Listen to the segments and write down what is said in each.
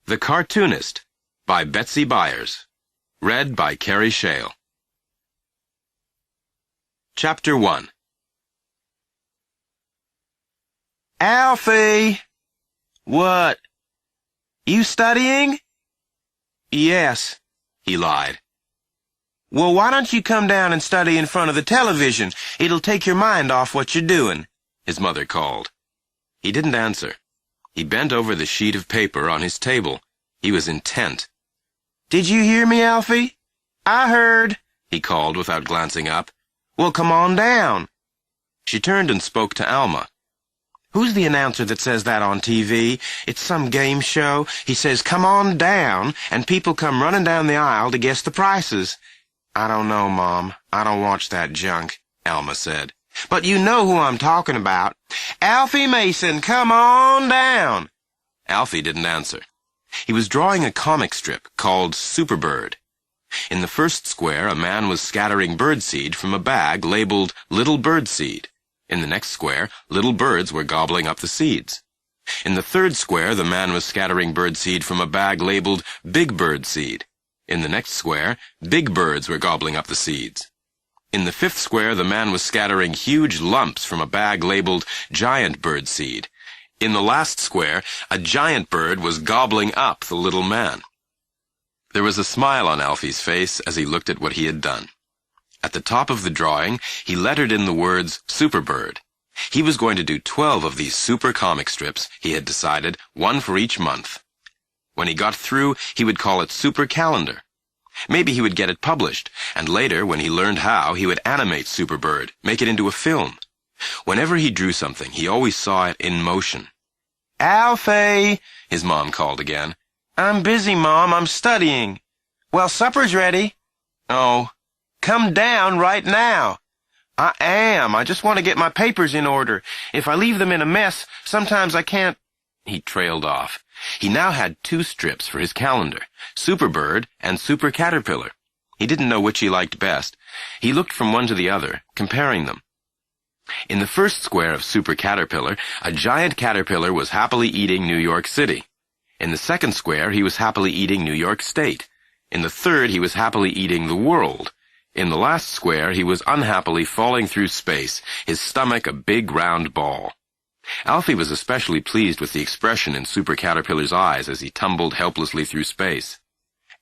The Cartoonist by Betsy Byars. Read by Kerry Shale. Chapter 1. Alfie! What? You studying? Yes, He lied. Well, why don't you come down and study in front of the television? It'll take your mind off what you're doing, His mother called. He didn't answer. He bent over the sheet of paper on his table. He was intent. Did you hear me, Alfie? I heard, He called without glancing up. Well, come on down. She turned and spoke to Alma. Who's the announcer that says that on TV? It's some game show. He says, come on down, and people come running down the aisle to guess the prices. I don't know, Mom. I don't watch that junk, Alma said. But you know who I'm talking about. Alfie Mason, come on down. Alfie didn't answer. He was drawing a comic strip called Superbird. In the first square, a man was scattering birdseed from a bag labeled Little Birdseed. In the next square, little birds were gobbling up the seeds. In the third square, the man was scattering birdseed from a bag labeled Big Birdseed. In the next square, big birds were gobbling up the seeds. In the fifth square, the man was scattering huge lumps from a bag labeled Giant Birdseed. In the last square, a giant bird was gobbling up the little man. There was a smile on Alfie's face as he looked at what he had done. At the top of the drawing, he lettered in the words Superbird. He was going to do 12 of these super comic strips, he had decided, one for each month. When he got through, he would call it Super Calendar. Maybe he would get it published, and later, when he learned how, he would animate Superbird, make it into a film. Whenever he drew something, he always saw it in motion. Alfie! His mom called again. I'm busy, Mom. I'm studying. Well, supper's ready. Oh, come down right now. I am. I just want to get my papers in order. If I leave them in a mess, sometimes I can't. He trailed off. He now had 2 strips for his calendar, Superbird and Super Caterpillar. He didn't know which he liked best. He looked from one to the other, comparing them. In the first square of Super Caterpillar, a giant caterpillar was happily eating New York City. In the second square, he was happily eating New York State. In the third, he was happily eating the world. In the last square, he was unhappily falling through space, his stomach a big round ball. Alfie was especially pleased with the expression in Super Caterpillar's eyes as he tumbled helplessly through space.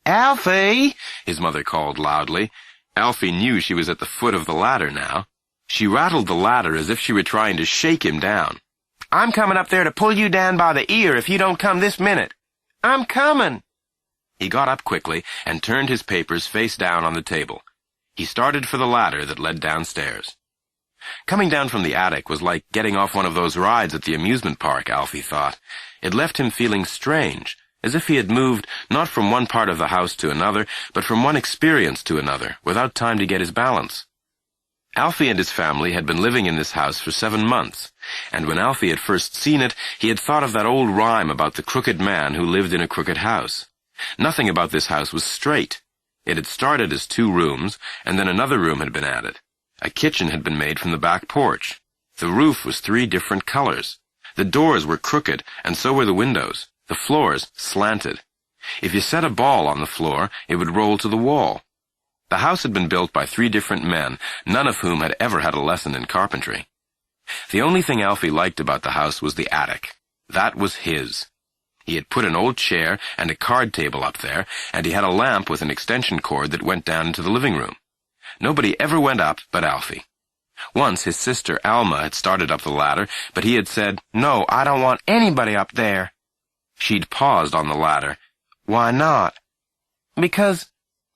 Alfie! His mother called loudly. Alfie knew she was at the foot of the ladder now. She rattled the ladder as if she were trying to shake him down. I'm coming up there to pull you down by the ear if you don't come this minute. I'm coming. He got up quickly and turned his papers face down on the table. He started for the ladder that led downstairs. Coming down from the attic was like getting off one of those rides at the amusement park, Alfie thought. It left him feeling strange, as if he had moved not from one part of the house to another, but from one experience to another, without time to get his balance. Alfie and his family had been living in this house for 7 months, and when Alfie had first seen it, he had thought of that old rhyme about the crooked man who lived in a crooked house. Nothing about this house was straight. It had started as 2 rooms, and then another room had been added. A kitchen had been made from the back porch. The roof was 3 different colors. The doors were crooked, and so were the windows. The floors slanted. If you set a ball on the floor, it would roll to the wall. The house had been built by 3 different men, none of whom had ever had a lesson in carpentry. The only thing Alfie liked about the house was the attic. That was his. He had put an old chair and a card table up there, and he had a lamp with an extension cord that went down into the living room. Nobody ever went up but Alfie. Once his sister Alma had started up the ladder, but he had said, "No, I don't want anybody up there." She'd paused on the ladder. Why not? Because...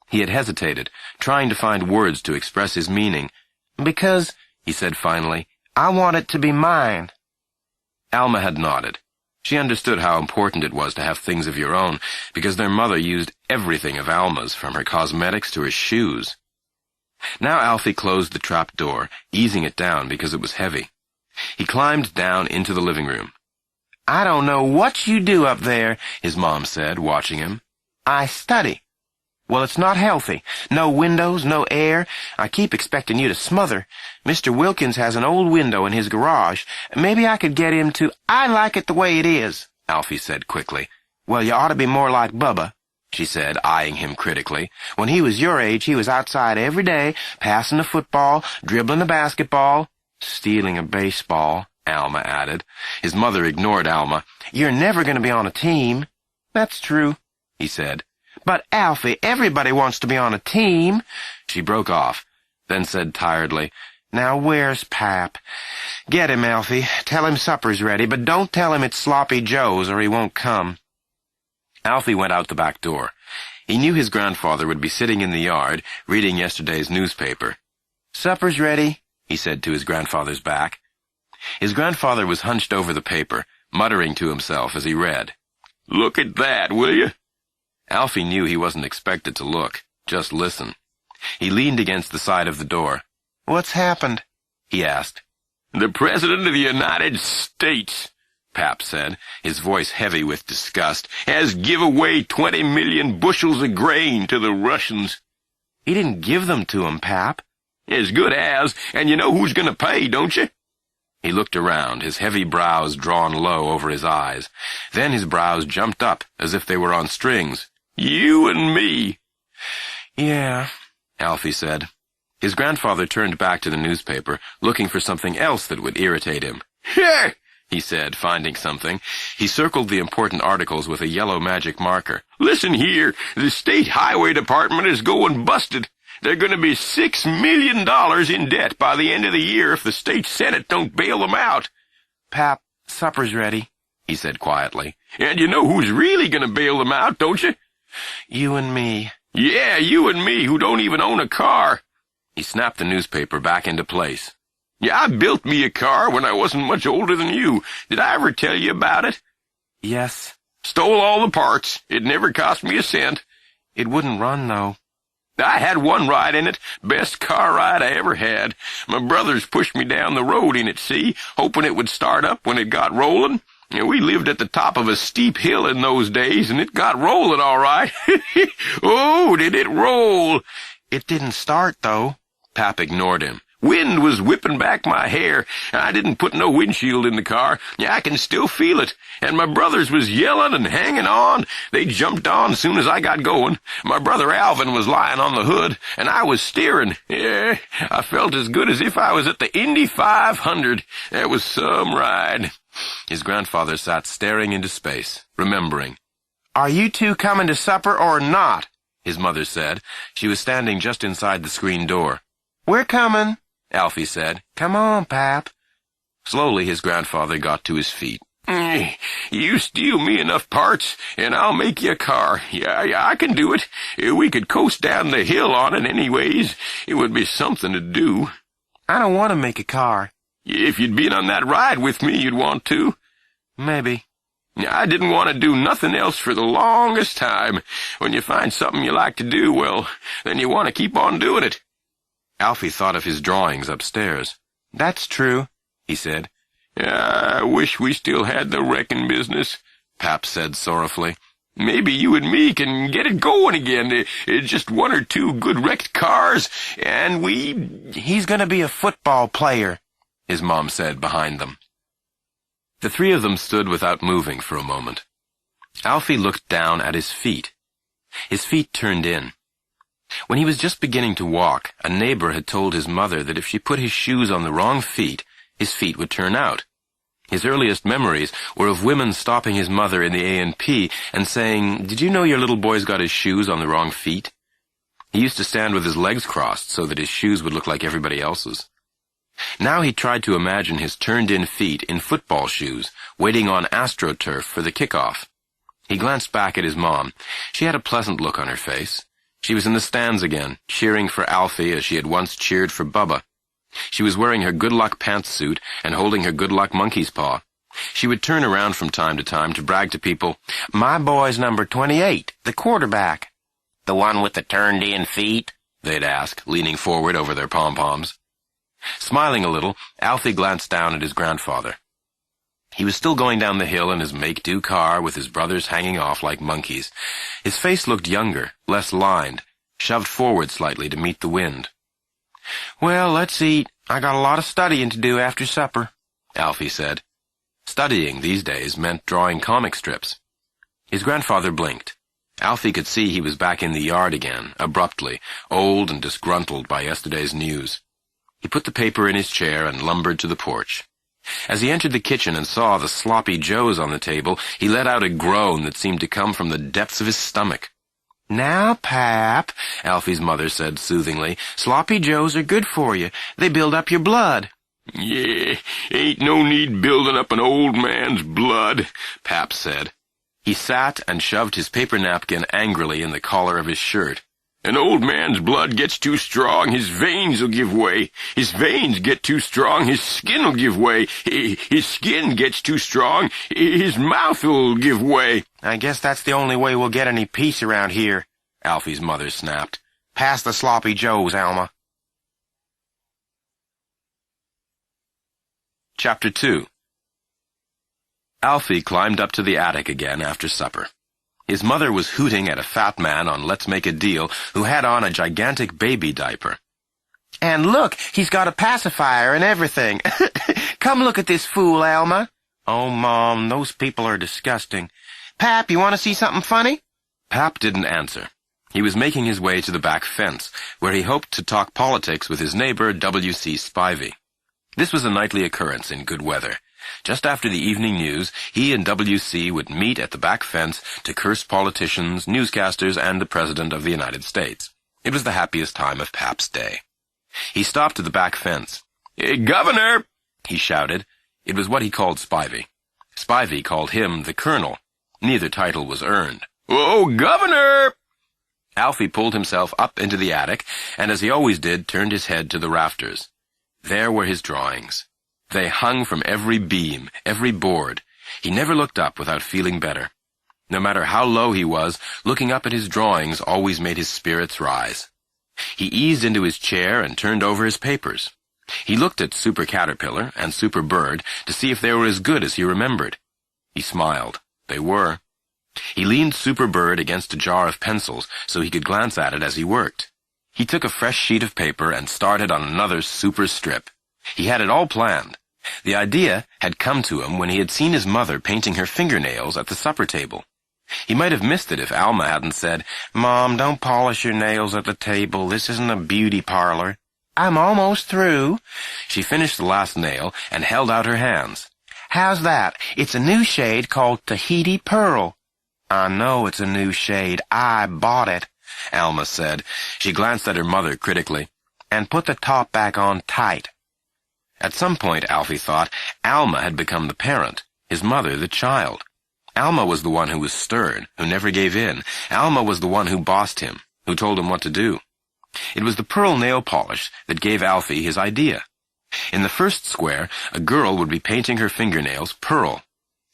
He had hesitated, trying to find words to express his meaning. Because, he said finally, I want it to be mine. Alma had nodded. She understood how important it was to have things of your own, because their mother used everything of Alma's, from her cosmetics to her shoes. Now Alfie closed the trap door, easing it down because it was heavy. He climbed down into the living room. I don't know what you do up there, his mom said, watching him. I study. Well, it's not healthy. No windows, no air. I keep expecting you to smother. Mr. Wilkins has an old window in his garage. Maybe I could get him to... I like it the way it is, Alfie said quickly. Well, you ought to be more like Bubba, she said, eyeing him critically. When he was your age, he was outside every day, passing the football, dribbling the basketball, stealing a baseball, Alma added. His mother ignored Alma. You're never going to be on a team. That's true, he said. But, Alfie, everybody wants to be on a team. She broke off, then said tiredly, Now where's Pap? Get him, Alfie. Tell him supper's ready, but don't tell him it's Sloppy Joe's or he won't come. Alfie went out the back door. He knew his grandfather would be sitting in the yard, reading yesterday's newspaper. Supper's ready, he said to his grandfather's back. His grandfather was hunched over the paper, muttering to himself as he read. Look at that, will you? Alfie knew he wasn't expected to look, just listen. He leaned against the side of the door. What's happened? He asked. The President of the United States, Pap said, his voice heavy with disgust, has give away 20 million bushels of grain to the Russians. He didn't give them to 'em, Pap. As good as, and you know who's going to pay, don't you? He looked around, his heavy brows drawn low over his eyes. Then his brows jumped up, as if they were on strings. You and me. Yeah, Alfie said. His grandfather turned back to the newspaper, looking for something else that would irritate him. Here, he said, finding something. He circled the important articles with a yellow magic marker. Listen here, the State Highway Department is going busted. They're going to be $6 million in debt by the end of the year if the state Senate don't bail them out. Pap, supper's ready, he said quietly. And you know who's really going to bail them out, don't you? You and me. Yeah, you and me, who don't even own a car. He snapped the newspaper back into place. Yeah, I built me a car when I wasn't much older than you. Did I ever tell you about it? Yes. Stole all the parts. It never cost me a cent. It wouldn't run, though. I had one ride in it, best car ride I ever had. My brothers pushed me down the road in it, see, hoping it would start up when it got rolling. We lived at the top of a steep hill in those days, and it got rolling all right. Oh, did it roll! It didn't start, though. Pap ignored him. Wind was whipping back my hair. I didn't put no windshield in the car. Yeah, I can still feel it. And my brothers was yelling and hanging on. They jumped on as soon as I got going. My brother Alvin was lying on the hood, and I was steering. Yeah, I felt as good as if I was at the Indy 500. That was some ride. His grandfather sat staring into space, remembering. Are you two coming to supper or not? His mother said. She was standing just inside the screen door. We're coming, Alfie said. Come on, Pap. Slowly his grandfather got to his feet. You steal me enough parts, and I'll make you a car. Yeah, I can do it. We could coast down the hill on it anyways. It would be something to do. I don't want to make a car. If you'd been on that ride with me, you'd want to. Maybe. I didn't want to do nothing else for the longest time. When you find something you like to do, well, then you want to keep on doing it. Alfie thought of his drawings upstairs. That's true, he said. I wish we still had the wrecking business, Pap said sorrowfully. Maybe you and me can get it going again. Just one or two good wrecked cars, and He's going to be a football player, his mom said behind them. The three of them stood without moving for a moment. Alfie looked down at his feet. His feet turned in. When he was just beginning to walk, a neighbor had told his mother that if she put his shoes on the wrong feet, his feet would turn out. His earliest memories were of women stopping his mother in the A&P and saying, "Did you know your little boy's got his shoes on the wrong feet?" He used to stand with his legs crossed so that his shoes would look like everybody else's. Now he tried to imagine his turned-in feet in football shoes, waiting on AstroTurf for the kickoff. He glanced back at his mom. She had a pleasant look on her face. She was in the stands again, cheering for Alfie as she had once cheered for Bubba. She was wearing her good-luck pantsuit and holding her good-luck monkey's paw. She would turn around from time to brag to people, "My boy's number 28, the quarterback." "The one with the turned-in feet?" they'd ask, leaning forward over their pom-poms. Smiling a little, Alfie glanced down at his grandfather. He was still going down the hill in his make-do car with his brothers hanging off like monkeys. His face looked younger, less lined, shoved forward slightly to meet the wind. "Well, let's eat. I got a lot of studying to do after supper," Alfie said. Studying these days meant drawing comic strips. His grandfather blinked. Alfie could see he was back in the yard again, abruptly, old and disgruntled by yesterday's news. He put the paper in his chair and lumbered to the porch. As he entered the kitchen and saw the sloppy joes on the table, he let out a groan that seemed to come from the depths of his stomach. "Now, Pap," Alfie's mother said soothingly, "sloppy joes are good for you. They build up your blood." "Yeah, ain't no need building up an old man's blood," Pap said. He sat and shoved his paper napkin angrily in the collar of his shirt. "An old man's blood gets too strong, his veins'll give way. His veins get too strong, his skin'll give way. His skin gets too strong, his mouth'll give way." "I guess that's the only way we'll get any peace around here," Alfie's mother snapped. "Pass the sloppy joes, Alma." Chapter 2. Alfie climbed up to the attic again after supper. His mother was hooting at a fat man on Let's Make a Deal who had on a gigantic baby diaper. "And look, he's got a pacifier and everything. Come look at this fool, Alma." "Oh, Mom, those people are disgusting." "Pap, you want to see something funny?" Pap didn't answer. He was making his way to the back fence, where he hoped to talk politics with his neighbor, W.C. Spivey. This was a nightly occurrence in good weather. Just after the evening news, he and W.C. would meet at the back fence to curse politicians, newscasters, and the President of the United States. It was the happiest time of Pap's day. He stopped at the back fence. "Hey, Governor!" he shouted. It was what he called Spivey. Spivey called him the Colonel. Neither title was earned. "Oh, Governor!" Alfie pulled himself up into the attic, and as he always did, turned his head to the rafters. There were his drawings. They hung from every beam, every board. He never looked up without feeling better. No matter how low he was, looking up at his drawings always made his spirits rise. He eased into his chair and turned over his papers. He looked at Super Caterpillar and Super Bird to see if they were as good as he remembered. He smiled. They were. He leaned Super Bird against a jar of pencils so he could glance at it as he worked. He took a fresh sheet of paper and started on another super strip. He had it all planned. The idea had come to him when he had seen his mother painting her fingernails at the supper table. He might have missed it if Alma hadn't said, "Mom, don't polish your nails at the table. This isn't a beauty parlor." "I'm almost through." She finished the last nail and held out her hands. "How's that? It's a new shade called Tahiti Pearl." "I know it's a new shade. I bought it," Alma said. She glanced at her mother critically. "And put the top back on tight." At some point, Alfie thought, Alma had become the parent, his mother the child. Alma was the one who was stern, who never gave in. Alma was the one who bossed him, who told him what to do. It was the pearl nail polish that gave Alfie his idea. In the first square, a girl would be painting her fingernails pearl.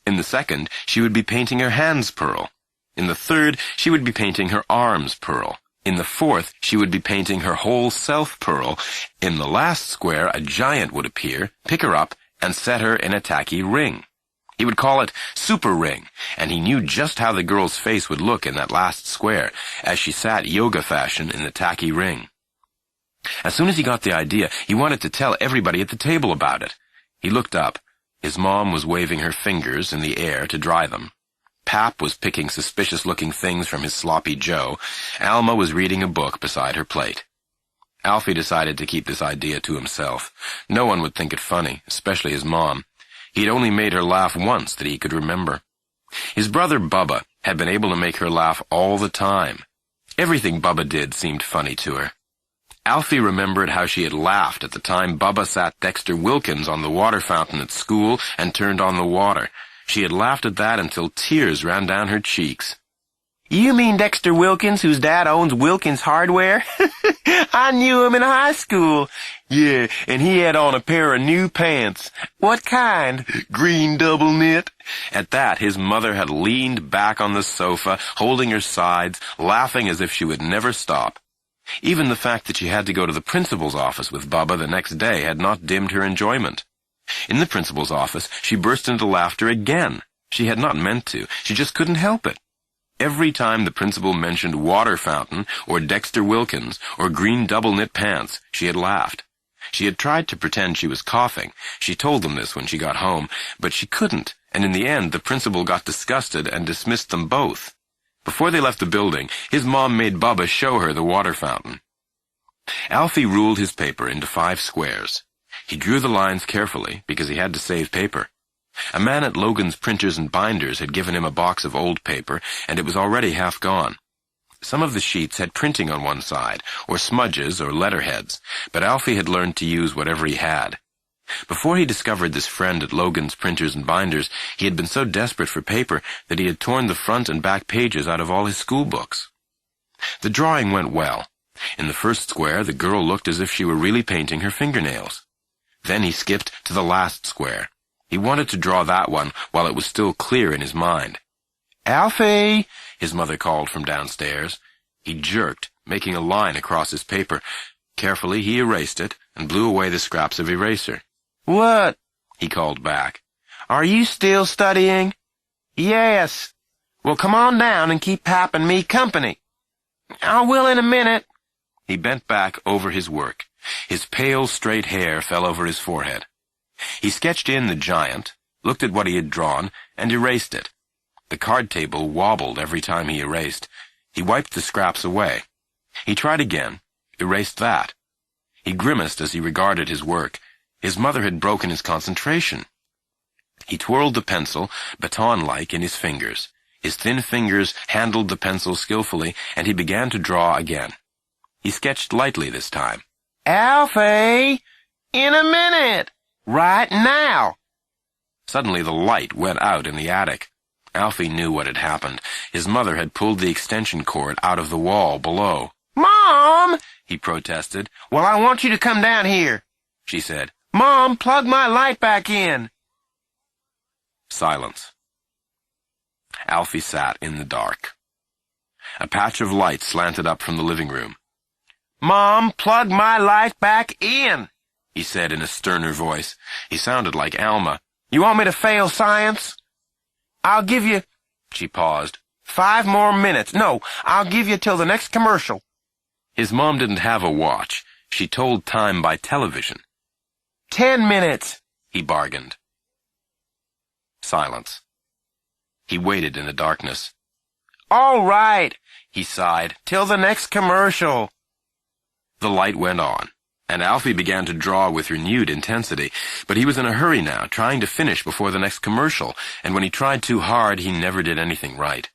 In the second, she would be painting her hands pearl. In the third, she would be painting her arms pearl. In the fourth, she would be painting her whole self pearl. In the last square, a giant would appear, pick her up, and set her in a tacky ring. He would call it Super Ring, and he knew just how the girl's face would look in that last square, as she sat yoga fashion in the tacky ring. As soon as he got the idea, he wanted to tell everybody at the table about it. He looked up. His mom was waving her fingers in the air to dry them. Pap was picking suspicious-looking things from his sloppy joe. Alma was reading a book beside her plate. Alfie decided to keep this idea to himself. No one would think it funny, especially his mom. He'd only made her laugh once that he could remember. His brother Bubba had been able to make her laugh all the time. Everything Bubba did seemed funny to her. Alfie remembered how she had laughed at the time Bubba sat Dexter Wilkins on the water fountain at school and turned on the water. She had laughed at that until tears ran down her cheeks. "You mean Dexter Wilkins, whose dad owns Wilkins Hardware?" "I knew him in high school." "Yeah, and he had on a pair of new pants." "What kind?" "Green double knit." At that, his mother had leaned back on the sofa, holding her sides, laughing as if she would never stop. Even the fact that she had to go to the principal's office with Bubba the next day had not dimmed her enjoyment. In the principal's office, she burst into laughter again. She had not meant to. She just couldn't help it. Every time the principal mentioned water fountain, or Dexter Wilkins, or green double-knit pants, she had laughed. She had tried to pretend she was coughing. She told them this when she got home, but she couldn't, and in the end the principal got disgusted and dismissed them both. Before they left the building, his mom made Bubba show her the water fountain. Alfie ruled his paper into 5 squares. He drew the lines carefully because he had to save paper. A man at Logan's Printers and Binders had given him a box of old paper, and it was already half gone. Some of the sheets had printing on one side, or smudges or letterheads, but Alfie had learned to use whatever he had. Before he discovered this friend at Logan's Printers and Binders, he had been so desperate for paper that he had torn the front and back pages out of all his school books. The drawing went well. In the first square, the girl looked as if she were really painting her fingernails. Then he skipped to the last square. He wanted to draw that one while it was still clear in his mind. "Alfie!" his mother called from downstairs. He jerked, making a line across his paper. Carefully, he erased it and blew away the scraps of eraser. "What?" he called back. "Are you still studying?" "Yes." "Well, come on down and keep Pap and me company." "I will in a minute." He bent back over his work. His pale, straight hair fell over his forehead. He sketched in the giant, looked at what he had drawn, and erased it. The card table wobbled every time he erased. He wiped the scraps away. He tried again, erased that. He grimaced as he regarded his work. His mother had broken his concentration. He twirled the pencil, baton-like, in his fingers. His thin fingers handled the pencil skillfully, and he began to draw again. He sketched lightly this time. "Alfie! In a minute! Right now!" Suddenly the light went out in the attic. Alfie knew what had happened. His mother had pulled the extension cord out of the wall below. "Mom!" he protested. "Well, I want you to come down here," she said. "Mom, plug my light back in." Silence. Alfie sat in the dark. A patch of light slanted up from the living room. "Mom, plug my light back in," he said in a sterner voice. He sounded like Alma. "You want me to fail science? I'll give you—" She paused. 5 more minutes. No, I'll give you till the next commercial." His mom didn't have a watch. She told time by television. 10 minutes, he bargained. Silence. He waited in the darkness. "All right," he sighed, "till the next commercial." The light went on, and Alfie began to draw with renewed intensity, but he was in a hurry now, trying to finish before the next commercial, and when he tried too hard, he never did anything right.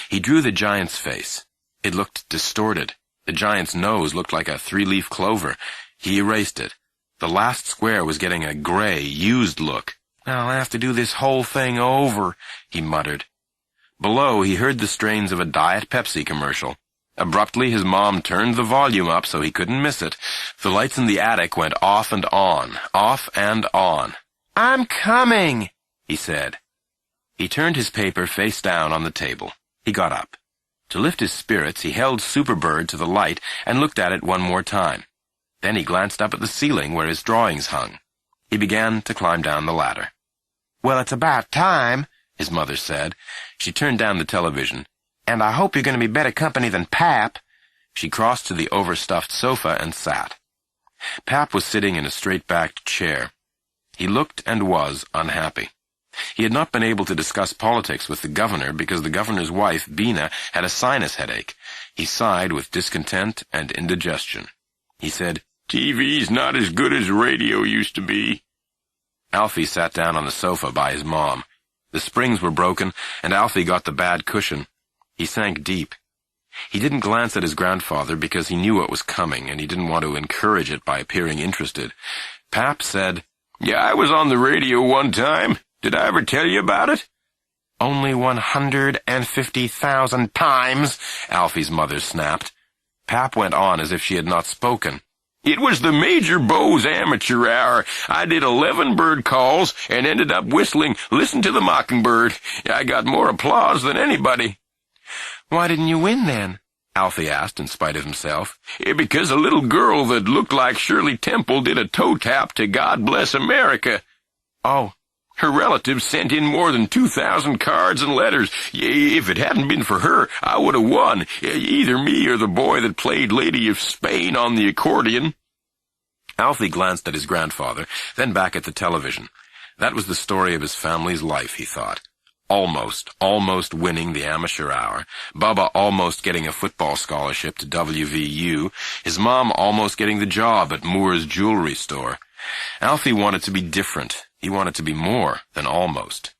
He drew the giant's face. It looked distorted. The giant's nose looked like a 3-leaf clover. He erased it. The last square was getting a gray, used look. "I'll have to do this whole thing over," he muttered. Below, he heard the strains of a Diet Pepsi commercial. Abruptly, his mom turned the volume up so he couldn't miss it. The lights in the attic went off and on, off and on. "I'm coming," he said. He turned his paper face down on the table. He got up. To lift his spirits, he held Superbird to the light and looked at it one more time. Then he glanced up at the ceiling where his drawings hung. He began to climb down the ladder. "Well, it's about time," his mother said. She turned down the television. "And I hope you're going to be better company than Pap." She crossed to the overstuffed sofa and sat. Pap was sitting in a straight-backed chair. He looked and was unhappy. He had not been able to discuss politics with the governor because the governor's wife, Bina, had a sinus headache. He sighed with discontent and indigestion. He said, "TV's not as good as radio used to be." Alfie sat down on the sofa by his mom. The springs were broken, and Alfie got the bad cushion. He sank deep. He didn't glance at his grandfather because he knew what was coming, and he didn't want to encourage it by appearing interested. Pap said, "Yeah, I was on the radio one time. Did I ever tell you about it?" "Only 150,000 times," Alfie's mother snapped. Pap went on as if she had not spoken. "It was the Major Bowes Amateur Hour. I did 11 bird calls and ended up whistling 'Listen to the Mockingbird.' I got more applause than anybody." "Why didn't you win then?" Alfie asked in spite of himself. "Because a little girl that looked like Shirley Temple did a toe tap to God Bless America. Oh. Her relatives sent in more than 2,000 cards and letters. If it hadn't been for her, I would have won, either me or the boy that played Lady of Spain on the accordion." Alfie glanced at his grandfather, then back at the television. That was the story of his family's life, he thought. Almost winning the amateur hour, Bubba almost getting a football scholarship to WVU, his mom almost getting the job at Moore's jewelry store. Alfie wanted to be different. He wanted to be more than almost.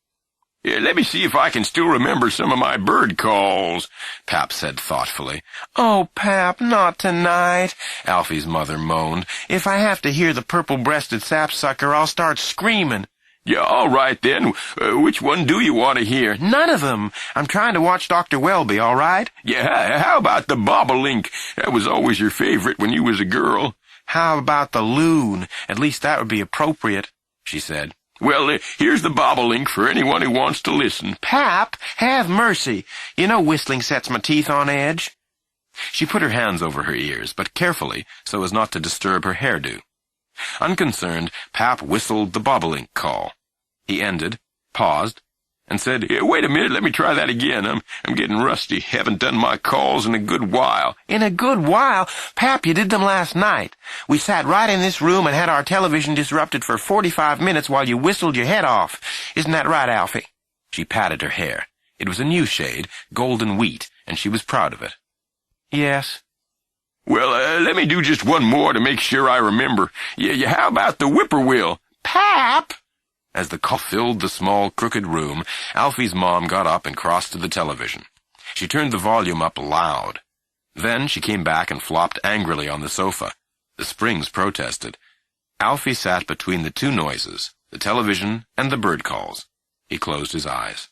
Let me see if I can still remember some of my bird calls, Pap said thoughtfully. Oh, Pap, not tonight, Alfie's mother moaned. If I have to hear the purple-breasted sapsucker, I'll start screaming. Yeah, all right then. Which one do you want to hear? None of them. I'm trying to watch Dr. Welby, all right? Yeah, how about the bobolink? That was always your favorite when you was a girl. How about the loon? At least that would be appropriate, she said. Well, here's the bobolink for anyone who wants to listen. Pap, have mercy. You know whistling sets my teeth on edge. She put her hands over her ears, but carefully, so as not to disturb her hairdo. Unconcerned, Pap whistled the bobolink call. He ended, paused, and said, Wait a minute, let me try that again. I'm getting rusty. Haven't done my calls in a good while. In a good while? Pap, you did them last night. We sat right in this room and had our television disrupted for 45 minutes while you whistled your head off. Isn't that right, Alfie? She patted her hair. It was a new shade, golden wheat, and she was proud of it. Yes. Well, let me do just one more to make sure I remember. How about the whippoorwill? Pap! As the call filled the small, crooked room, Alfie's mom got up and crossed to the television. She turned the volume up loud. Then she came back and flopped angrily on the sofa. The springs protested. Alfie sat between the two noises, the television and the bird calls. He closed his eyes.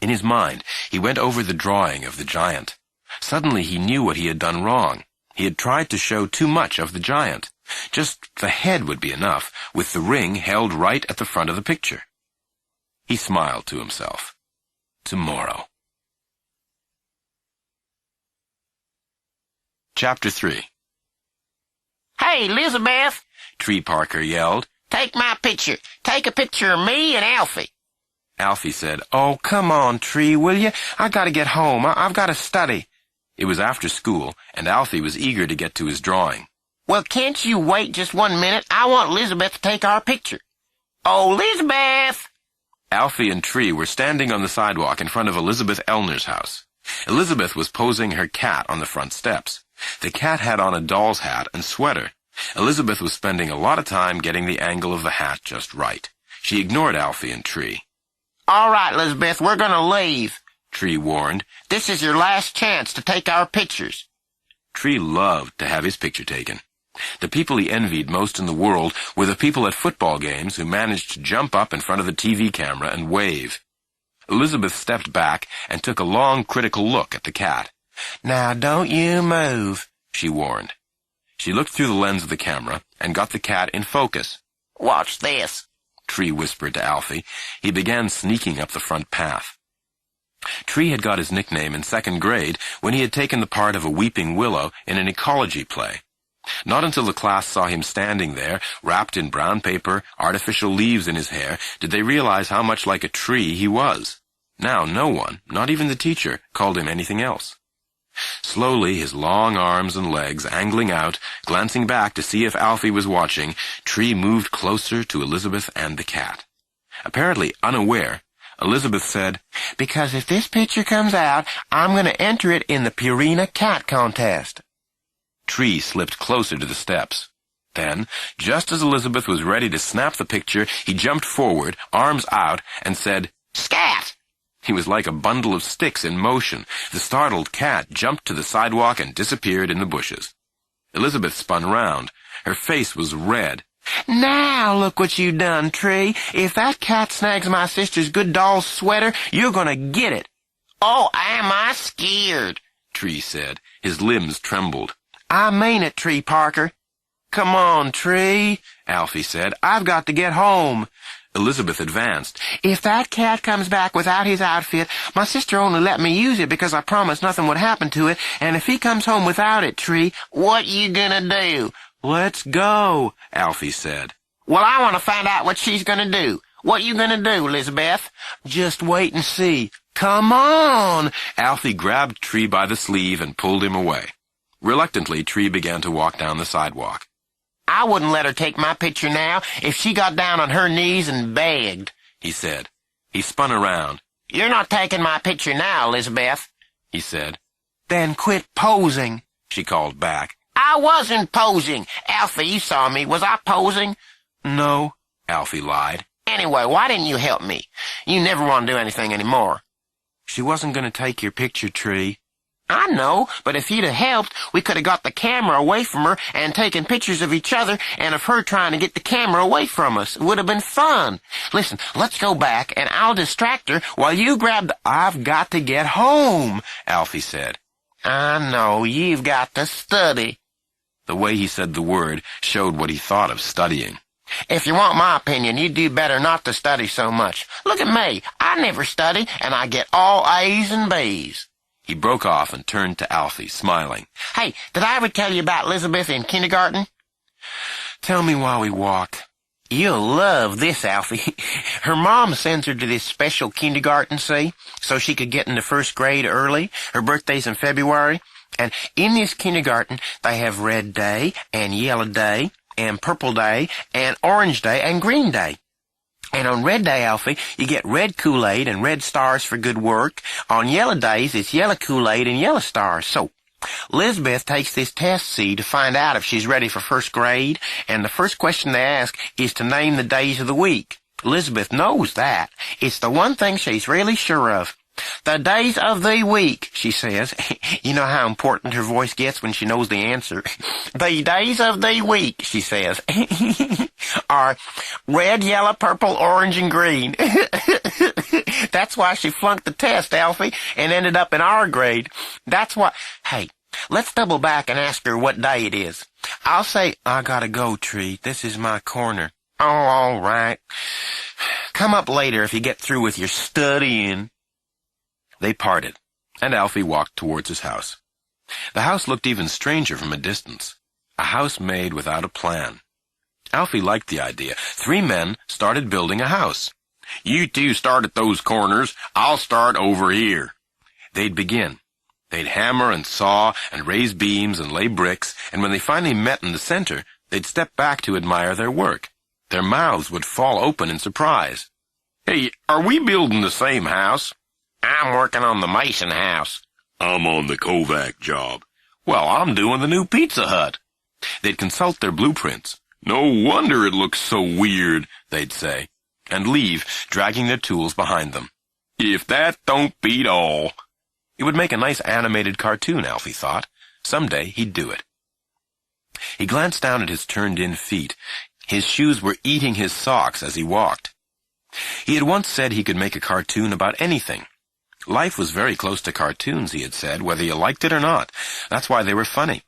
In his mind, he went over the drawing of the giant. Suddenly he knew what he had done wrong. He had tried to show too much of the giant. Just the head would be enough, with the ring held right at the front of the picture. He smiled to himself. Tomorrow. Chapter 3. Hey, Elizabeth, Tree Parker yelled. take my picture. Take a picture of me and Alfie. Alfie said, Oh, come on, Tree, will you? I gotta get home. I've gotta study. It was after school, and Alfie was eager to get to his drawing. Well, can't you wait just 1 minute? I want Elizabeth to take our picture. Oh, Elizabeth! Alfie and Tree were standing on the sidewalk in front of Elizabeth Elner's house. Elizabeth was posing her cat on the front steps. The cat had on a doll's hat and sweater. Elizabeth was spending a lot of time getting the angle of the hat just right. She ignored Alfie and Tree. All right, Elizabeth, we're gonna leave, Tree warned. This is your last chance to take our pictures. Tree loved to have his picture taken. The people he envied most in the world were the people at football games who managed to jump up in front of the TV camera and wave. Elizabeth stepped back and took a long, critical look at the cat. Now don't you move, she warned. She looked through the lens of the camera and got the cat in focus. Watch this, Tree whispered to Alfie. He began sneaking up the front path. Tree had got his nickname in 2nd grade when he had taken the part of a weeping willow in an ecology play. Not until the class saw him standing there, wrapped in brown paper, artificial leaves in his hair, did they realize how much like a tree he was. Now no one, not even the teacher, called him anything else. Slowly, his long arms and legs angling out, glancing back to see if Alfie was watching, Tree moved closer to Elizabeth and the cat. Apparently unaware, Elizabeth said, Because if this picture comes out, I'm going to enter it in the Purina Cat Contest. Tree slipped closer to the steps. Then, just as Elizabeth was ready to snap the picture, he jumped forward, arms out, and said, Scat! He was like a bundle of sticks in motion. The startled cat jumped to the sidewalk and disappeared in the bushes. Elizabeth spun round. Her face was red. Now look what you done, Tree. If that cat snags my sister's good doll's sweater, you're gonna get it. Oh, am I scared? Tree said. His limbs trembled. I mean it, Tree Parker. Come on, Tree, Alfie said. I've got to get home. Elizabeth advanced. If that cat comes back without his outfit, my sister only let me use it because I promised nothing would happen to it, and if he comes home without it, Tree, What you gonna do? let's go, Alfie said. Well, I want to find out what she's gonna do. What you gonna do, Elizabeth? Just wait and see. Come on! Alfie grabbed Tree by the sleeve and pulled him away. Reluctantly, Tree began to walk down the sidewalk. I wouldn't let her take my picture now if she got down on her knees and begged, he said. He spun around. "You're not taking my picture now, Elizabeth," he said. "Then quit posing," She called back. "I wasn't posing. Alfie, you saw me. Was I posing?" "No," Alfie lied. "Anyway, why didn't you help me? You never want to do anything anymore." "She wasn't going to take your picture, Tree." "I know, but if you'd have helped, we could have got the camera away from her and taken pictures of each other and of her trying to get the camera away from us. It would have been fun. Listen, let's go back, and I'll distract her while you grab the—" "I've got to get home," Alfie said. "I know, you've got to study." The way he said the word showed what he thought of studying. "If you want my opinion, you'd do better not to study so much. Look at me. I never study, and I get all A's and B's." He broke off and turned to Alfie, smiling. "Hey, did I ever tell you about Elizabeth in kindergarten?" "Tell me while we walk." "You'll love this, Alfie. Her mom sends her to this special kindergarten, see, so she could get into first grade early. Her birthday's in February. And in this kindergarten, they have Red Day and Yellow Day and Purple Day and Orange Day and Green Day. And on Red Day, Alfie, you get red Kool-Aid and red stars for good work. On Yellow Days, it's yellow Kool-Aid and yellow stars. So, Elizabeth takes this test, see, to find out if she's ready for first grade, and the first question they ask is to name the days of the week. Elizabeth knows that. It's the one thing she's really sure of. "The days of the week," she says. You know how important her voice gets when she knows the answer. "The days of the week," she says, "are red, yellow, purple, orange, and green." That's why she flunked the test, Alfie, and ended up in our grade. That's why— Hey, let's double back and ask her what day it is. I'll say— "I gotta go, Tree. This is my corner." "Oh, all right. Come up later if you get through with your studying." They parted, and Alfie walked towards his house. The house looked even stranger from a distance. A house made without a plan. Alfie liked the idea. 3 men started building a house. You two start at those corners. I'll start over here. They'd begin. They'd hammer and saw and raise beams and lay bricks, and when they finally met in the center, they'd step back to admire their work. Their mouths would fall open in surprise. Hey, are we building the same house? "I'm working on the Mason house." I'm on the Kovac job. "Well, I'm doing the new Pizza Hut." They'd consult their blueprints. No wonder it looks so weird, they'd say, and leave, dragging their tools behind them. If that don't beat all. It would make a nice animated cartoon, Alfie thought. Someday he'd do it. He glanced down at his turned-in feet. His shoes were eating his socks as he walked. He had once said he could make a cartoon about anything. Life was very close to cartoons, he had said, whether you liked it or not. That's why they were funny.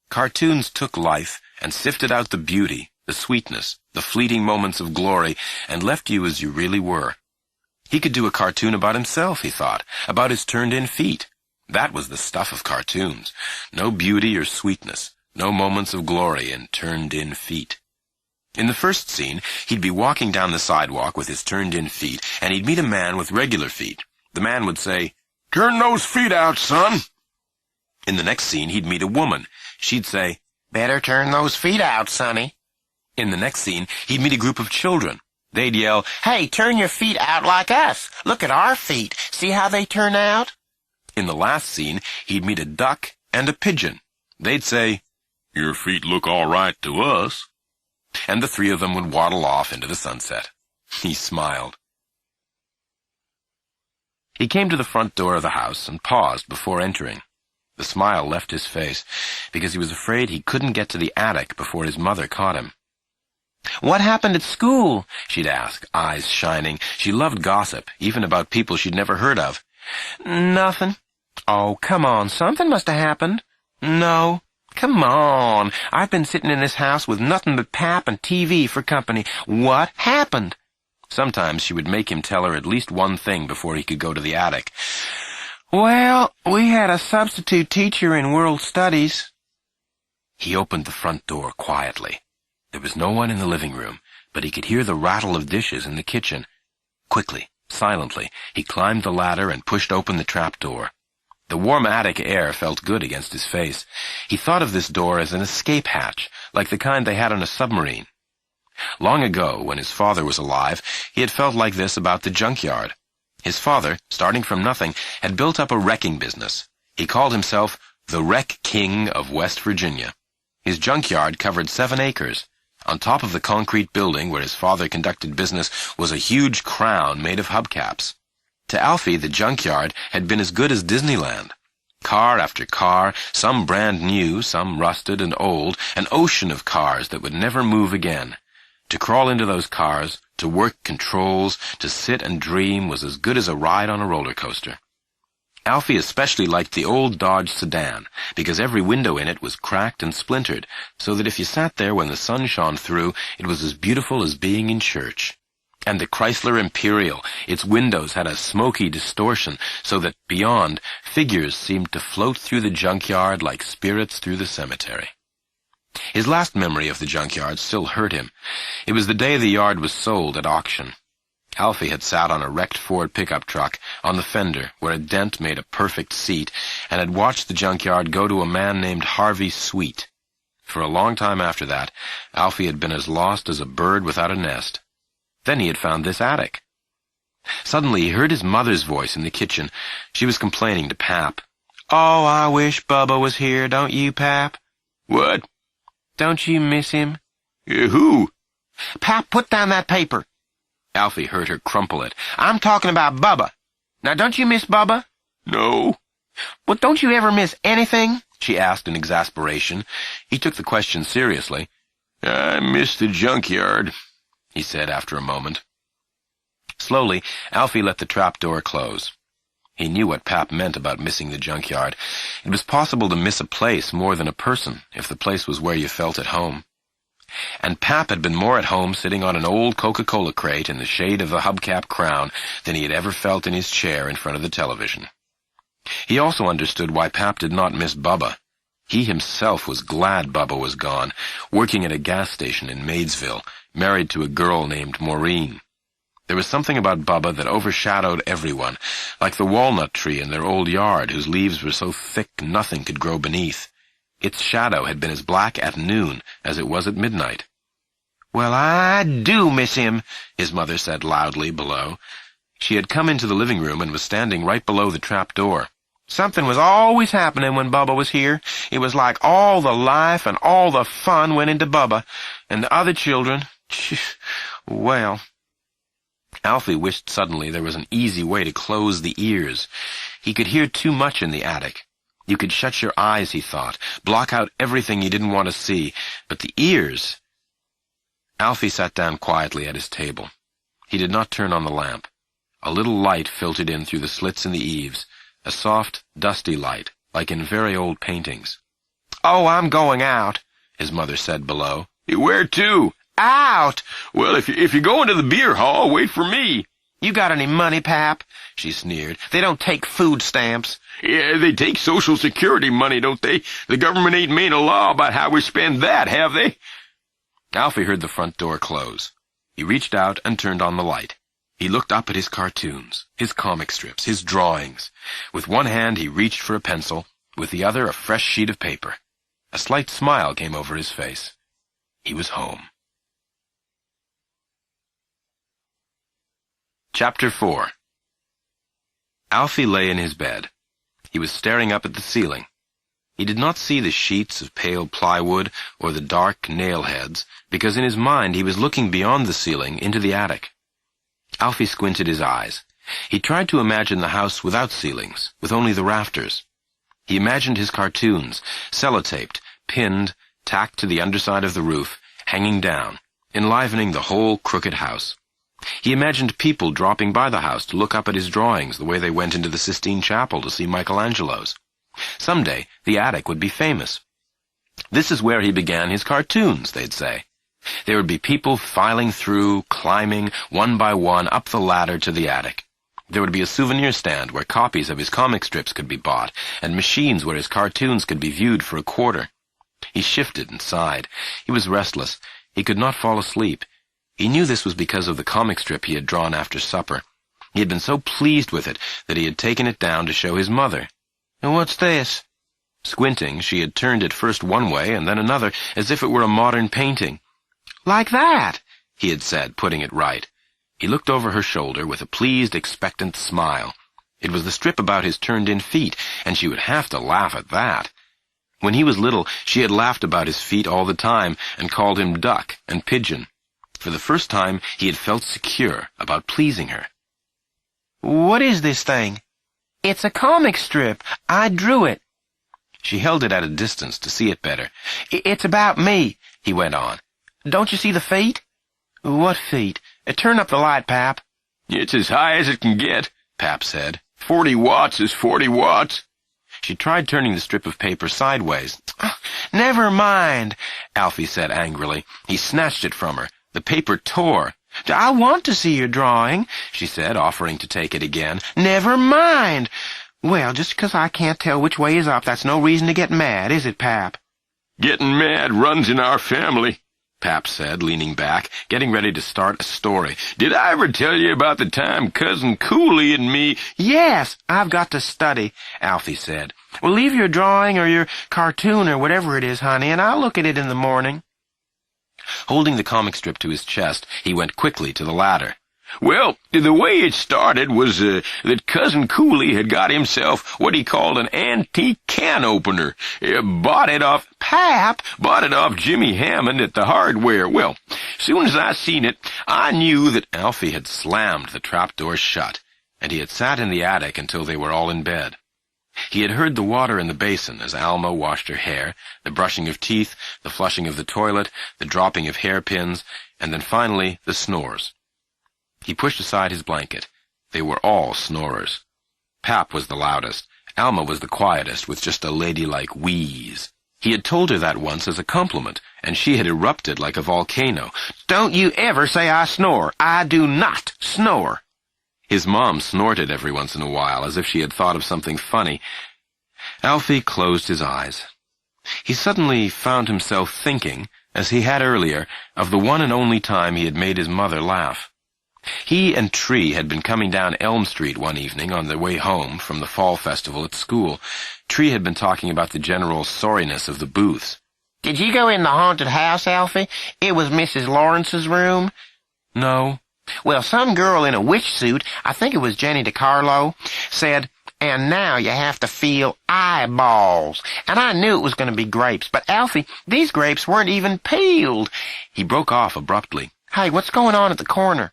Cartoons took life and sifted out the beauty, the sweetness, the fleeting moments of glory, and left you as you really were. He could do a cartoon about himself, he thought, about his turned-in feet. That was the stuff of cartoons. No beauty or sweetness, no moments of glory in turned-in feet. In the first scene, he'd be walking down the sidewalk with his turned-in feet, and he'd meet a man with regular feet. The man would say, "Turn those feet out, son." In the next scene, he'd meet a woman. She'd say, "Better turn those feet out, sonny." In the next scene, he'd meet a group of children. They'd yell, "Hey, turn your feet out like us. Look at our feet. See how they turn out?" In the last scene, he'd meet a duck and a pigeon. They'd say, "Your feet look all right to us." And the 3 of them would waddle off into the sunset. He smiled. He came to the front door of the house and paused before entering. The smile left his face, because he was afraid he couldn't get to the attic before his mother caught him. "What happened at school?" she'd ask, eyes shining. She loved gossip, even about people she'd never heard of. "Nothing." "Oh, come on, something must have happened." "No." "Come on, I've been sitting in this house with nothing but pap and TV for company. What happened?" Sometimes she would make him tell her at least one thing before he could go to the attic. "Well, we had a substitute teacher in World Studies." He opened the front door quietly. There was no one in the living room, but he could hear the rattle of dishes in the kitchen. Quickly, silently, he climbed the ladder and pushed open the trap door. The warm attic air felt good against his face. He thought of this door as an escape hatch, like the kind they had on a submarine. Long ago, when his father was alive, he had felt like this about the junkyard. His father, starting from nothing, had built up a wrecking business. He called himself the Wreck King of West Virginia. His junkyard covered 7 acres. On top of the concrete building where his father conducted business was a huge crown made of hubcaps. To Alfie, the junkyard had been as good as Disneyland. Car after car, some brand new, some rusted and old, an ocean of cars that would never move again. To crawl into those cars, to work controls, to sit and dream was as good as a ride on a roller coaster. Alfie especially liked the old Dodge sedan, because every window in it was cracked and splintered, so that if you sat there when the sun shone through, it was as beautiful as being in church. And the Chrysler Imperial, its windows had a smoky distortion, so that, beyond, figures seemed to float through the junkyard like spirits through the cemetery. His last memory of the junkyard still hurt him. It was the day the yard was sold at auction. Alfie had sat on a wrecked Ford pickup truck, on the fender, where a dent made a perfect seat, and had watched the junkyard go to a man named Harvey Sweet. For a long time after that, Alfie had been as lost as a bird without a nest. Then he had found this attic. Suddenly he heard his mother's voice in the kitchen. She was complaining to Pap. Oh, I wish Bubba was here, don't you, Pap? What? Don't you miss him? Who? Pap, put down that paper. Alfie heard her crumple it. I'm talking about Bubba. Now, don't you miss Bubba? No. Well, don't you ever miss anything? She asked in exasperation. He took the question seriously. I miss the junkyard, he said after a moment. Slowly, Alfie let the trap door close. He knew what Pap meant about missing the junkyard. It was possible to miss a place more than a person, if the place was where you felt at home. And Pap had been more at home sitting on an old Coca-Cola crate in the shade of the hubcap crown than he had ever felt in his chair in front of the television. He also understood why Pap did not miss Bubba. He himself was glad Bubba was gone, working at a gas station in Maidesville, married to a girl named Maureen. There was something about Bubba that overshadowed everyone, like the walnut tree in their old yard whose leaves were so thick nothing could grow beneath. Its shadow had been as black at noon as it was at midnight. Well, I do miss him, his mother said loudly below. She had come into the living room and was standing right below the trap door. Something was always happening when Bubba was here. It was like all the life and all the fun went into Bubba. And the other children, well... Alfie wished suddenly there was an easy way to close the ears. He could hear too much in the attic. You could shut your eyes, he thought, block out everything you didn't want to see, but the ears... Alfie sat down quietly at his table. He did not turn on the lamp. A little light filtered in through the slits in the eaves, a soft, dusty light, like in very old paintings. Oh, I'm going out, his mother said below. Where to? Out! Well, if you're going to the beer hall, wait for me. You got any money, Pap? She sneered. They don't take food stamps. Yeah, they take Social Security money, don't they? The government ain't made a law about how we spend that, have they? Alfie heard the front door close. He reached out and turned on the light. He looked up at his cartoons, his comic strips, his drawings. With one hand he reached for a pencil, with the other a fresh sheet of paper. A slight smile came over his face. He was home. Chapter 4. Alfie lay in his bed. He was staring up at the ceiling. He did not see the sheets of pale plywood or the dark nail heads, because in his mind he was looking beyond the ceiling into the attic. Alfie squinted his eyes. He tried to imagine the house without ceilings, with only the rafters. He imagined his cartoons, sellotaped, pinned, tacked to the underside of the roof, hanging down, enlivening the whole crooked house. He imagined people dropping by the house to look up at his drawings the way they went into the Sistine Chapel to see Michelangelo's. Someday, the attic would be famous. This is where he began his cartoons, they'd say. There would be people filing through, climbing, one by one, up the ladder to the attic. There would be a souvenir stand where copies of his comic strips could be bought, and machines where his cartoons could be viewed for a quarter. He shifted and sighed. He was restless. He could not fall asleep. He knew this was because of the comic strip he had drawn after supper. He had been so pleased with it that he had taken it down to show his mother. And what's this? Squinting, she had turned it first one way and then another, as if it were a modern painting. Like that, he had said, putting it right. He looked over her shoulder with a pleased, expectant smile. It was the strip about his turned-in feet, and she would have to laugh at that. When he was little, she had laughed about his feet all the time and called him Duck and Pigeon. For the first time, he had felt secure about pleasing her. What is this thing? It's a comic strip. I drew it. She held it at a distance to see it better. It's about me, he went on. Don't you see the feet? What feet? Turn up the light, Pap. It's as high as it can get, Pap said. 40 watts is 40 watts. She tried turning the strip of paper sideways. Never mind, Alfie said angrily. He snatched it from her. The paper tore. I want to see your drawing, she said, offering to take it again. Never mind. Well, just 'cause I can't tell which way is up, that's no reason to get mad, is it, Pap? Getting mad runs in our family, Pap said, leaning back, getting ready to start a story. Did I ever tell you about the time Cousin Cooley and me— Yes, I've got to study, Alfie said. Well, leave your drawing or your cartoon or whatever it is, honey, and I'll look at it in the morning. Holding the comic strip to his chest, he went quickly to the ladder. Well, the way it started was that Cousin Cooley had got himself what he called an antique can opener. Bought it off Jimmy Hammond at the hardware. Well, soon as I seen it, I knew that Alfie had slammed the trapdoor shut, and he had sat in the attic until they were all in bed. He had heard the water in the basin as Alma washed her hair, the brushing of teeth, the flushing of the toilet, the dropping of hairpins, and then finally the snores. He pushed aside his blanket. They were all snorers. Pap was the loudest. Alma was the quietest, with just a ladylike wheeze. He had told her that once as a compliment, and she had erupted like a volcano. Don't you ever say I snore. I do not snore. His mom snorted every once in a while, as if she had thought of something funny. Alfie closed his eyes. He suddenly found himself thinking, as he had earlier, of the one and only time he had made his mother laugh. He and Tree had been coming down Elm Street one evening on their way home from the fall festival at school. Tree had been talking about the general sorriness of the booths. Did you go in the haunted house, Alfie? It was Mrs. Lawrence's room? No. Well, some girl in a witch suit, I think it was Jenny DiCarlo, said, "And now you have to feel eyeballs." And I knew it was going to be grapes. But, Alfie, these grapes weren't even peeled. He broke off abruptly. Hey, what's going on at the corner?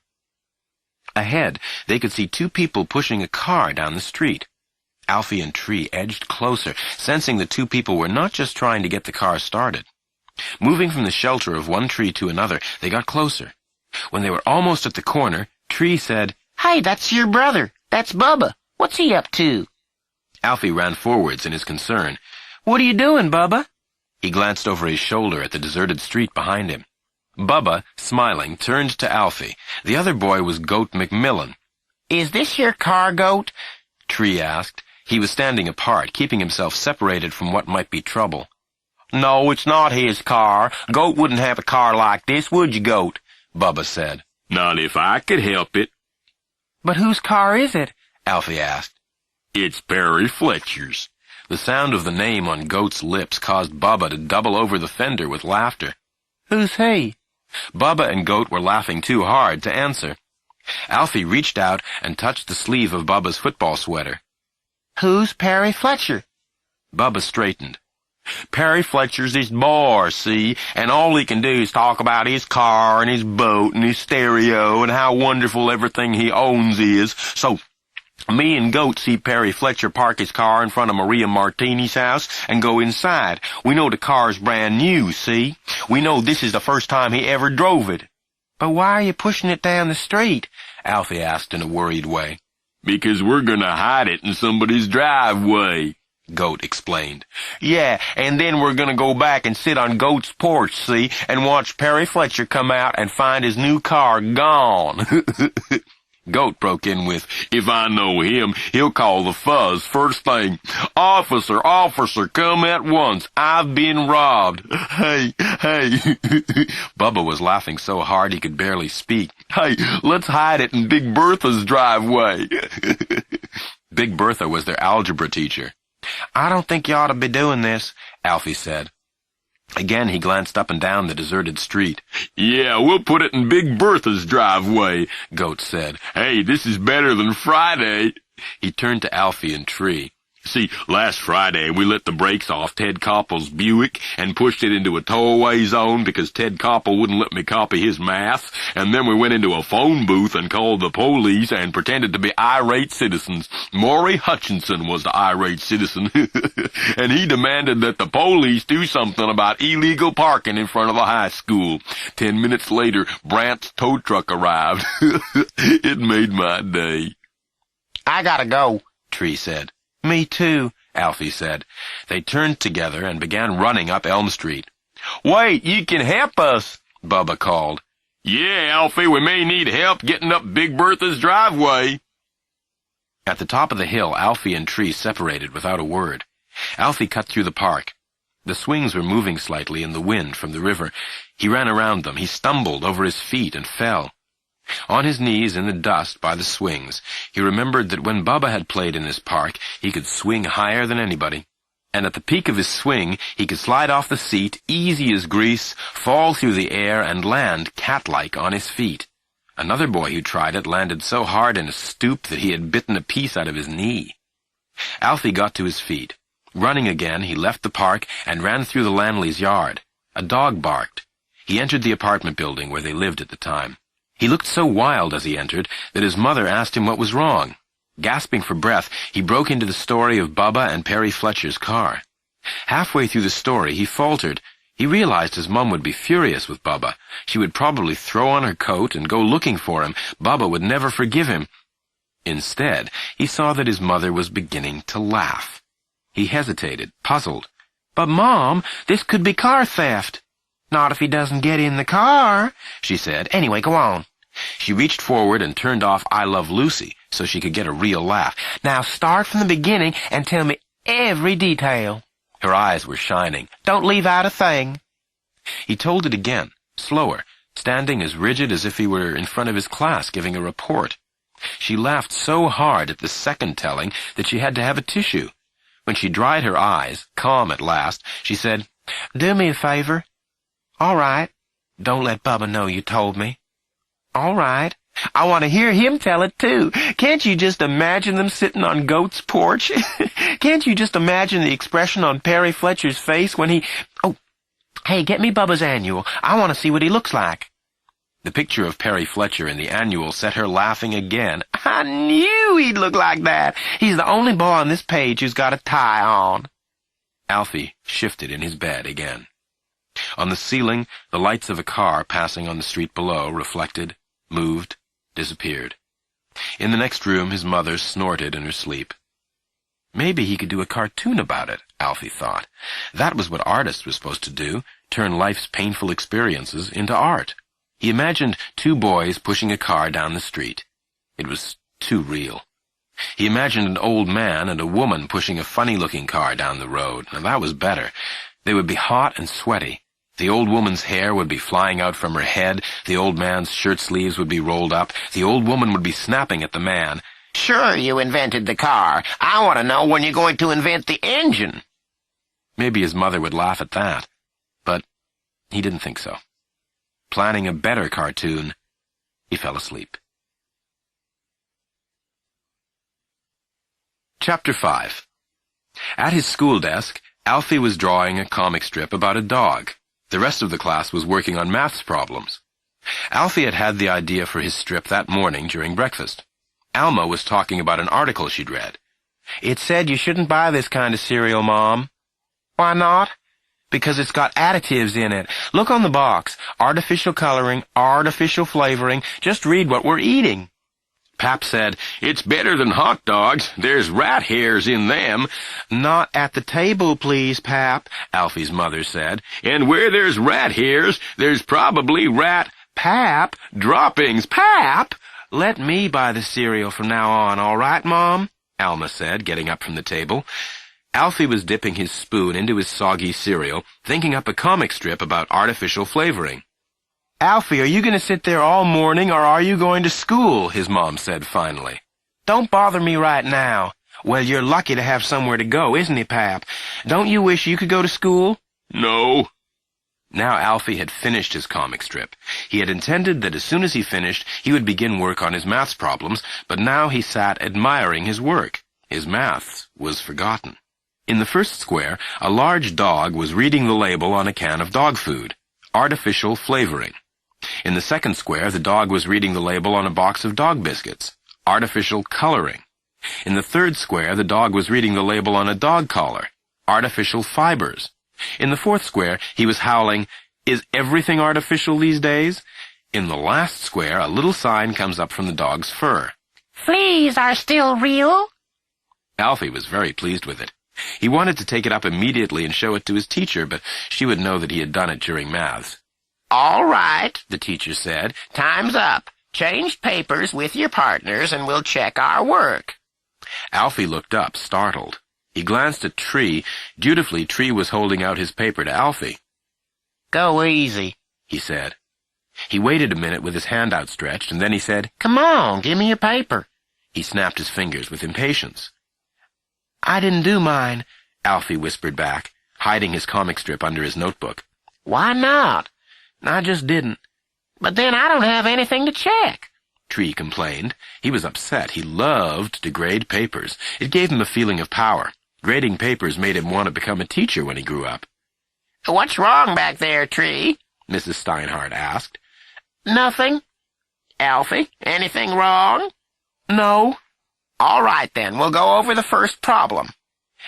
Ahead, they could see two people pushing a car down the street. Alfie and Tree edged closer, sensing the two people were not just trying to get the car started. Moving from the shelter of one tree to another, they got closer. When they were almost at the corner, Tree said, "Hey, that's your brother. That's Bubba. What's he up to?" Alfie ran forwards in his concern. What are you doing, Bubba? He glanced over his shoulder at the deserted street behind him. Bubba, smiling, turned to Alfie. The other boy was Goat McMillan. "Is this your car, Goat?" Tree asked. He was standing apart, keeping himself separated from what might be trouble. "No, it's not his car. Goat wouldn't have a car like this, would you, Goat?" Bubba said. Not if I could help it. "But whose car is it?" Alfie asked. It's Perry Fletcher's. The sound of the name on Goat's lips caused Bubba to double over the fender with laughter. "Who's he?" Bubba and Goat were laughing too hard to answer. Alfie reached out and touched the sleeve of Bubba's football sweater. "Who's Perry Fletcher?" Bubba straightened. "Perry Fletcher's his boss, see? And all he can do is talk about his car and his boat and his stereo and how wonderful everything he owns is. So me and Goat see Perry Fletcher park his car in front of Maria Martini's house and go inside. We know the car's brand new, see? We know this is the first time he ever drove it." "But why are you pushing it down the street?" Alfie asked in a worried way. Because we're gonna hide it in somebody's driveway," Goat explained. "Yeah, and then we're gonna go back and sit on Goat's porch, see, and watch Perry Fletcher come out and find his new car gone." Goat broke in with, "If I know him, he'll call the fuzz first thing. 'Officer, officer, come at once. I've been robbed. Hey, hey.'" Bubba was laughing so hard he could barely speak. "Hey, let's hide it in Big Bertha's driveway." Big Bertha was their algebra teacher. I don't think you ought to be doing this, Alfie said. Again he glanced up and down the deserted street. Yeah, we'll put it in Big Bertha's driveway, Goat said. Hey, this is better than Friday. He turned to Alfie and Tree. See, last Friday we let the brakes off Ted Koppel's Buick and pushed it into a towaway zone because Ted Koppel wouldn't let me copy his math, and then we went into a phone booth and called the police and pretended to be irate citizens. Maury Hutchinson was the irate citizen, and he demanded that the police do something about illegal parking in front of the high school. 10 minutes later, Brandt's tow truck arrived. It made my day. I gotta go, Tree said. Me too, Alfie said. They turned together and began running up Elm Street. Wait, you can help us, Bubba called. Yeah, Alfie, we may need help getting up Big Bertha's driveway. At the top of the hill, Alfie and Tree separated without a word. Alfie cut through the park. The swings were moving slightly in the wind from the river. He ran around them. He stumbled over his feet and fell. On his knees in the dust by the swings, he remembered that when Bubba had played in this park, he could swing higher than anybody. And at the peak of his swing, he could slide off the seat, easy as grease, fall through the air, and land cat-like on his feet. Another boy who tried it landed so hard in a stoop that he had bitten a piece out of his knee. Alfie got to his feet. Running again, he left the park and ran through the Lanleys' yard. A dog barked. He entered the apartment building where they lived at the time. He looked so wild as he entered that his mother asked him what was wrong. Gasping for breath, he broke into the story of Bubba and Perry Fletcher's car. Halfway through the story, he faltered. He realized his mom would be furious with Bubba. She would probably throw on her coat and go looking for him. Bubba would never forgive him. Instead, he saw that his mother was beginning to laugh. He hesitated, puzzled. But, Mom, this could be car theft. Not if he doesn't get in the car, she said. Anyway, go on. She reached forward and turned off I Love Lucy so she could get a real laugh. Now start from the beginning and tell me every detail. Her eyes were shining. Don't leave out a thing. He told it again, slower, standing as rigid as if he were in front of his class giving a report. She laughed so hard at the second telling that she had to have a tissue. When she dried her eyes, calm at last, she said, Do me a favor. All right. Don't let Bubba know you told me. All right. I want to hear him tell it, too. Can't you just imagine them sitting on Goat's porch? Can't you just imagine the expression on Perry Fletcher's face when he... Oh, hey, get me Bubba's annual. I want to see what he looks like. The picture of Perry Fletcher in the annual set her laughing again. I knew he'd look like that. He's the only boy on this page who's got a tie on. Alfie shifted in his bed again. On the ceiling, the lights of a car passing on the street below reflected, moved, disappeared. In the next room, his mother snorted in her sleep. Maybe he could do a cartoon about it, Alfie thought. That was what artists were supposed to do, turn life's painful experiences into art. He imagined two boys pushing a car down the street. It was too real. He imagined an old man and a woman pushing a funny-looking car down the road. Now that was better. They would be hot and sweaty. The old woman's hair would be flying out from her head. The old man's shirt sleeves would be rolled up. The old woman would be snapping at the man. Sure, you invented the car. I want to know when you're going to invent the engine. Maybe his mother would laugh at that, but he didn't think so. Planning a better cartoon, he fell asleep. Chapter 5. At his school desk, Alfie was drawing a comic strip about a dog. The rest of the class was working on maths problems. Alfie had the idea for his strip that morning during breakfast. Alma was talking about an article she'd read. It said you shouldn't buy this kind of cereal, Mom. Why not? Because it's got additives in it. Look on the box. Artificial coloring, artificial flavoring. Just read what we're eating. Pap said, "It's better than hot dogs. There's rat hairs in them." Not at the table, please, Pap, Alfie's mother said. "And where there's rat hairs, there's probably rat Pap, droppings." Pap! Let me buy the cereal from now on, all right, Mom? Alma said, getting up from the table. Alfie was dipping his spoon into his soggy cereal, thinking up a comic strip about artificial flavoring. Alfie, are you going to sit there all morning, or are you going to school? His mom said finally. Don't bother me right now. Well, you're lucky to have somewhere to go, isn't he, Pap? Don't you wish you could go to school? No. Now Alfie had finished his comic strip. He had intended that as soon as he finished, he would begin work on his maths problems, but now he sat admiring his work. His maths was forgotten. In the first square, a large dog was reading the label on a can of dog food. Artificial flavoring. In the second square, the dog was reading the label on a box of dog biscuits. Artificial coloring. In the third square, the dog was reading the label on a dog collar. Artificial fibers. In the fourth square, he was howling, "Is everything artificial these days?" In the last square, a little sign comes up from the dog's fur. Fleas are still real? Alfie was very pleased with it. He wanted to take it up immediately and show it to his teacher, but she would know that he had done it during maths. All right, the teacher said. Time's up. Change papers with your partners and we'll check our work. Alfie looked up, startled. He glanced at Tree. Dutifully, Tree was holding out his paper to Alfie. Go easy, he said. He waited a minute with his hand outstretched, and then he said, Come on, give me your paper. He snapped his fingers with impatience. I didn't do mine, Alfie whispered back, hiding his comic strip under his notebook. Why not? I just didn't. But then I don't have anything to check. Tree complained. He was upset. He loved to grade papers. It gave him a feeling of power. Grading papers made him want to become a teacher when he grew up. What's wrong back there, Tree? Mrs. Steinhardt asked. Nothing. Alfie, anything wrong? No. All right, then. We'll go over the first problem.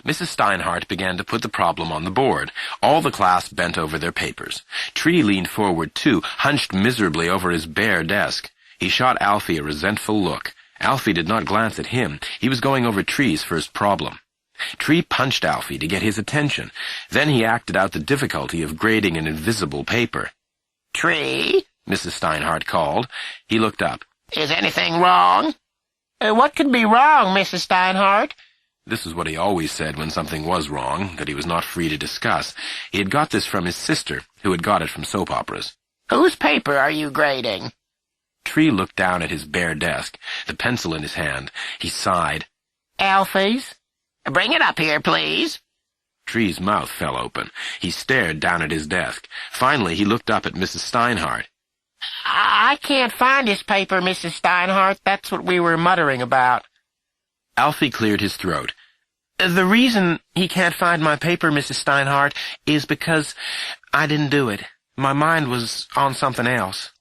Mrs. Steinhardt began to put the problem on the board. All the class bent over their papers. Tree leaned forward, too, hunched miserably over his bare desk. He shot Alfie a resentful look. Alfie did not glance at him. He was going over Tree's first problem. Tree punched Alfie to get his attention. Then he acted out the difficulty of grading an invisible paper. Tree? Mrs. Steinhardt called. He looked up. Is anything wrong? What could be wrong, Mrs. Steinhardt? This is what he always said when something was wrong, that he was not free to discuss. He had got this from his sister, who had got it from soap operas. Whose paper are you grading? Tree looked down at his bare desk, the pencil in his hand. He sighed. Alfie's? Bring it up here, please. Tree's mouth fell open. He stared down at his desk. Finally, he looked up at Mrs. Steinhardt. I can't find his paper, Mrs. Steinhardt. That's what we were muttering about. Alfie cleared his throat. The reason he can't find my paper, Mrs. Steinhardt, is because I didn't do it. My mind was on something else.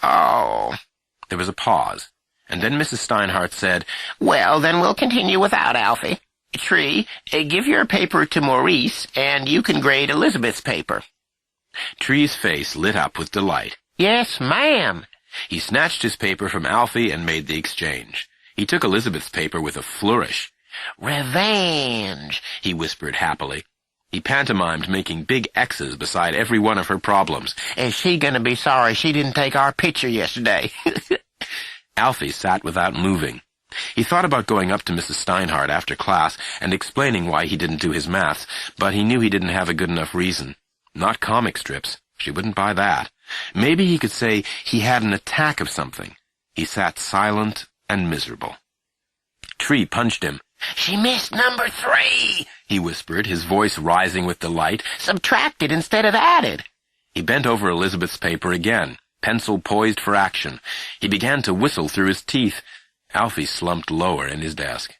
Oh. There was a pause, and then Mrs. Steinhardt said, Well, then we'll continue without Alfie. Tree, give your paper to Maurice, and you can grade Elizabeth's paper. Tree's face lit up with delight. Yes, ma'am. He snatched his paper from Alfie and made the exchange. He took Elizabeth's paper with a flourish. Revenge, he whispered happily. He pantomimed making big X's beside every one of her problems. Is she going to be sorry she didn't take our picture yesterday? Alfie sat without moving. He thought about going up to Mrs. Steinhardt after class and explaining why he didn't do his maths, but he knew he didn't have a good enough reason. Not comic strips. She wouldn't buy that. Maybe he could say he had an attack of something. He sat silent and miserable. Tree punched him. She missed number 3, he whispered, his voice rising with delight. Subtracted instead of added. He bent over Elizabeth's paper again, pencil poised for action. He began to whistle through his teeth. Alfie slumped lower in his desk.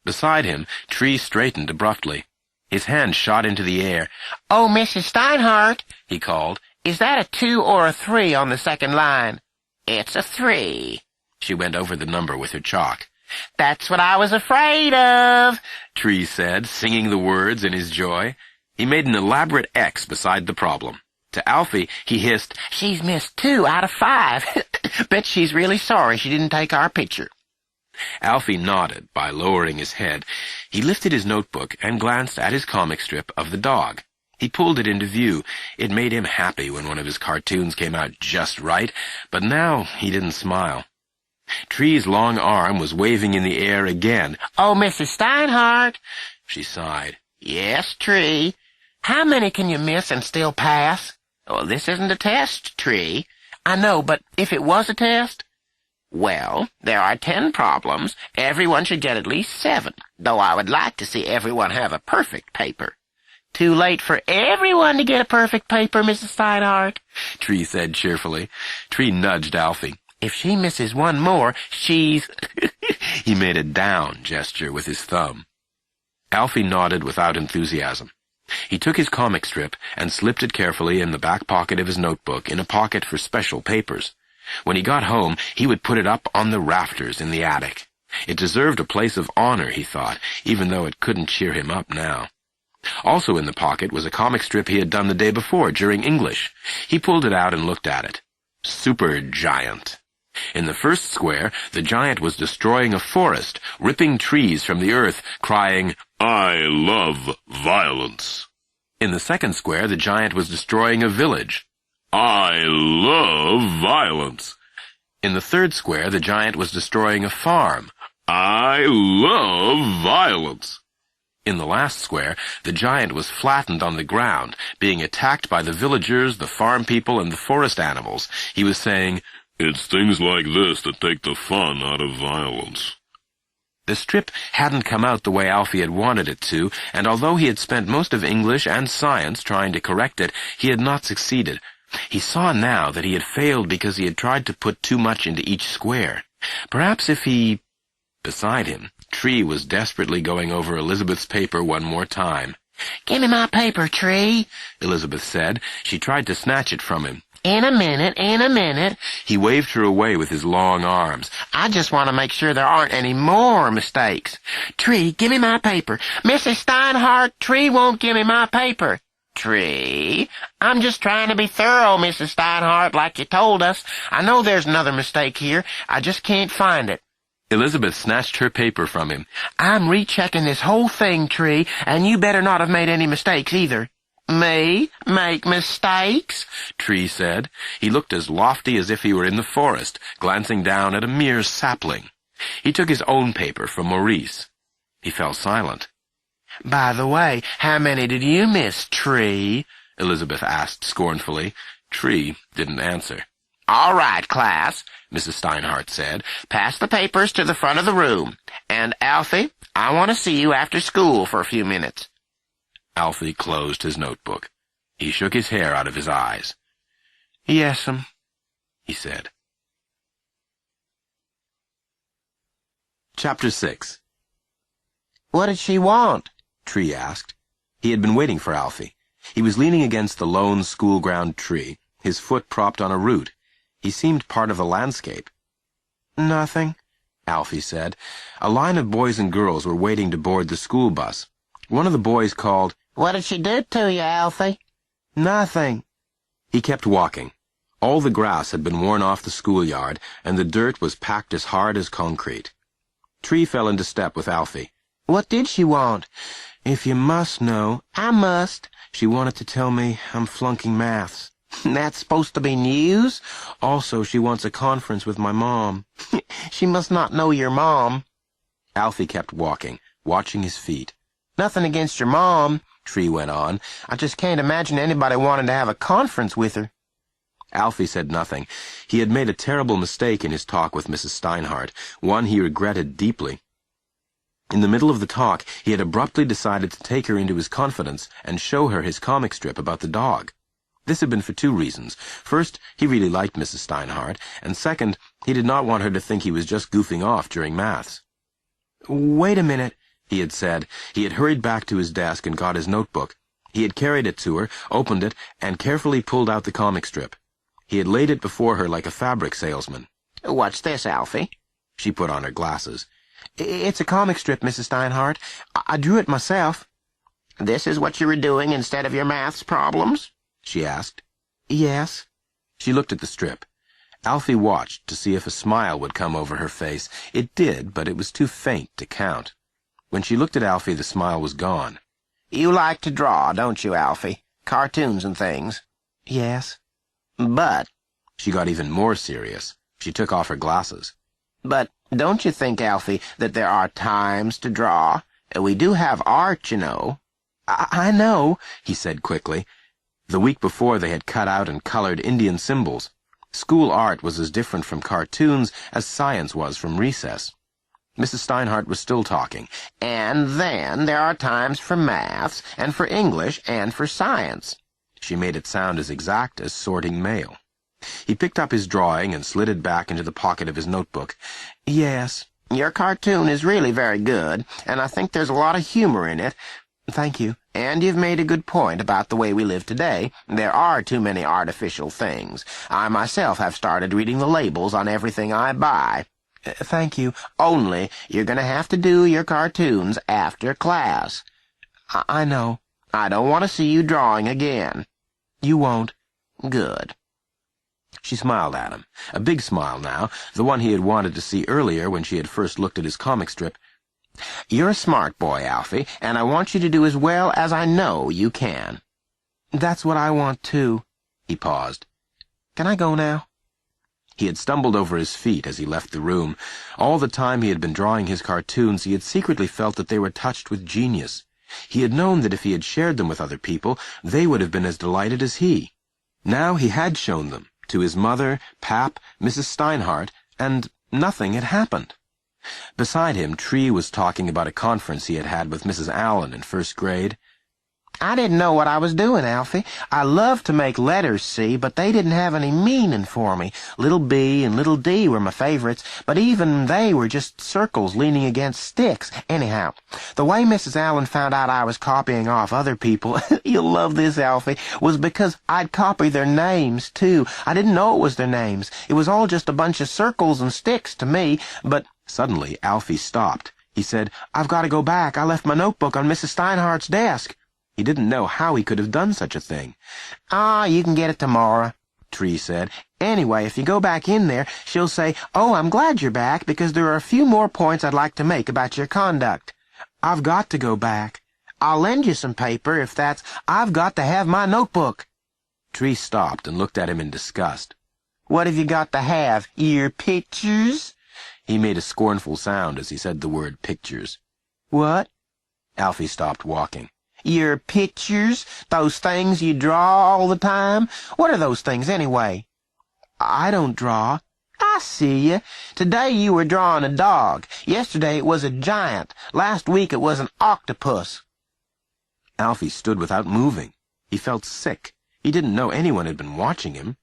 Beside him, Tree straightened abruptly. His hand shot into the air. Oh, Mrs. Steinhardt, he called. Is that a 2 or a 3 on the second line? It's a 3. She went over the number with her chalk. That's what I was afraid of, Tree said, singing the words in his joy. He made an elaborate X beside the problem. To Alfie, he hissed, She's missed 2 out of 5. Bet she's really sorry she didn't take our picture. Alfie nodded by lowering his head. He lifted his notebook and glanced at his comic strip of the dog. He pulled it into view. It made him happy when one of his cartoons came out just right, but now he didn't smile. Tree's long arm was waving in the air again. Oh, Mrs. Steinhardt, she sighed. Yes, Tree. How many can you miss and still pass? Well, this isn't a test, Tree. I know, but if it was a test? Well, there are 10 problems. Everyone should get at least 7, though I would like to see everyone have a perfect paper. Too late for everyone to get a perfect paper, Mrs. Steinhardt, Tree said cheerfully. Tree nudged Alfie. If she misses one more, she's... He made a down gesture with his thumb. Alfie nodded without enthusiasm. He took his comic strip and slipped it carefully in the back pocket of his notebook in a pocket for special papers. When he got home, he would put it up on the rafters in the attic. It deserved a place of honor, he thought, even though it couldn't cheer him up now. Also in the pocket was a comic strip he had done the day before during English. He pulled it out and looked at it. Super Giant. In the first square, the giant was destroying a forest, ripping trees from the earth, crying, "I love violence." In the second square, the giant was destroying a village. "I love violence." In the third square, the giant was destroying a farm. "I love violence." In the last square, the giant was flattened on the ground, being attacked by the villagers, the farm people, and the forest animals. He was saying, "It's things like this that take the fun out of violence." The strip hadn't come out the way Alfie had wanted it to, and although he had spent most of English and science trying to correct it, he had not succeeded. He saw now that he had failed because he had tried to put too much into each square. Perhaps if he... Beside him, Tree was desperately going over Elizabeth's paper one more time. "Give me my paper, Tree," Elizabeth said. She tried to snatch it from him. In a minute, in a minute." He waved her away with his long arms. "I just want to make sure there aren't any more mistakes. Tree, give me my paper. Mrs. Steinhardt, Tree won't give me my paper." "Tree, I'm just trying to be thorough, Mrs. Steinhardt, like you told us. I know there's another mistake here. I just can't find it." Elizabeth snatched her paper from him. "I'm rechecking this whole thing, Tree, and you better not have made any mistakes either." "Me? Make mistakes?" Tree said. He looked as lofty as if he were in the forest, glancing down at a mere sapling. He took his own paper from Maurice. He fell silent. "By the way, how many did you miss, Tree?" Elizabeth asked scornfully. Tree didn't answer. "All right, class," Mrs. Steinhardt said. "Pass the papers to the front of the room. And, Alfie, I want to see you after school for a few minutes." Alfie closed his notebook. He shook his hair out of his eyes. "Yes'm," he said. Chapter 6. "What did she want?" Tree asked. He had been waiting for Alfie. He was leaning against the lone school-ground tree, his foot propped on a root. He seemed part of the landscape. "Nothing," Alfie said. A line of boys and girls were waiting to board the school bus. One of the boys called, "What did she do to you, Alfie?" "Nothing." He kept walking. All the grass had been worn off the schoolyard, and the dirt was packed as hard as concrete. Tree fell into step with Alfie. "What did she want?" "If you must know." "I must." "She wanted to tell me I'm flunking maths." "That's supposed to be news?" "Also, she wants a conference with my mom." "She must not know your mom." Alfie kept walking, watching his feet. "Nothing against your mom," Tree went on. "I just can't imagine anybody wanting to have a conference with her." Alfie said nothing. He had made a terrible mistake in his talk with Mrs. Steinhardt, one he regretted deeply. In the middle of the talk, he had abruptly decided to take her into his confidence and show her his comic strip about the dog. This had been for 2 reasons. First, he really liked Mrs. Steinhardt, and second, he did not want her to think he was just goofing off during maths. "Wait a minute," he had said. He had hurried back to his desk and got his notebook. He had carried it to her, opened it, and carefully pulled out the comic strip. He had laid it before her like a fabric salesman. "What's this, Alfie?" She put on her glasses. "It's a comic strip, Mrs. Steinhardt. I drew it myself." "This is what you were doing instead of your maths problems?" she asked. "Yes." She looked at the strip. Alfie watched to see if a smile would come over her face. It did, but it was too faint to count. When she looked at Alfie, the smile was gone. "You like to draw, don't you, Alfie? Cartoons and things." "Yes." "But," she got even more serious. She took off her glasses. "But don't you think, Alfie, that there are times to draw? We do have art, you know." I know," he said quickly. The week before they had cut out and colored Indian symbols. School art was as different from cartoons as science was from recess. Mrs. Steinhardt was still talking. And then there are times for maths, and for English, and for science. She made it sound as exact as sorting mail. He picked up his drawing and slid it back into the pocket of his notebook. Yes. Your cartoon is really very good, and I think there's a lot of humor in it. Thank you. And you've made a good point about the way we live today. There are too many artificial things. I myself have started reading the labels on everything I buy. Thank you. Only, you're going to have to do your cartoons after class. I know. I don't want to see you drawing again. You won't. Good. She smiled at him, a big smile now, the one he had wanted to see earlier when she had first looked at his comic strip. You're a smart boy, Alfie, and I want you to do as well as I know you can. That's what I want, too. He paused. Can I go now? He had stumbled over his feet as he left the room. All the time he had been drawing his cartoons, he had secretly felt that they were touched with genius. He had known that if he had shared them with other people, they would have been as delighted as he. Now he had shown them, to his mother, Pap, Mrs. Steinhardt, and nothing had happened. Beside him, Tree was talking about a conference he had had with Mrs. Allen in first grade. I didn't know what I was doing, Alfie. I loved to make letters, see, but they didn't have any meaning for me. Little B and little D were my favorites, but even they were just circles leaning against sticks. Anyhow, the way Mrs. Allen found out I was copying off other people, you'll love this, Alfie, was because I'd copy their names, too. I didn't know it was their names. It was all just a bunch of circles and sticks to me, but... Suddenly, Alfie stopped. He said, I've got to go back. I left my notebook on Mrs. Steinhardt's desk. He didn't know how he could have done such a thing. You can get it tomorrow, Tree said. Anyway, if you go back in there, she'll say, oh, I'm glad you're back, because there are a few more points I'd like to make about your conduct. I've got to go back. I'll lend you some paper if that's... I've got to have my notebook. Tree stopped and looked at him in disgust. What have you got to have? Your pictures? He made a scornful sound as he said the word pictures. What? Alfie stopped walking. Your pictures? Those things you draw all the time? What are those things, anyway? I don't draw. I see you. Today you were drawing a dog. Yesterday it was a giant. Last week it was an octopus. Alfie stood without moving. He felt sick. He didn't know anyone had been watching him.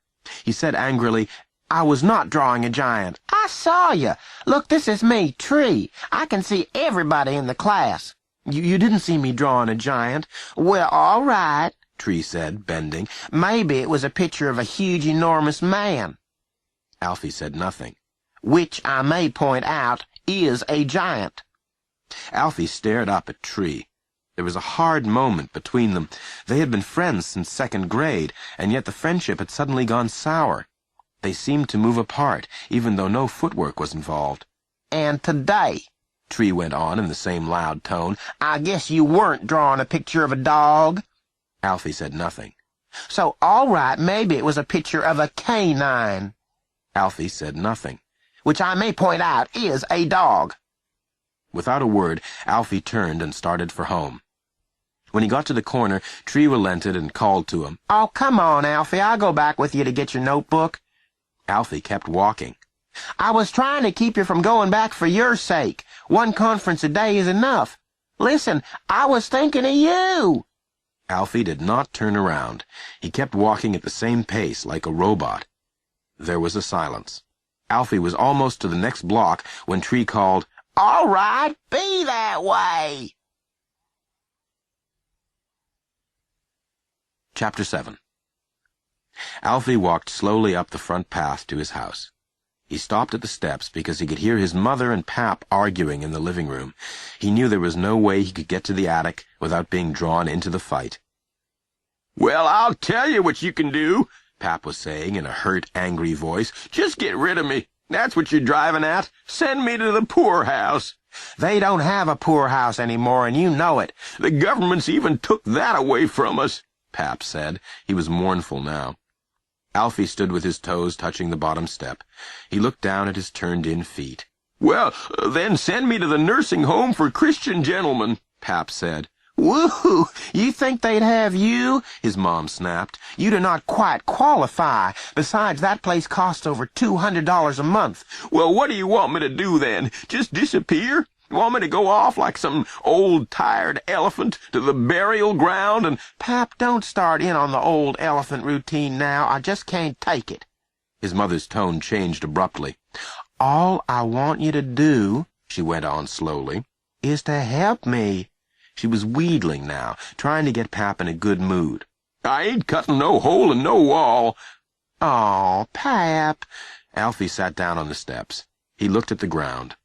He said angrily, I was not drawing a giant. I saw you. Look, this is me, Tree. I can see everybody in the class. You didn't see me drawing a giant. Well, all right, Tree said, bending. Maybe it was a picture of a huge, enormous man. Alfie said nothing. Which, I may point out, is a giant. Alfie stared up at Tree. There was a hard moment between them. They had been friends since second grade, and yet the friendship had suddenly gone sour. They seemed to move apart, even though no footwork was involved. And today, Tree went on in the same loud tone, I guess you weren't drawing a picture of a dog? Alfie said nothing. So, all right, maybe it was a picture of a canine. Alfie said nothing. Which I may point out is a dog. Without a word, Alfie turned and started for home. When he got to the corner, Tree relented and called to him. Oh, come on, Alfie, I'll go back with you to get your notebook. Alfie kept walking. I was trying to keep you from going back for your sake. One conference a day is enough. Listen, I was thinking of you. Alfie did not turn around. He kept walking at the same pace, like a robot. There was a silence. Alfie was almost to the next block when Tree called, All right, be that way. Chapter 7. Alfie walked slowly up the front path to his house. He stopped at the steps because he could hear his mother and Pap arguing in the living room. He knew there was no way he could get to the attic without being drawn into the fight. Well, I'll tell you what you can do, Pap was saying in a hurt, angry voice. Just get rid of me. That's what you're driving at. Send me to the poorhouse. They don't have a poorhouse anymore, and you know it. The government's even took that away from us, Pap said. He was mournful now. Alfie stood with his toes touching the bottom step. He looked down at his turned-in feet. Well, then send me to the nursing home for Christian gentlemen, Pap said. Woo! You think they'd have you? His mom snapped. You do not quite qualify. Besides, that place costs over $200 a month. Well, what do you want me to do then? Just disappear? You want me to go off like some old tired elephant to the burial ground and... Pap, don't start in on the old elephant routine now. I just can't take it. His mother's tone changed abruptly. All I want you to do, she went on slowly, is to help me. She was wheedling now, trying to get Pap in a good mood. I ain't cutting no hole in no wall. Aw, Pap. Alfie sat down on the steps. He looked at the ground.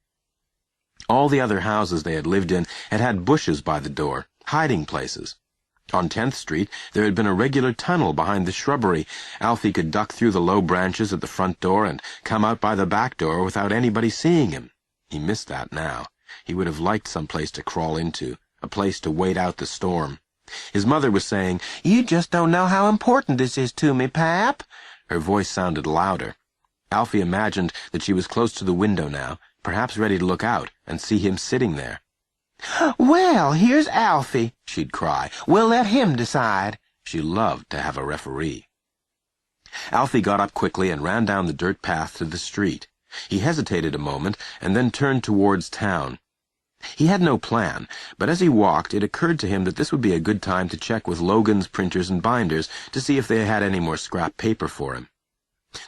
All the other houses they had lived in had had bushes by the door, hiding places. On 10th Street, there had been a regular tunnel behind the shrubbery. Alfie could duck through the low branches at the front door and come out by the back door without anybody seeing him. He missed that now. He would have liked some place to crawl into, a place to wait out the storm. His mother was saying, You just don't know how important this is to me, Pap. Her voice sounded louder. Alfie imagined that she was close to the window now, perhaps ready to look out and see him sitting there. Well, here's Alfie, she'd cry. We'll let him decide. She loved to have a referee. Alfie got up quickly and ran down the dirt path to the street. He hesitated a moment and then turned towards town. He had no plan, but as he walked, it occurred to him that this would be a good time to check with Logan's printers and binders to see if they had any more scrap paper for him.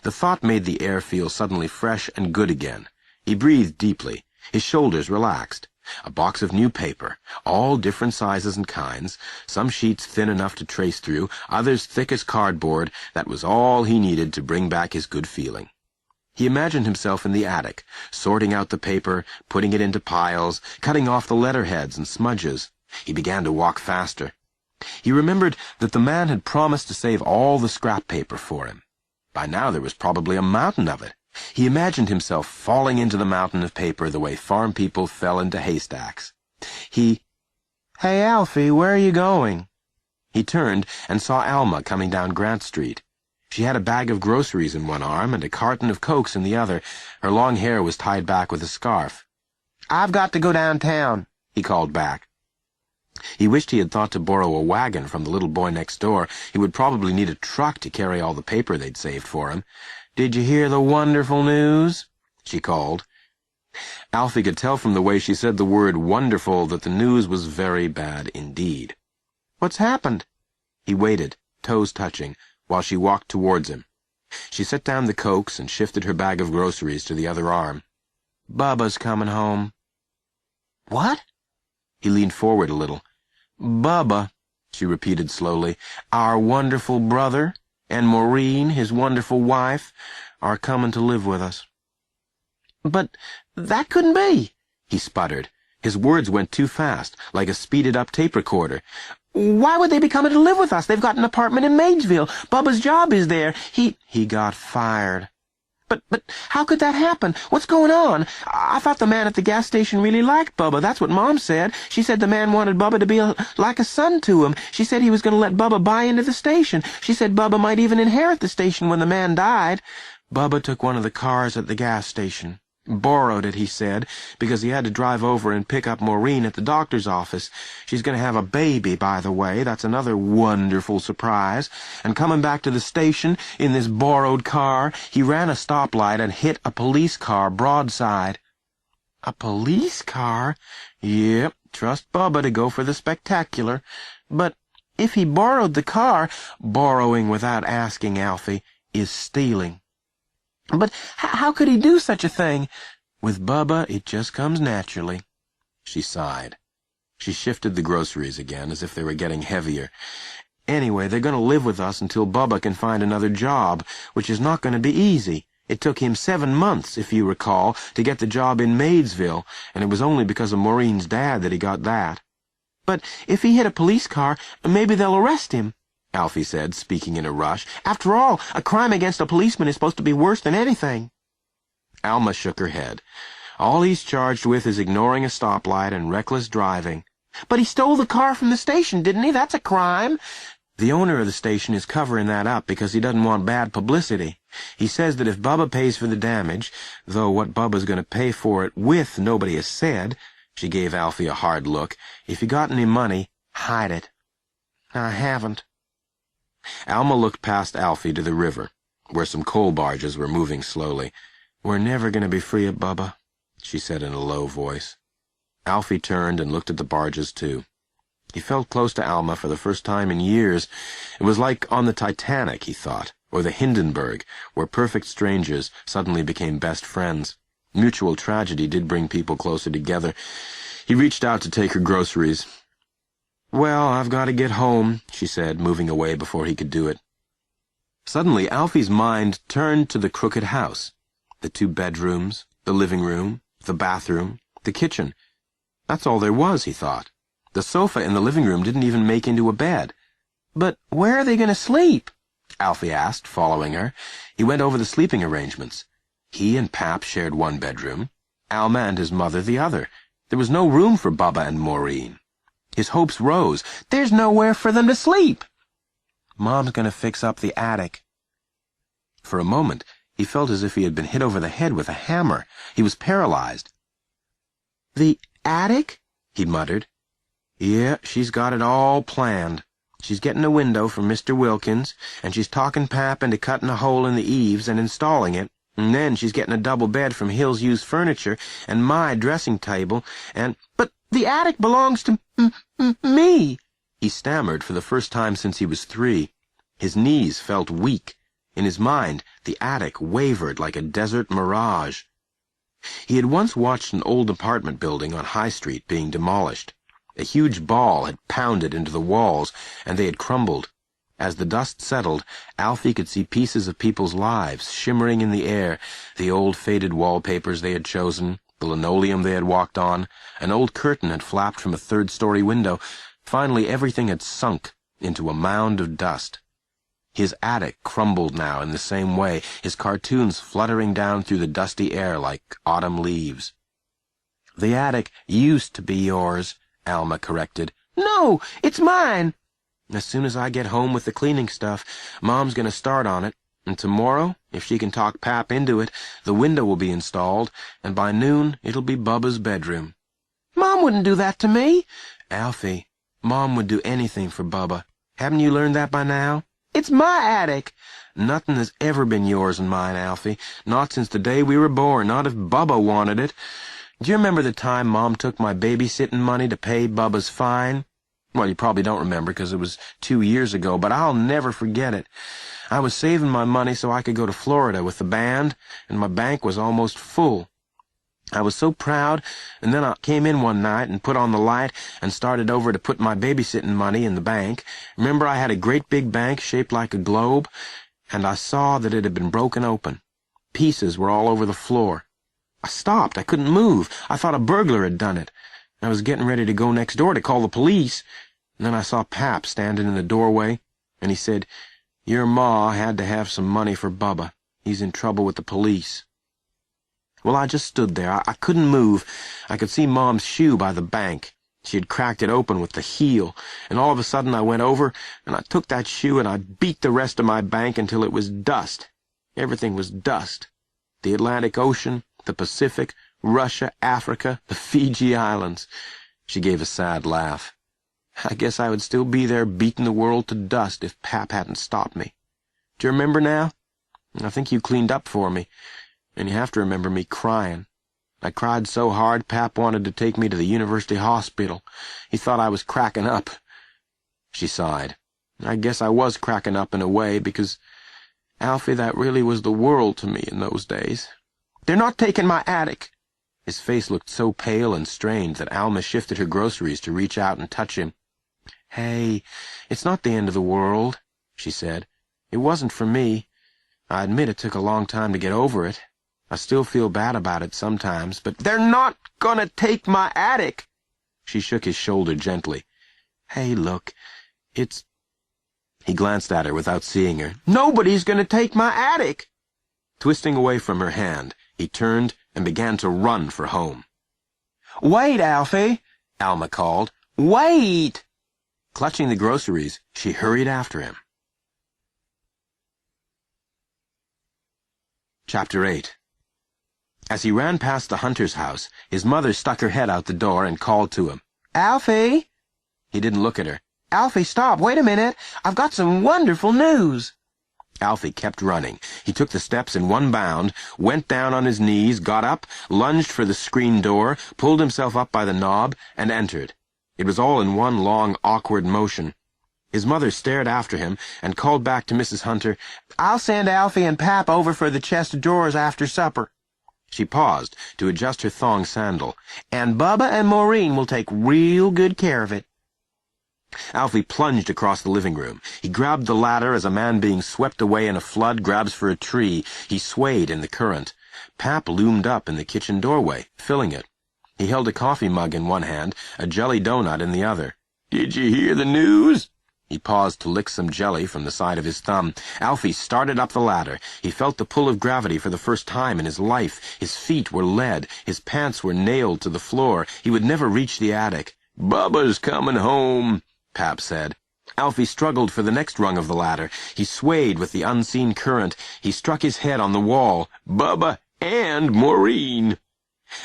The thought made the air feel suddenly fresh and good again. He breathed deeply. His shoulders relaxed. A box of new paper, all different sizes and kinds, some sheets thin enough to trace through, others thick as cardboard. That was all he needed to bring back his good feeling. He imagined himself in the attic, sorting out the paper, putting it into piles, cutting off the letterheads and smudges. He began to walk faster. He remembered that the man had promised to save all the scrap paper for him. By now there was probably a mountain of it. He imagined himself falling into the mountain of paper the way farm people fell into haystacks. Hey, Alfie, where are you going? He turned and saw Alma coming down Grant Street. She had a bag of groceries in one arm and a carton of Cokes in the other. Her long hair was tied back with a scarf. I've got to go downtown, he called back. He wished he had thought to borrow a wagon from the little boy next door. He would probably need a truck to carry all the paper they'd saved for him. Did you hear the wonderful news? She called. Alfie could tell from the way she said the word wonderful that the news was very bad indeed. What's happened? He waited, toes touching, while she walked towards him. She set down the Cokes and shifted her bag of groceries to the other arm. Bubba's coming home. What? He leaned forward a little. Bubba, she repeated slowly, our wonderful brother, and Maureen, his wonderful wife, are coming to live with us. But that couldn't be, he sputtered. His words went too fast, like a speeded-up tape recorder. Why would they be coming to live with us? They've got an apartment in Maidesville. Bubba's job is there. He got fired. But how could that happen? What's going on? I thought the man at the gas station really liked Bubba. That's what Mom said. She said the man wanted Bubba to be like a son to him. She said he was going to let Bubba buy into the station. She said Bubba might even inherit the station when the man died. Bubba took one of the cars at the gas station. Borrowed it, he said, because he had to drive over and pick up Maureen at the doctor's office. She's going to have a baby, by the way. That's another wonderful surprise. And coming back to the station in this borrowed car, he ran a stoplight and hit a police car broadside. A police car? Yep, trust Bubba to go for the spectacular. But if he borrowed the car, borrowing without asking, Alfie, is stealing. But how could he do such a thing? With Bubba, it just comes naturally. She sighed. She shifted the groceries again, as if they were getting heavier. Anyway, they're going to live with us until Bubba can find another job, which is not going to be easy. It took him 7 months, if you recall, to get the job in Maidesville, and it was only because of Maureen's dad that he got that. But if he hit a police car, maybe they'll arrest him, Alfie said, speaking in a rush. After all, a crime against a policeman is supposed to be worse than anything. Alma shook her head. All he's charged with is ignoring a stoplight and reckless driving. But he stole the car from the station, didn't he? That's a crime. The owner of the station is covering that up because he doesn't want bad publicity. He says that if Bubba pays for the damage, though what Bubba's going to pay for it with nobody has said, she gave Alfie a hard look, if he got any money, hide it. I haven't. Alma looked past Alfie to the river, where some coal barges were moving slowly. We're never going to be free of Bubba, she said in a low voice. Alfie turned and looked at the barges, too. He felt close to Alma for the first time in years. It was like on the Titanic, he thought, or the Hindenburg, where perfect strangers suddenly became best friends. Mutual tragedy did bring people closer together. He reached out to take her groceries. Well, I've got to get home, she said, moving away before he could do it. Suddenly, Alfie's mind turned to the crooked house. The 2 bedrooms, the living room, the bathroom, the kitchen. That's all there was, he thought. The sofa in the living room didn't even make into a bed. But where are they going to sleep? Alfie asked, following her. He went over the sleeping arrangements. He and Pap shared 1 bedroom, Alma and his mother the other. There was no room for Bubba and Maureen. His hopes rose. There's nowhere for them to sleep. Mom's going to fix up the attic. For a moment, he felt as if he had been hit over the head with a hammer. He was paralyzed. The attic? He muttered. Yeah, she's got it all planned. She's getting a window from Mr. Wilkins, and she's talking Pap into cutting a hole in the eaves and installing it, and then she's getting a double bed from Hill's Used Furniture and my dressing table, and— But the attic belongs to me, he stammered for the first time since he was 3. His knees felt weak. In his mind, the attic wavered like a desert mirage. He had once watched an old apartment building on High Street being demolished. A huge ball had pounded into the walls, and they had crumbled. As the dust settled, Alfie could see pieces of people's lives shimmering in the air, the old faded wallpapers they had chosen, the linoleum they had walked on. An old curtain had flapped from a 3rd-story window. Finally, everything had sunk into a mound of dust. His attic crumbled now in the same way, his cartoons fluttering down through the dusty air like autumn leaves. The attic used to be yours, Alma corrected. No, it's mine. As soon as I get home with the cleaning stuff, Mom's going to start on it, and tomorrow, if she can talk Pap into it, the window will be installed, and by noon it'll be Bubba's bedroom. Mom wouldn't do that to me. Alfie, Mom would do anything for Bubba. Haven't you learned that by now? It's my attic. Nothing has ever been yours and mine, Alfie. Not since the day we were born, not if Bubba wanted it. Do you remember the time Mom took my babysitting money to pay Bubba's fine? Well, you probably don't remember because it was 2 years ago, but I'll never forget it. I was saving my money so I could go to Florida with the band, and my bank was almost full. I was so proud, and then I came in one night and put on the light and started over to put my babysitting money in the bank. Remember I had a great big bank shaped like a globe, and I saw that it had been broken open. Pieces were all over the floor. I stopped. I couldn't move. I thought a burglar had done it. I was getting ready to go next door to call the police, and then I saw Pap standing in the doorway, and he said, "Your ma had to have some money for Bubba. He's in trouble with the police." Well, I just stood there. I couldn't move. I could see Mom's shoe by the bank. She had cracked it open with the heel, and all of a sudden I went over, and I took that shoe and I beat the rest of my bank until it was dust. Everything was dust. The Atlantic Ocean, the Pacific, Russia, Africa, the Fiji Islands. She gave a sad laugh. I guess I would still be there beating the world to dust if Pap hadn't stopped me. Do you remember now? I think you cleaned up for me, and you have to remember me crying. I cried so hard Pap wanted to take me to the university hospital. He thought I was cracking up. She sighed. I guess I was cracking up in a way, because, Alfie, that really was the world to me in those days. They're not taking my attic. His face looked so pale and strained that Alma shifted her groceries to reach out and touch him. "Hey, it's not the end of the world," she said. "It wasn't for me. I admit it took a long time to get over it. I still feel bad about it sometimes, but—" "They're not gonna take my attic." She shook his shoulder gently. "Hey, look, it's—" He glanced at her without seeing her. "Nobody's gonna take my attic." Twisting away from her hand, he turned and began to run for home. "Wait, Alfie," Alma called. "Wait!" Clutching the groceries, she hurried after him. Chapter 8. As he ran past the hunter's house, his mother stuck her head out the door and called to him. "Alfie!" He didn't look at her. "Alfie, stop. Wait a minute. I've got some wonderful news." Alfie kept running. He took the steps in one bound, went down on his knees, got up, lunged for the screen door, pulled himself up by the knob, and entered. It was all in one long, awkward motion. His mother stared after him and called back to Mrs. Hunter, "I'll send Alfie and Pap over for the chest of drawers after supper." She paused to adjust her thong sandal. "And Bubba and Maureen will take real good care of it." Alfie plunged across the living room. He grabbed the ladder as a man being swept away in a flood grabs for a tree. He swayed in the current. Pap loomed up in the kitchen doorway, filling it. He held a coffee mug in one hand, a jelly donut in the other. "Did you hear the news?" He paused to lick some jelly from the side of his thumb. Alfie started up the ladder. He felt the pull of gravity for the first time in his life. His feet were lead. His pants were nailed to the floor. He would never reach the attic. "Bubba's coming home," Pap said. Alfie struggled for the next rung of the ladder. He swayed with the unseen current. He struck his head on the wall. "Bubba and Maureen."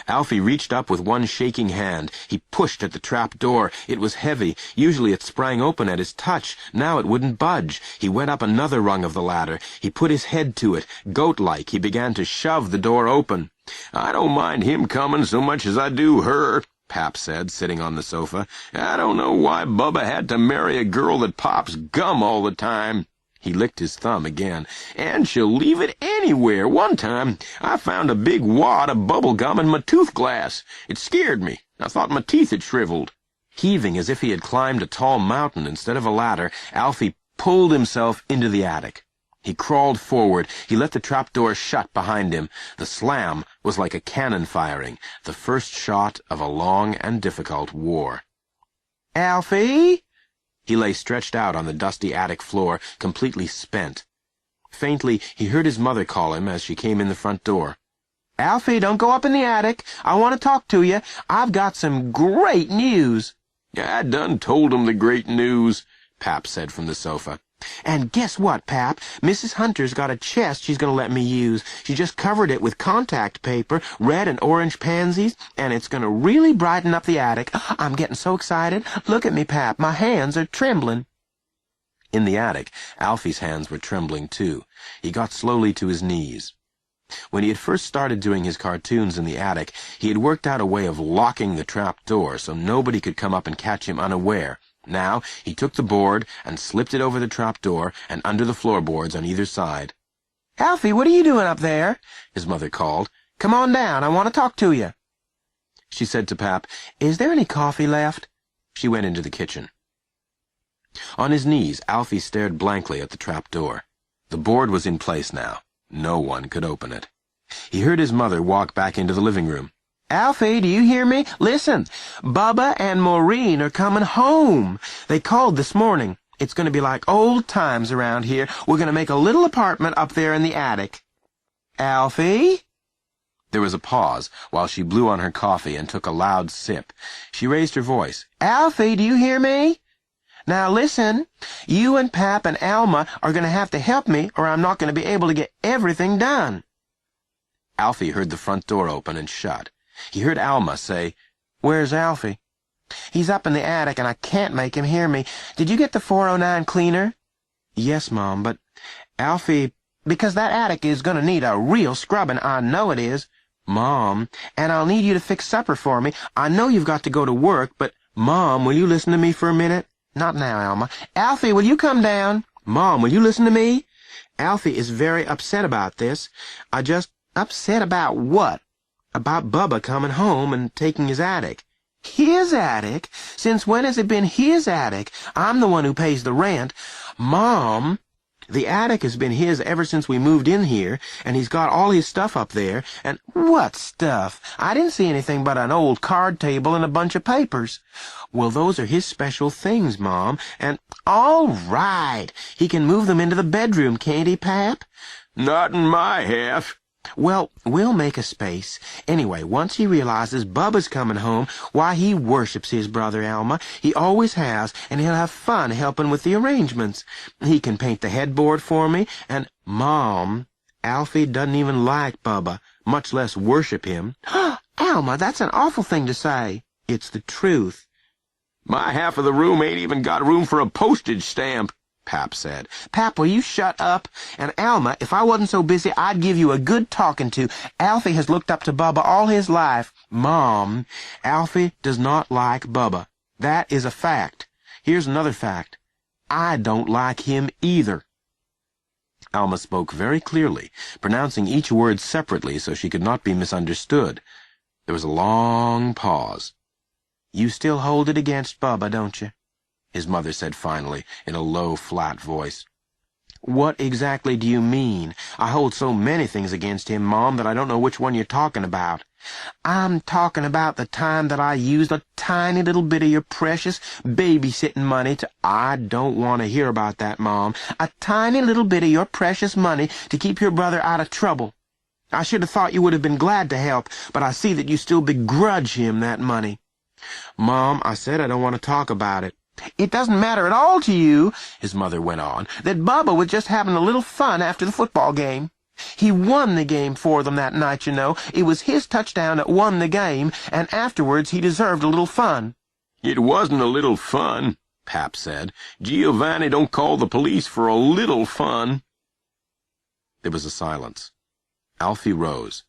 Alfie reached up with one shaking hand. He pushed at the trap door. It was heavy. Usually it sprang open at his touch. Now it wouldn't budge. He went up another rung of the ladder. He put his head to it. Goat-like, he began to shove the door open. "I don't mind him coming so much as I do her," Pap said, sitting on the sofa. "I don't know why Bubba had to marry a girl that pops gum all the time." He licked his thumb again. "And she'll leave it anywhere. One time, I found a big wad of bubble gum in my tooth glass. It scared me. I thought my teeth had shriveled." Heaving as if he had climbed a tall mountain instead of a ladder, Alfie pulled himself into the attic. He crawled forward. He let the trapdoor shut behind him. The slam was like a cannon firing, the first shot of a long and difficult war. "Alfie?" He lay stretched out on the dusty attic floor, completely spent. Faintly, he heard his mother call him as she came in the front door. "Alfie, don't go up in the attic. I want to talk to you. I've got some great news." "I done told him the great news," Pap said from the sofa. "And guess what, Pap? Mrs. Hunter's got a chest she's going to let me use. She just covered it with contact paper, red and orange pansies, and it's going to really brighten up the attic. I'm getting so excited. Look at me, Pap. My hands are trembling." In the attic, Alfie's hands were trembling, too. He got slowly to his knees. When he had first started doing his cartoons in the attic, he had worked out a way of locking the trap door so nobody could come up and catch him unaware. Now he took the board and slipped it over the trap door and under the floorboards on either side. "Alfie, what are you doing up there?" his mother called. "Come on down. I want to talk to you." She said to Pap, "Is there any coffee left?" She went into the kitchen. On his knees, Alfie stared blankly at the trap door. The board was in place now. No one could open it. He heard his mother walk back into the living room. "Alfie, do you hear me? Listen, Bubba and Maureen are coming home. They called this morning. It's going to be like old times around here. We're going to make a little apartment up there in the attic." "Alfie?" There was a pause while she blew on her coffee and took a loud sip. She raised her voice. "Alfie, do you hear me? Now listen, you and Pap and Alma are going to have to help me or I'm not going to be able to get everything done." Alfie heard the front door open and shut. He heard Alma say, "Where's Alfie?" "He's up in the attic and I can't make him hear me. Did you get the 409 cleaner?" "Yes, Mom, but Alfie—" "Because that attic is going to need a real scrubbing, I know it is." "Mom, and I'll need you to fix supper for me. I know you've got to go to work, but Mom, will you listen to me for a minute?" "Not now, Alma. Alfie, will you come down?" "Mom, will you listen to me? Alfie is very upset about this. Upset about what?" "About Bubba coming home and taking his attic." "His attic? Since when has it been his attic? I'm the one who pays the rent." "Mom, the attic has been his ever since we moved in here, and he's got all his stuff up there, and—" "What stuff? I didn't see anything but an old card table and a bunch of papers." "Well, those are his special things, Mom, and—" "All right. He can move them into the bedroom, can't he, Pap?" "Not in my half." "Well, we'll make a space. Anyway, once he realizes Bubba's coming home, why, he worships his brother, Alma. He always has, and he'll have fun helping with the arrangements. He can paint the headboard for me, and—" "Mom, Alfie doesn't even like Bubba, much less worship him." "Alma, that's an awful thing to say." "It's the truth." My half of the room ain't even got room for a postage stamp, Pap said. Pap, will you shut up? And Alma, if I wasn't so busy, I'd give you a good talking to. Alfie has looked up to Bubba all his life. Mom, Alfie does not like Bubba. That is a fact. Here's another fact. I don't like him either. Alma spoke very clearly, pronouncing each word separately so she could not be misunderstood. There was a long pause. You still hold it against Bubba, don't you? His mother said finally, in a low, flat voice. What exactly do you mean? I hold so many things against him, Mom, that I don't know which one you're talking about. I'm talking about the time that I used a tiny little bit of your precious babysitting money to— I don't want to hear about that, Mom. A tiny little bit of your precious money to keep your brother out of trouble. I should have thought you would have been glad to help, but I see that you still begrudge him that money. Mom, I said I don't want to talk about it. It doesn't matter at all to you, his mother went on, that Bubba was just having a little fun after the football game. He won the game for them that night, you know. It was his touchdown that won the game, and afterwards he deserved a little fun. It wasn't a little fun, Pap said. Giovanni don't call the police for a little fun. There was a silence. Alfie rose.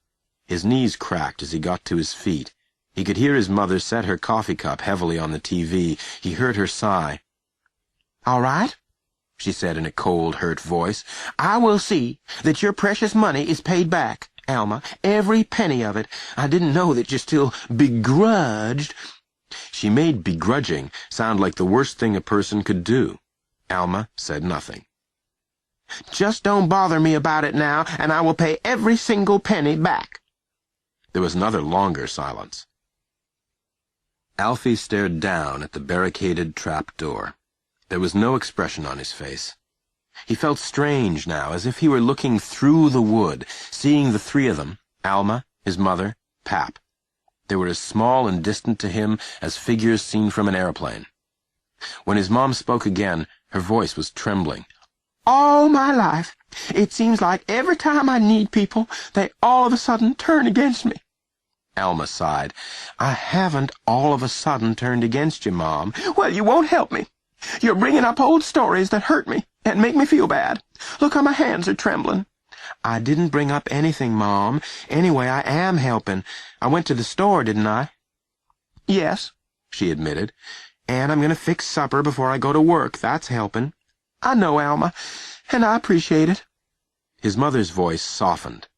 His knees cracked as he got to his feet. He could hear his mother set her coffee cup heavily on the TV. He heard her sigh. "All right," she said in a cold, hurt voice. "I will see that your precious money is paid back, Alma, every penny of it. I didn't know that you still begrudged—" She made begrudging sound like the worst thing a person could do. Alma said nothing. "Just don't bother me about it now, and I will pay every single penny back." There was another longer silence. Alfie stared down at the barricaded trap door. There was no expression on his face. He felt strange now, as if he were looking through the wood, seeing the three of them, Alma, his mother, Pap. They were as small and distant to him as figures seen from an airplane. When his mom spoke again, her voice was trembling. "All my life, it seems like every time I need people, they all of a sudden turn against me." Alma sighed. "I haven't all of a sudden turned against you, Mom." "Well, you won't help me. You're bringing up old stories that hurt me and make me feel bad. Look how my hands are trembling." "I didn't bring up anything, Mom. Anyway, I am helping. I went to the store, didn't I?" "Yes," she admitted. "And I'm going to fix supper before I go to work. That's helping." "I know, Alma, and I appreciate it." His mother's voice softened.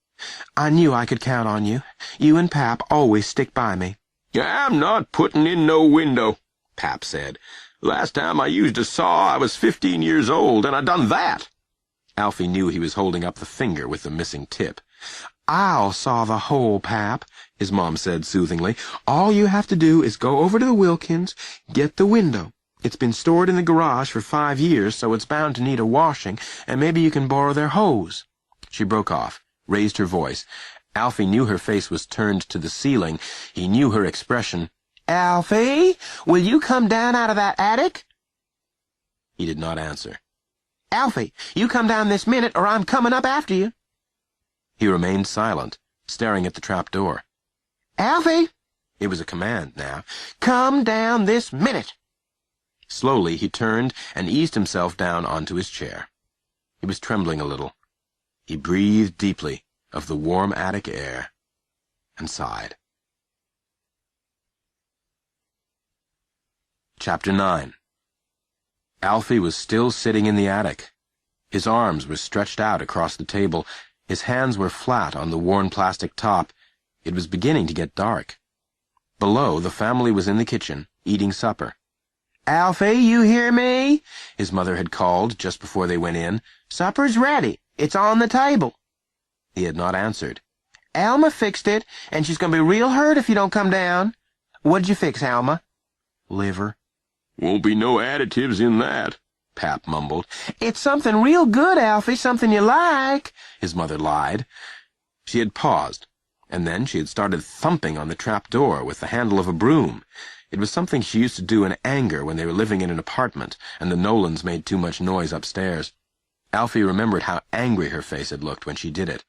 "I knew I could count on you. You and Pap always stick by me." "I'm not putting in no window," Pap said. "Last time I used a saw, I was 15 years old, and I done that." Alfie knew he was holding up the finger with the missing tip. "I'll saw the hole, Pap," his mom said soothingly. "All you have to do is go over to the Wilkins, get the window. It's been stored in the garage for 5 years, so it's bound to need a washing, and maybe you can borrow their hose." She broke off, raised her voice. Alfie knew her face was turned to the ceiling. He knew her expression. "Alfie, will you come down out of that attic?" He did not answer. "Alfie, you come down this minute, or I'm coming up after you." He remained silent, staring at the trap door. "Alfie!" It was a command now. "Come down this minute." Slowly he turned and eased himself down onto his chair. He was trembling a little. He breathed deeply of the warm attic air and sighed. Chapter 9. Alfie was still sitting in the attic. His arms were stretched out across the table. His hands were flat on the worn plastic top. It was beginning to get dark. Below, the family was in the kitchen, eating supper. "Alfie, you hear me?" his mother had called just before they went in. "Supper's ready. It's on the table." He had not answered. "Alma fixed it, and she's going to be real hurt if you don't come down." "What'd you fix, Alma?" "Liver." "Won't be no additives in that," Pap mumbled. "It's something real good, Alfie, something you like," his mother lied. She had paused, and then she had started thumping on the trap door with the handle of a broom. It was something she used to do in anger when they were living in an apartment, and the Nolans made too much noise upstairs. Alfie remembered how angry her face had looked when she did it.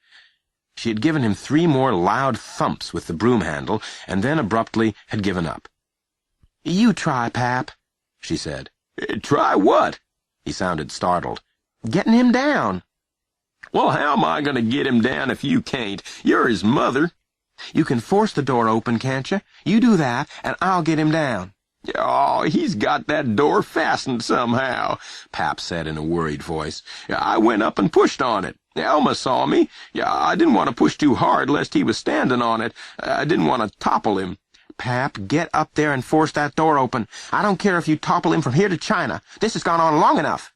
She had given him 3 more loud thumps with the broom handle, and then abruptly had given up. You try, Pap, she said. Try what? He sounded startled. Getting him down. Well, how am I going to get him down if you can't? You're his mother. You can force the door open, can't you? You do that, and I'll get him down. Oh, he's got that door fastened somehow, Pap said in a worried voice. I went up and pushed on it. Elma saw me. I didn't want to push too hard lest he was standing on it. I didn't want to topple him. Pap, get up there and force that door open. I don't care if you topple him from here to China. This has gone on long enough.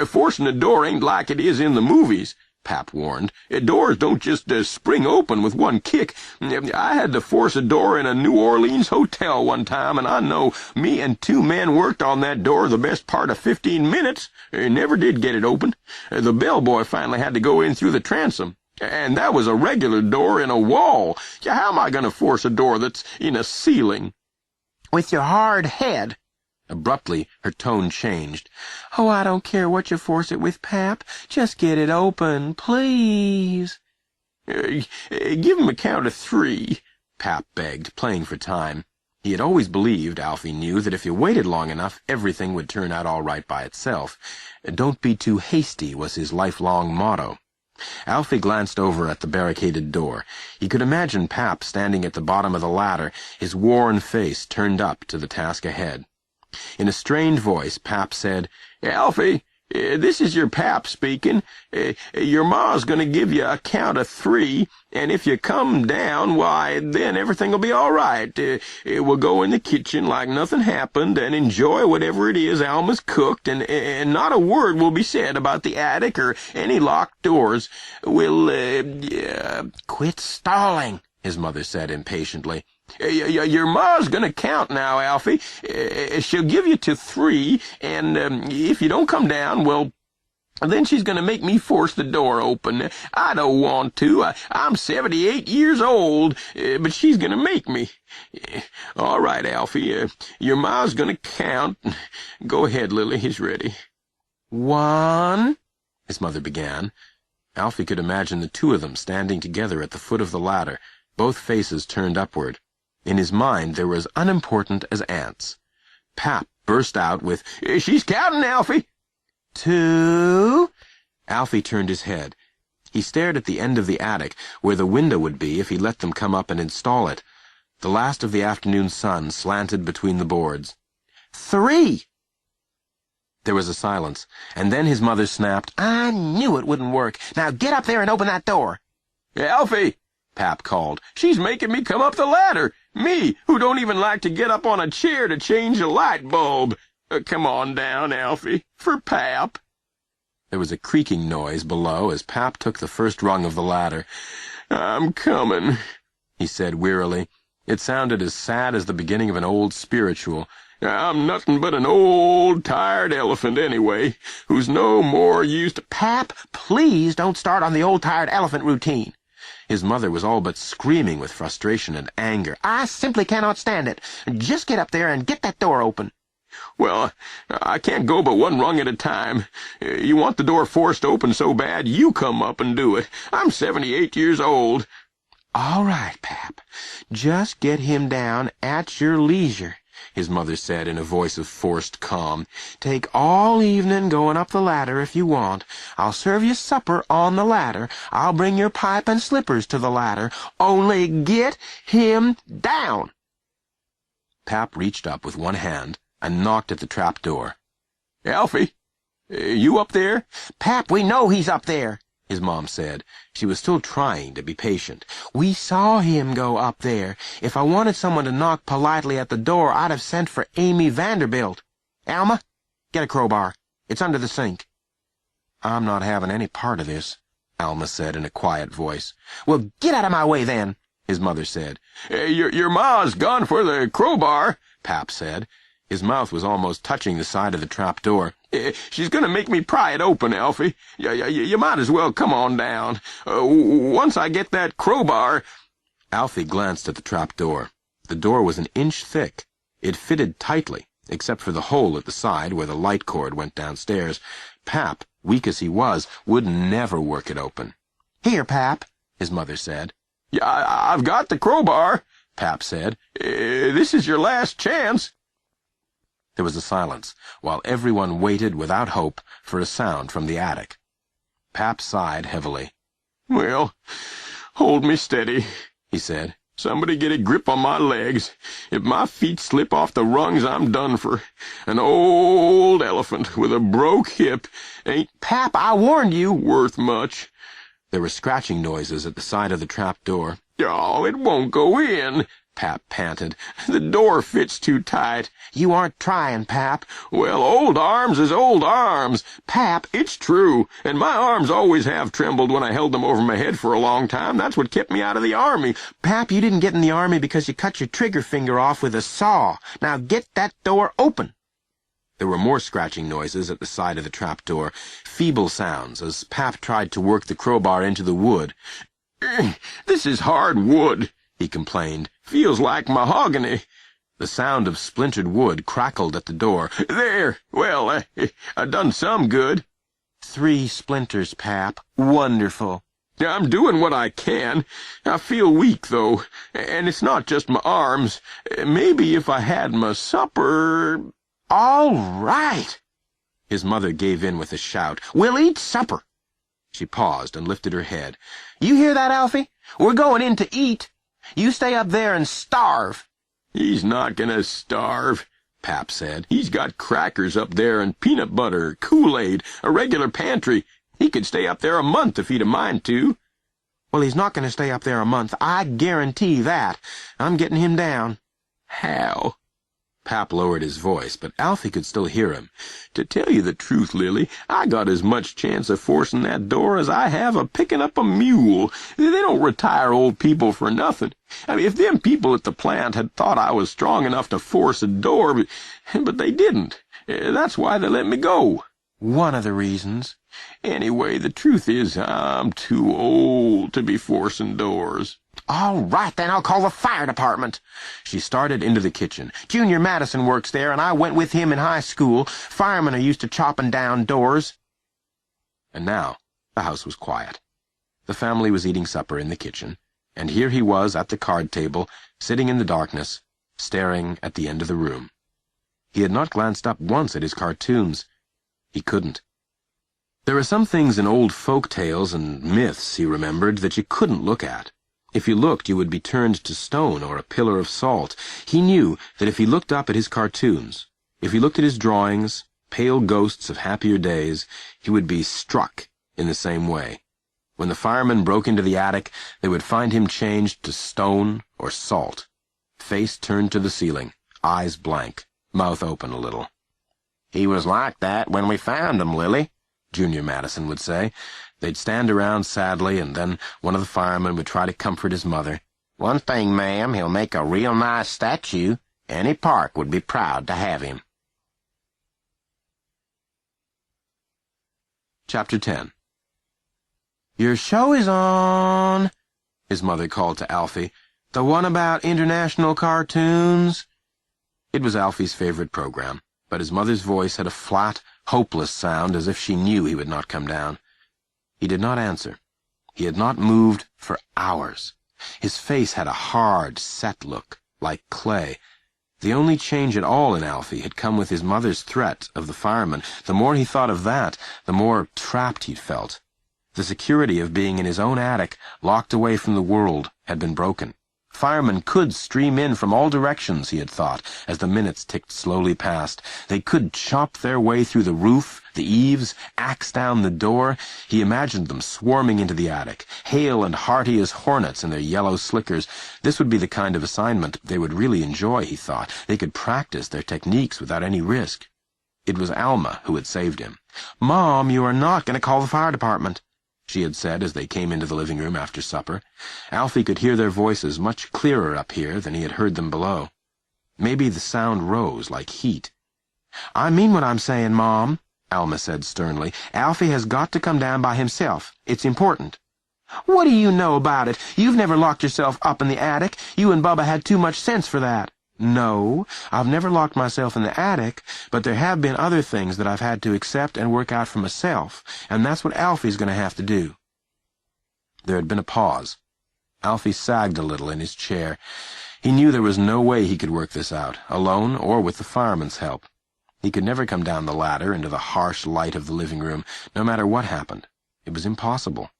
Forcing a door ain't like it is in the movies, Pap warned. Doors don't just spring open with one kick. I had to force a door in a New Orleans hotel one time, and I know me and 2 men worked on that door the best part of 15 minutes. Never did get it open. The bellboy finally had to go in through the transom. And that was a regular door in a wall. How am I going to force a door that's in a ceiling? With your hard head. Abruptly, her tone changed. Oh, I don't care what you force it with, Pap. Just get it open, please. Give him a count of 3, Pap begged, playing for time. He had always believed, Alfie knew, that if you waited long enough, everything would turn out all right by itself. Don't be too hasty was his lifelong motto. Alfie glanced over at the barricaded door. He could imagine Pap standing at the bottom of the ladder, his worn face turned up to the task ahead. In a strained voice, Pap said, Alfie, this is your Pap speaking. Your ma's going to give you a count of 3, and if you come down, why, then everything will be all right. We'll go in the kitchen like nothing happened and enjoy whatever it is Alma's cooked, and not a word will be said about the attic or any locked doors. We'll, Quit stalling, his mother said impatiently. Your ma's gonna count now, Alfie. She'll give you to 3, and if you don't come down, well, then she's gonna make me force the door open. I don't want to. I'm 78 years old, but she's gonna make me. All right, Alfie, your ma's gonna count. Go ahead, Lily, he's ready. 1, his mother began. Alfie could imagine the 2 of them standing together at the foot of the ladder, both faces turned upward. In his mind, they were as unimportant as ants. Pap burst out with, She's counting, Alfie! 2. Alfie turned his head. He stared at the end of the attic, where the window would be if he let them come up and install it. The last of the afternoon sun slanted between the boards. 3. There was a silence, and then his mother snapped, I knew it wouldn't work. Now get up there and open that door. Alfie! Pap called. She's making me come up the ladder. Me, who don't even like to get up on a chair to change a light bulb. Come on down, Alfie, for Pap. There was a creaking noise below as Pap took the first rung of the ladder. I'm coming, he said wearily. It sounded as sad as the beginning of an old spiritual. I'm nothing but an old, tired elephant anyway, who's no more used to— Pap, please don't start on the old tired elephant routine. His mother was all but screaming with frustration and anger. I simply cannot stand it. Just get up there and get that door open. Well, I can't go but 1 rung at a time. You want the door forced open so bad, you come up and do it. I'm 78 years old. All right, Pap. Just get him down at your leisure, his mother said in a voice of forced calm. Take all evening going up the ladder if you want. I'll serve you supper on the ladder. I'll bring your pipe and slippers to the ladder. Only get him down. Pap reached up with one hand and knocked at the trap door. Alfie, you up there? Pap, we know he's up there, his mom said. She was still trying to be patient. We saw him go up there. If I wanted someone to knock politely at the door, I'd have sent for Amy Vanderbilt. Alma, get a crowbar. It's under the sink. I'm not having any part of this, Alma said in a quiet voice. Well, get out of my way then, his mother said. Your ma's gone for the crowbar, Pap said. His mouth was almost touching the side of the trap door. She's going to make me pry it open, Alfie. You might as well come on down. Once I get that crowbar— Alfie glanced at the trap door. The door was an inch thick. It fitted tightly, except for the hole at the side where the light cord went downstairs. Pap, weak as he was, would never work it open. Here, Pap, his mother said. Yeah, I've got the crowbar, Pap said. This is your last chance. There was a silence, while everyone waited without hope for a sound from the attic. Pap sighed heavily. "Well, hold me steady," he said. "Somebody get a grip on my legs. If my feet slip off the rungs, I'm done for. An old elephant with a broke hip ain't, Pap, I warned you. worth much." There were scratching noises at the side of the trap door. "Oh, it won't go in," Pap panted. "The door fits too tight." You aren't trying, Pap. "Well, old arms is old arms. Pap, It's true, and my arms always have trembled when I held them over my head for a long time. That's what kept me out of the army." Pap, you didn't get in the army because you cut your trigger finger off with a saw. Now get that door open. There were more scratching noises at the side of the trap door, feeble sounds as Pap tried to work the crowbar into the wood. "This is hard wood," he complained. "Feels like mahogany." The sound of splintered wood crackled at the door. "There! Well, I done some good." 3 splinters, Pap. Wonderful. "I'm doing what I can. I feel weak, though, and it's not just my arms. Maybe if I had my supper—" All right. His mother gave in with a shout. We'll eat supper. She paused and lifted her head. You hear that, Alfie? We're going in to eat. You stay up there and starve. "He's not gonna starve," Pap said. "He's got crackers up there and peanut butter, Kool-Aid, a regular pantry. He could stay up there a month if he'd a mind to." Well, he's not going to stay up there a month. I guarantee that. I'm getting him down. "How?" Pap lowered his voice, but Alfie could still hear him. "To tell you the truth, Lily, I got as much chance of forcing that door as I have of picking up a mule. They don't retire old people for nothing. I mean, if them people at the plant had thought I was strong enough to force a door, but they didn't. That's why they let me go." One of the reasons. "Anyway, the truth is I'm too old to be forcing doors." All right, then I'll call the fire department. She started into the kitchen. Junior Madison works there, and I went with him in high school. Firemen are used to chopping down doors. And now the house was quiet. The family was eating supper in the kitchen, and here he was at the card table, sitting in the darkness, staring at the end of the room. He had not glanced up once at his cartoons. He couldn't. There are some things in old folk tales and myths, he remembered, that you couldn't look at. If you looked, you would be turned to stone or a pillar of salt. He knew that if he looked up at his cartoons, if he looked at his drawings, pale ghosts of happier days, he would be struck in the same way. When the firemen broke into the attic, they would find him changed to stone or salt, face turned to the ceiling, eyes blank, mouth open a little. He was like that when we found him, Lily, Junior Madison would say. They'd stand around sadly, and then one of the firemen would try to comfort his mother. One thing, ma'am, he'll make a real nice statue. Any park would be proud to have him. Chapter 10. Your show is on, his mother called to Alfie. the one about international cartoons. It was Alfie's favorite program, but his mother's voice had a flat, hopeless sound as if she knew he would not come down. He did not answer. He had not moved for hours. His face had a hard, set look, like clay. The only change at all in Alfie had come with his mother's threat of the firemen. The more he thought of that, the more trapped he felt. The security of being in his own attic, locked away from the world, had been broken. Firemen could stream in from all directions, he had thought, as the minutes ticked slowly past. They could chop their way through the roof, the eaves, axe down the door. He imagined them swarming into the attic, hale and hearty as hornets in their yellow slickers. This would be the kind of assignment they would really enjoy, he thought. They could practice their techniques without any risk. It was Alma who had saved him. Mom, you are not going to call the fire department, she had said as they came into the living room after supper. Alfie could hear their voices much clearer up here than he had heard them below. Maybe the sound rose like heat. I mean what I'm saying, Mom, Alma said sternly. Alfie has got to come down by himself. It's important. What do you know about it? You've never locked yourself up in the attic. You and Bubba had too much sense for that. No, I've never locked myself in the attic, but there have been other things that I've had to accept and work out for myself, and that's what Alfie's going to have to do. There had been a pause. Alfie sagged a little in his chair. He knew there was no way he could work this out, alone or with the fireman's help. He could never come down the ladder into the harsh light of the living room, no matter what happened. It was impossible.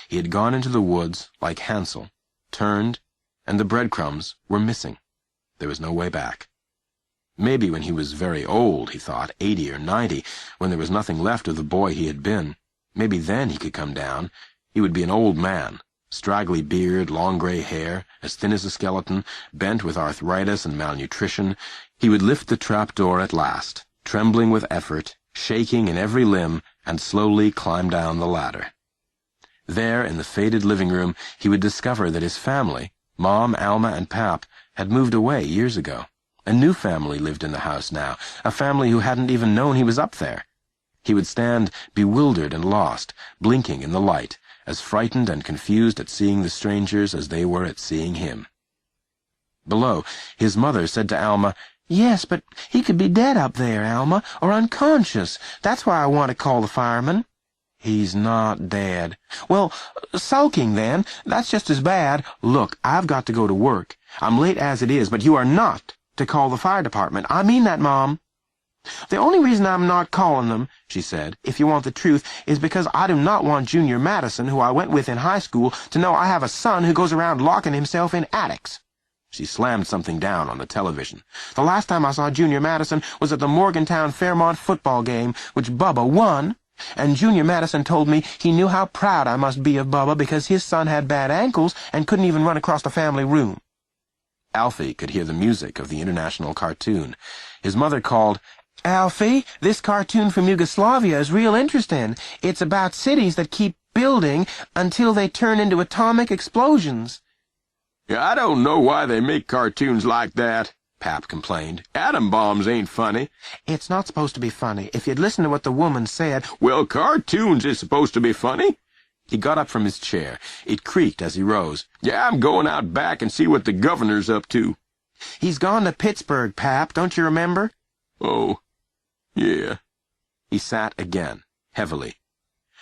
He had gone into the woods, like Hansel, turned, and the breadcrumbs were missing. There was no way back. Maybe when he was very old, he thought, 80 or 90, when there was nothing left of the boy he had been, maybe then he could come down. He would be an old man, straggly beard, long gray hair, as thin as a skeleton, bent with arthritis and malnutrition. He would lift the trapdoor at last, trembling with effort, shaking in every limb, and slowly climb down the ladder. There, in the faded living room, he would discover that his family, Mom, Alma, and Pap, had moved away years ago. A new family lived in the house now, a family who hadn't even known he was up there. He would stand bewildered and lost, blinking in the light, as frightened and confused at seeing the strangers as they were at seeing him. Below, his mother said to Alma, "Yes, but he could be dead up there, Alma, or unconscious. That's why I want to call the fireman." "He's not dead." "Well, sulking then. That's just as bad. Look, I've got to go to work. I'm late as it is, but you are not to call the fire department. I mean that, Mom." "The only reason I'm not calling them," she said, "if you want the truth, is because I do not want Junior Madison, who I went with in high school, to know I have a son who goes around locking himself in attics." She slammed something down on the television. "The last time I saw Junior Madison was at the Morgantown-Fairmont football game, which Bubba won. And Junior Madison told me he knew how proud I must be of Bubba because his son had bad ankles and couldn't even run across the family room." Alfie could hear the music of the international cartoon. His mother called, "Alfie, this cartoon from Yugoslavia is real interesting. It's about cities that keep building until they turn into atomic explosions." "I don't know why they make cartoons like that," Pap complained. "Atom bombs ain't funny." "It's not supposed to be funny. If you'd listen to what the woman said—" "Well, cartoons is supposed to be funny." He got up from his chair. It creaked as he rose. "Yeah, I'm going out back and see what the governor's up to." "He's gone to Pittsburgh, Pap, don't you remember?" "Oh, yeah." He sat again, heavily.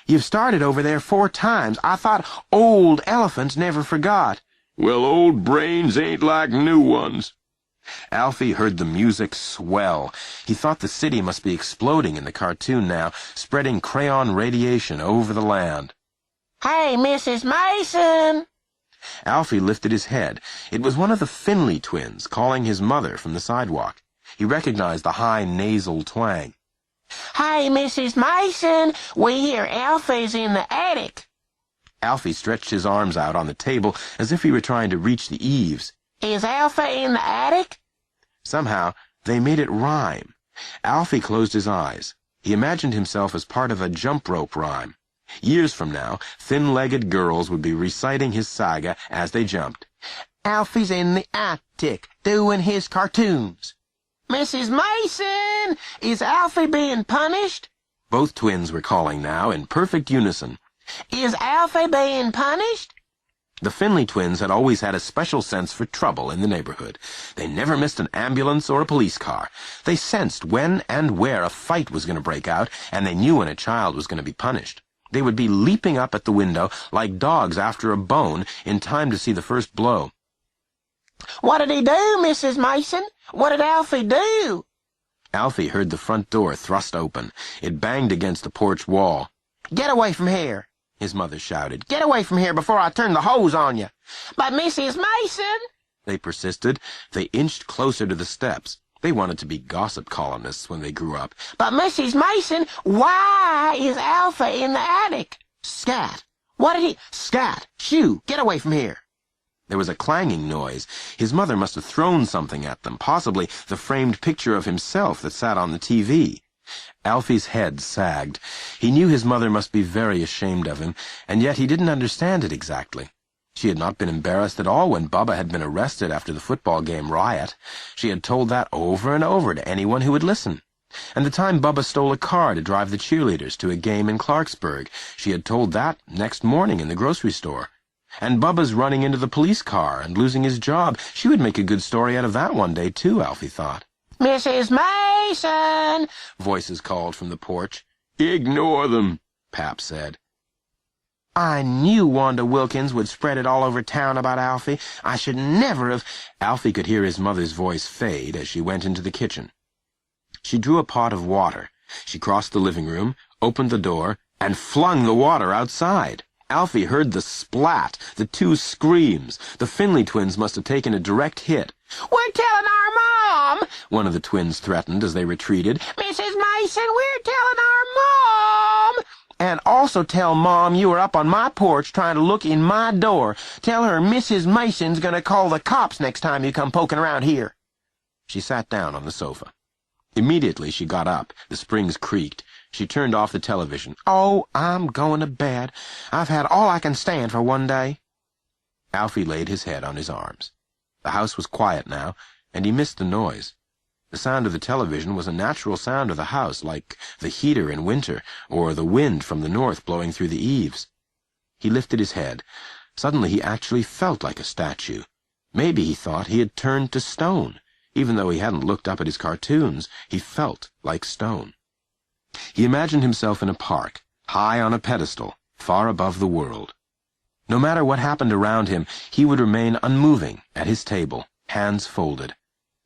"You've started over there 4 times. I thought old elephants never forgot." "Well, old brains ain't like new ones." Alfie heard the music swell. He thought the city must be exploding in the cartoon now, spreading crayon radiation over the land. "Hey, Mrs. Mason!" Alfie lifted his head. It was one of the Finley twins calling his mother from the sidewalk. He recognized the high nasal twang. "Hey, Mrs. Mason, we hear Alfie's in the attic." Alfie stretched his arms out on the table as if he were trying to reach the eaves. "Is Alfie in the attic?" Somehow, they made it rhyme. Alfie closed his eyes. He imagined himself as part of a jump rope rhyme. Years from now, thin-legged girls would be reciting his saga as they jumped. "Alfie's in the attic, doing his cartoons." "Mrs. Mason, is Alfie being punished?" Both twins were calling now in perfect unison. "Is Alfie being punished?" The Finley twins had always had a special sense for trouble in the neighborhood. They never missed an ambulance or a police car. They sensed when and where a fight was going to break out, and they knew when a child was going to be punished. They would be leaping up at the window like dogs after a bone in time to see the first blow. "What did he do, Mrs. Mason? What did Alfie do?" Alfie heard the front door thrust open. It banged against the porch wall. "Get away from here," his mother shouted. "Get away from here before I turn the hose on you." "But Mrs. Mason," they persisted. They inched closer to the steps. They wanted to be gossip columnists when they grew up. "But Mrs. Mason, why is Alfie in the attic?" "Scat! What did he—" "Scat! Shoo! Get away from here!" There was a clanging noise. His mother must have thrown something at them, possibly the framed picture of himself that sat on the TV. Alfie's head sagged. He knew his mother must be very ashamed of him, and yet he didn't understand it exactly. She had not been embarrassed at all when Bubba had been arrested after the football game riot. She had told that over and over to anyone who would listen. And the time Bubba stole a car to drive the cheerleaders to a game in Clarksburg, she had told that next morning in the grocery store. And Bubba's running into the police car and losing his job, she would make a good story out of that one day, too, Alfie thought. "Mrs. Mason!" voices called from the porch. "Ignore them," Pap said. "I knew Wanda Wilkins would spread it all over town about Alfie. I should never have—" Alfie could hear his mother's voice fade as she went into the kitchen. She drew a pot of water. She crossed the living room, opened the door, and flung the water outside. Alfie heard the splat, the two screams. The Finley twins must have taken a direct hit. "We're telling our mom," one of the twins threatened as they retreated. "Mrs. Mason, we're telling our mom." "And also tell Mom you were up on my porch trying to look in my door. Tell her Mrs. Mason's going to call the cops next time you come poking around here." She sat down on the sofa. Immediately she got up. The springs creaked. She turned off the television. "Oh, I'm going to bed. I've had all I can stand for one day." Alfie laid his head on his arms. The house was quiet now, and he missed the noise. The sound of the television was a natural sound of the house, like the heater in winter, or the wind from the north blowing through the eaves. He lifted his head. Suddenly he actually felt like a statue. Maybe he thought he had turned to stone. Even though he hadn't looked up at his cartoons, he felt like stone. He imagined himself in a park, high on a pedestal, far above the world. No matter what happened around him, he would remain unmoving at his table, hands folded.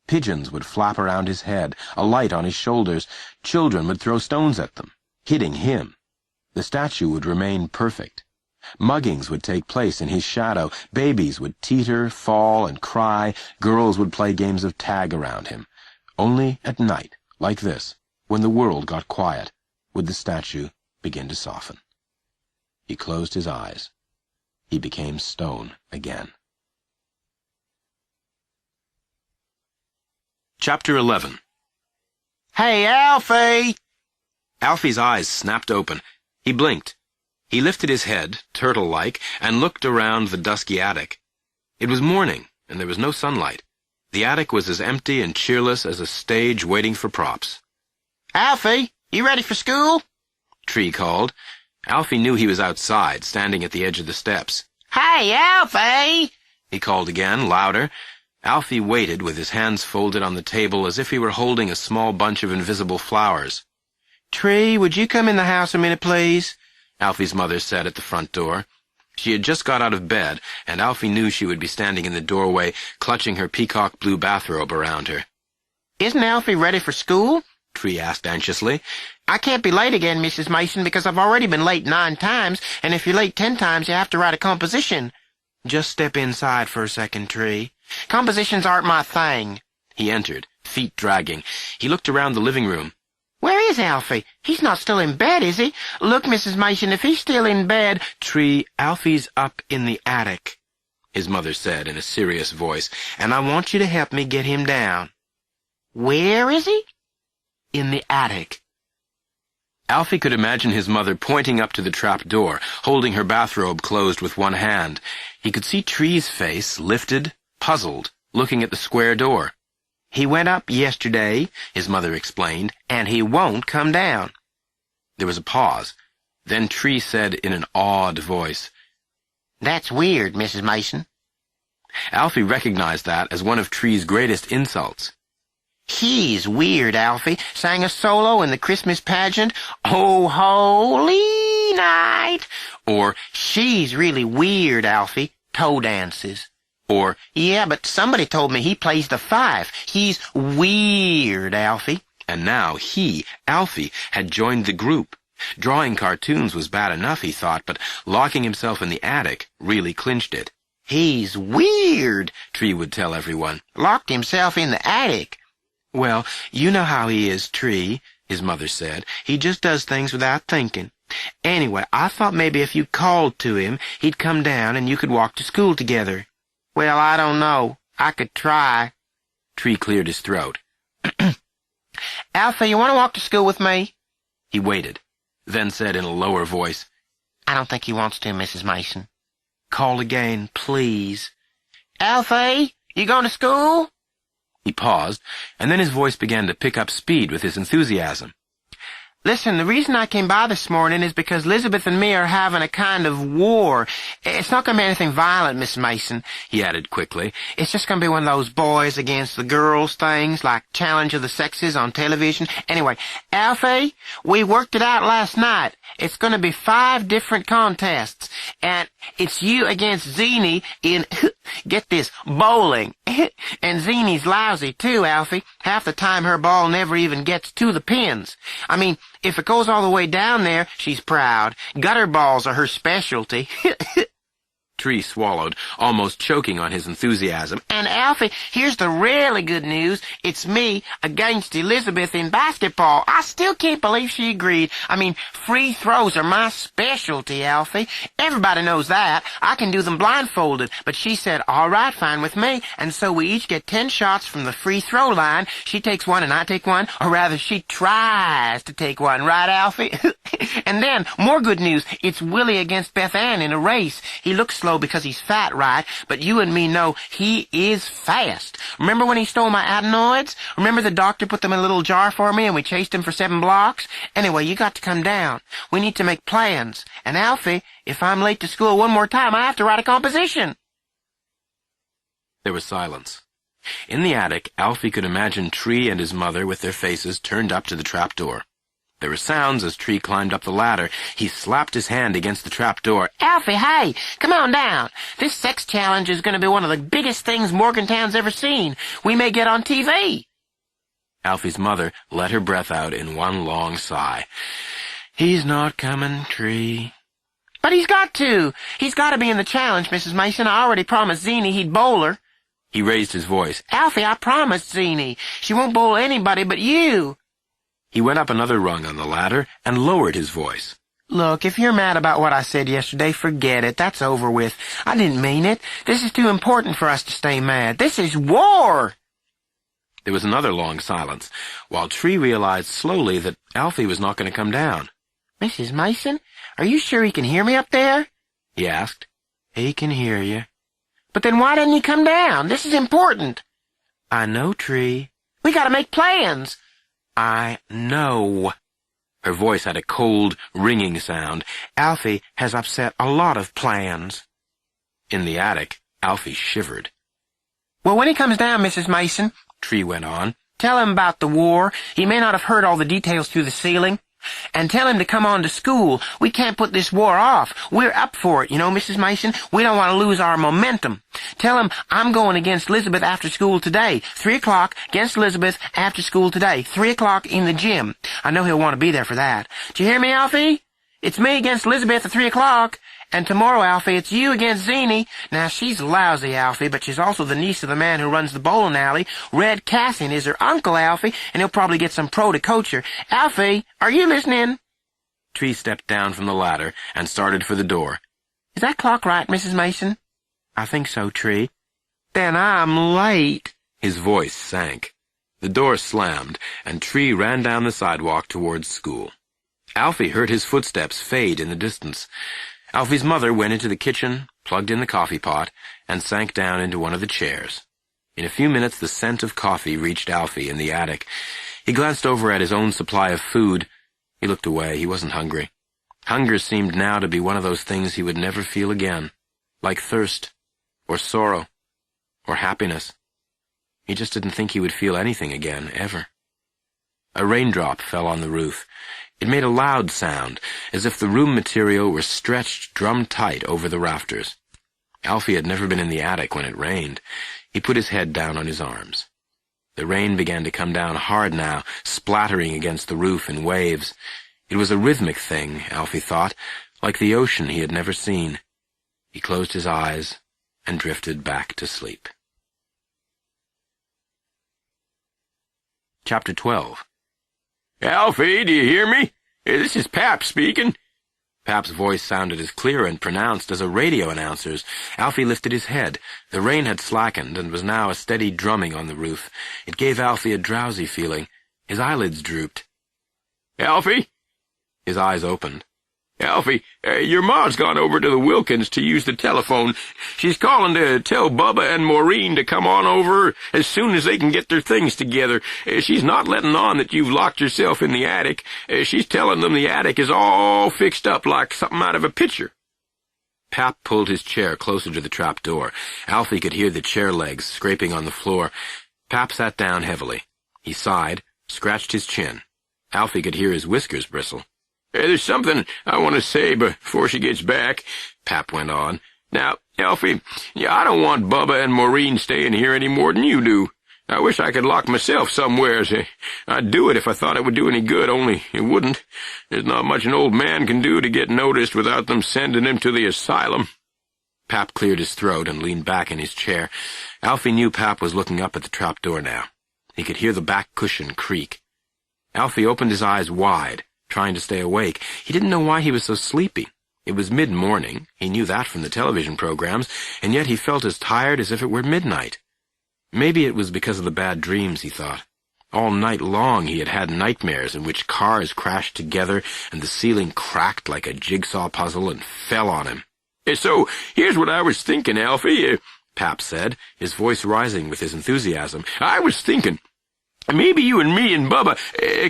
Pigeons would flap around his head, alight on his shoulders. Children would throw stones at them, hitting him. The statue would remain perfect. Muggings would take place in his shadow. Babies would teeter, fall, and cry. Girls would play games of tag around him. Only at night, like this, when the world got quiet, would the statue begin to soften. He closed his eyes. He became stone again. Chapter 11. "Hey, Alfie!" Alfie's eyes snapped open. He blinked. He lifted his head, turtle-like, and looked around the dusky attic. It was morning, and there was no sunlight. The attic was as empty and cheerless as a stage waiting for props. "Alfie, you ready for school?" Tree called. Alfie knew he was outside, standing at the edge of the steps. "Hey, Alfie!" He called again, louder. Alfie waited with his hands folded on the table as if he were holding a small bunch of invisible flowers. "Tree, would you come in the house a minute, please?" Alfie's mother said at the front door. She had just got out of bed, and Alfie knew she would be standing in the doorway, clutching her peacock blue bathrobe around her. "Isn't Alfie ready for school?" Tree asked anxiously. "I can't be late again, Mrs. Mason, because I've already been late 9 times, and if you're late 10 times, you have to write a composition." "Just step inside for a second, Tree." "Compositions aren't my thing." He entered, feet dragging. He looked around the living room. "Where is Alfie? He's not still in bed, is he? Look, Mrs. Mason, if he's still in bed—" "Tree, Alfie's up in the attic," his mother said in a serious voice, "and I want you to help me get him down." "Where is he?" "In the attic." Alfie could imagine his mother pointing up to the trap door, holding her bathrobe closed with one hand. He could see Tree's face, lifted, puzzled, looking at the square door. "He went up yesterday," his mother explained, "and he won't come down." There was a pause. Then Tree said in an awed voice, "That's weird, Mrs. Mason." Alfie recognized that as one of Tree's greatest insults. "He's weird, Alfie. Sang a solo in the Christmas pageant, 'Oh, Holy Night.' Or, she's really weird, Alfie. Toe dances." Or, "Yeah, but somebody told me he plays the fife. He's weird, Alfie." And now he, Alfie, had joined the group. Drawing cartoons was bad enough, he thought, but locking himself in the attic really clinched it. "He's weird," Tree would tell everyone. "Locked himself in the attic." "Well, you know how he is, Tree," his mother said. "He just does things without thinking. Anyway, I thought maybe if you called to him, he'd come down and you could walk to school together." "Well, I don't know. I could try." Tree cleared his throat. "Alfie, you want to walk to school with me?" He waited, then said in a lower voice, "I don't think he wants to, Mrs. Mason." "Call again, please." "Alfie, you going to school?" He paused, and then his voice began to pick up speed with his enthusiasm. Listen, the reason I came by this morning is because Elizabeth and me are having a kind of war. It's not going to be anything violent, Miss Mason," he added quickly. "It's just going to be one of those boys against the girls things, like Challenge of the Sexes on television. Anyway, Alfie, we worked it out last night. It's going to be 5 different contests, and it's you against Zini in, get this, bowling. And Zini's lousy, too, Alfie. Half the time her ball never even gets to the pins. I mean, if it goes all the way down there, she's proud. Gutter balls are her specialty." Tree swallowed, almost choking on his enthusiasm. "And Alfie, here's the really good news. It's me against Elizabeth in basketball. I still can't believe she agreed. I mean, free throws are my specialty, Alfie. Everybody knows that. I can do them blindfolded. But she said, all right, fine with me. And so we each get 10 shots from the free throw line. She takes one and I take one. Or rather, she tries to take one. Right, Alfie?" "And then, more good news. It's Willie against Beth Ann in a race. He looks slow because he's fat, right? But you and me know he is fast. Remember when he stole my adenoids? Remember the doctor put them in a little jar for me and we chased him for 7 blocks? Anyway, you got to come down. We need to make plans. And Alfie, if I'm late to school one more time, I have to write a composition." There was silence. In the attic, Alfie could imagine Tree and his mother with their faces turned up to the trapdoor. There were sounds as Tree climbed up the ladder. He slapped his hand against the trapdoor. "Alfie, hey, come on down. This sex challenge is going to be one of the biggest things Morgantown's ever seen. We may get on TV. Alfie's mother let her breath out in one long sigh. "He's not coming, Tree." "But he's got to. He's got to be in the challenge, Mrs. Mason. I already promised Zini he'd bowl her." He raised his voice. "Alfie, I promised Zini. She won't bowl anybody but you." He went up another rung on the ladder and lowered his voice. "Look, if you're mad about what I said yesterday, forget it. That's over with. I didn't mean it. This is too important for us to stay mad. This is war." There was another long silence, while Tree realized slowly that Alfie was not going to come down. "Mrs. Mason, are you sure he can hear me up there?" He asked. "He can hear you." "But then why didn't he come down? This is important." "I know, Tree." "We gotta make plans." "I know." Her voice had a cold, ringing sound. "Alfie has upset a lot of plans." In the attic, Alfie shivered. "Well, when he comes down, Mrs. Mason," Tree went on, "tell him about the war. He may not have heard all the details through the ceiling. And tell him to come on to school. We can't put this war off. We're up for it, you know, Mrs. Mason. We don't want to lose our momentum. Tell him I'm going against Elizabeth after school today. 3 o'clock against Elizabeth after school today. 3 o'clock in the gym. I know he'll want to be there for that. Do you hear me, Alfie? It's me against Elizabeth at 3 o'clock. And tomorrow, Alfie, it's you against Zini. Now, she's lousy, Alfie, but she's also the niece of the man who runs the bowling alley. Red Cassin is her uncle, Alfie, and he'll probably get some pro to coach her. Alfie, are you listening?" Tree stepped down from the ladder and started for the door. "Is that clock right, Mrs. Mason?" "I think so, Tree." "Then I'm late." His voice sank. The door slammed, and Tree ran down the sidewalk towards school. Alfie heard his footsteps fade in the distance. Alfie's mother went into the kitchen, plugged in the coffee pot, and sank down into one of the chairs. In a few minutes the scent of coffee reached Alfie in the attic. He glanced over at his own supply of food. He looked away. He wasn't hungry. Hunger seemed now to be one of those things he would never feel again, like thirst, or sorrow, or happiness. He just didn't think he would feel anything again, ever. A raindrop fell on the roof. It made a loud sound, as if the room material were stretched drum-tight over the rafters. Alfie had never been in the attic when it rained. He put his head down on his arms. The rain began to come down hard now, splattering against the roof in waves. It was a rhythmic thing, Alfie thought, like the ocean he had never seen. He closed his eyes and drifted back to sleep. Chapter 12. "Alfie, do you hear me? This is Pap speaking." Pap's voice sounded as clear and pronounced as a radio announcer's. Alfie lifted his head. The rain had slackened and was now a steady drumming on the roof. It gave Alfie a drowsy feeling. His eyelids drooped. "Alfie?" His eyes opened. Alfie, your ma's gone over to the Wilkins to use the telephone. She's calling to tell Bubba and Maureen to come on over as soon as they can get their things together. She's not letting on that you've locked yourself in the attic. She's telling them the attic is all fixed up like something out of a picture. Pap pulled his chair closer to the trap door. Alfie could hear the chair legs scraping on the floor. Pap sat down heavily. He sighed, scratched his chin. Alfie could hear his whiskers bristle. There's something I want to say before she gets back, Pap went on. Now, Alfie, I don't want Bubba and Maureen staying here any more than you do. I wish I could lock myself somewheres. I'd do it if I thought it would do any good, only it wouldn't. There's not much an old man can do to get noticed without them sending him to the asylum. Pap cleared his throat and leaned back in his chair. Alfie knew Pap was looking up at the trap door now. He could hear the back cushion creak. Alfie opened his eyes wide, trying to stay awake. He didn't know why he was so sleepy. It was mid-morning, he knew that from the television programs, and yet he felt as tired as if it were midnight. Maybe it was because of the bad dreams, he thought. All night long he had had nightmares in which cars crashed together and the ceiling cracked like a jigsaw puzzle and fell on him. So, here's what I was thinking, Alfie, Pap said, his voice rising with his enthusiasm. I was thinking, maybe you and me and Bubba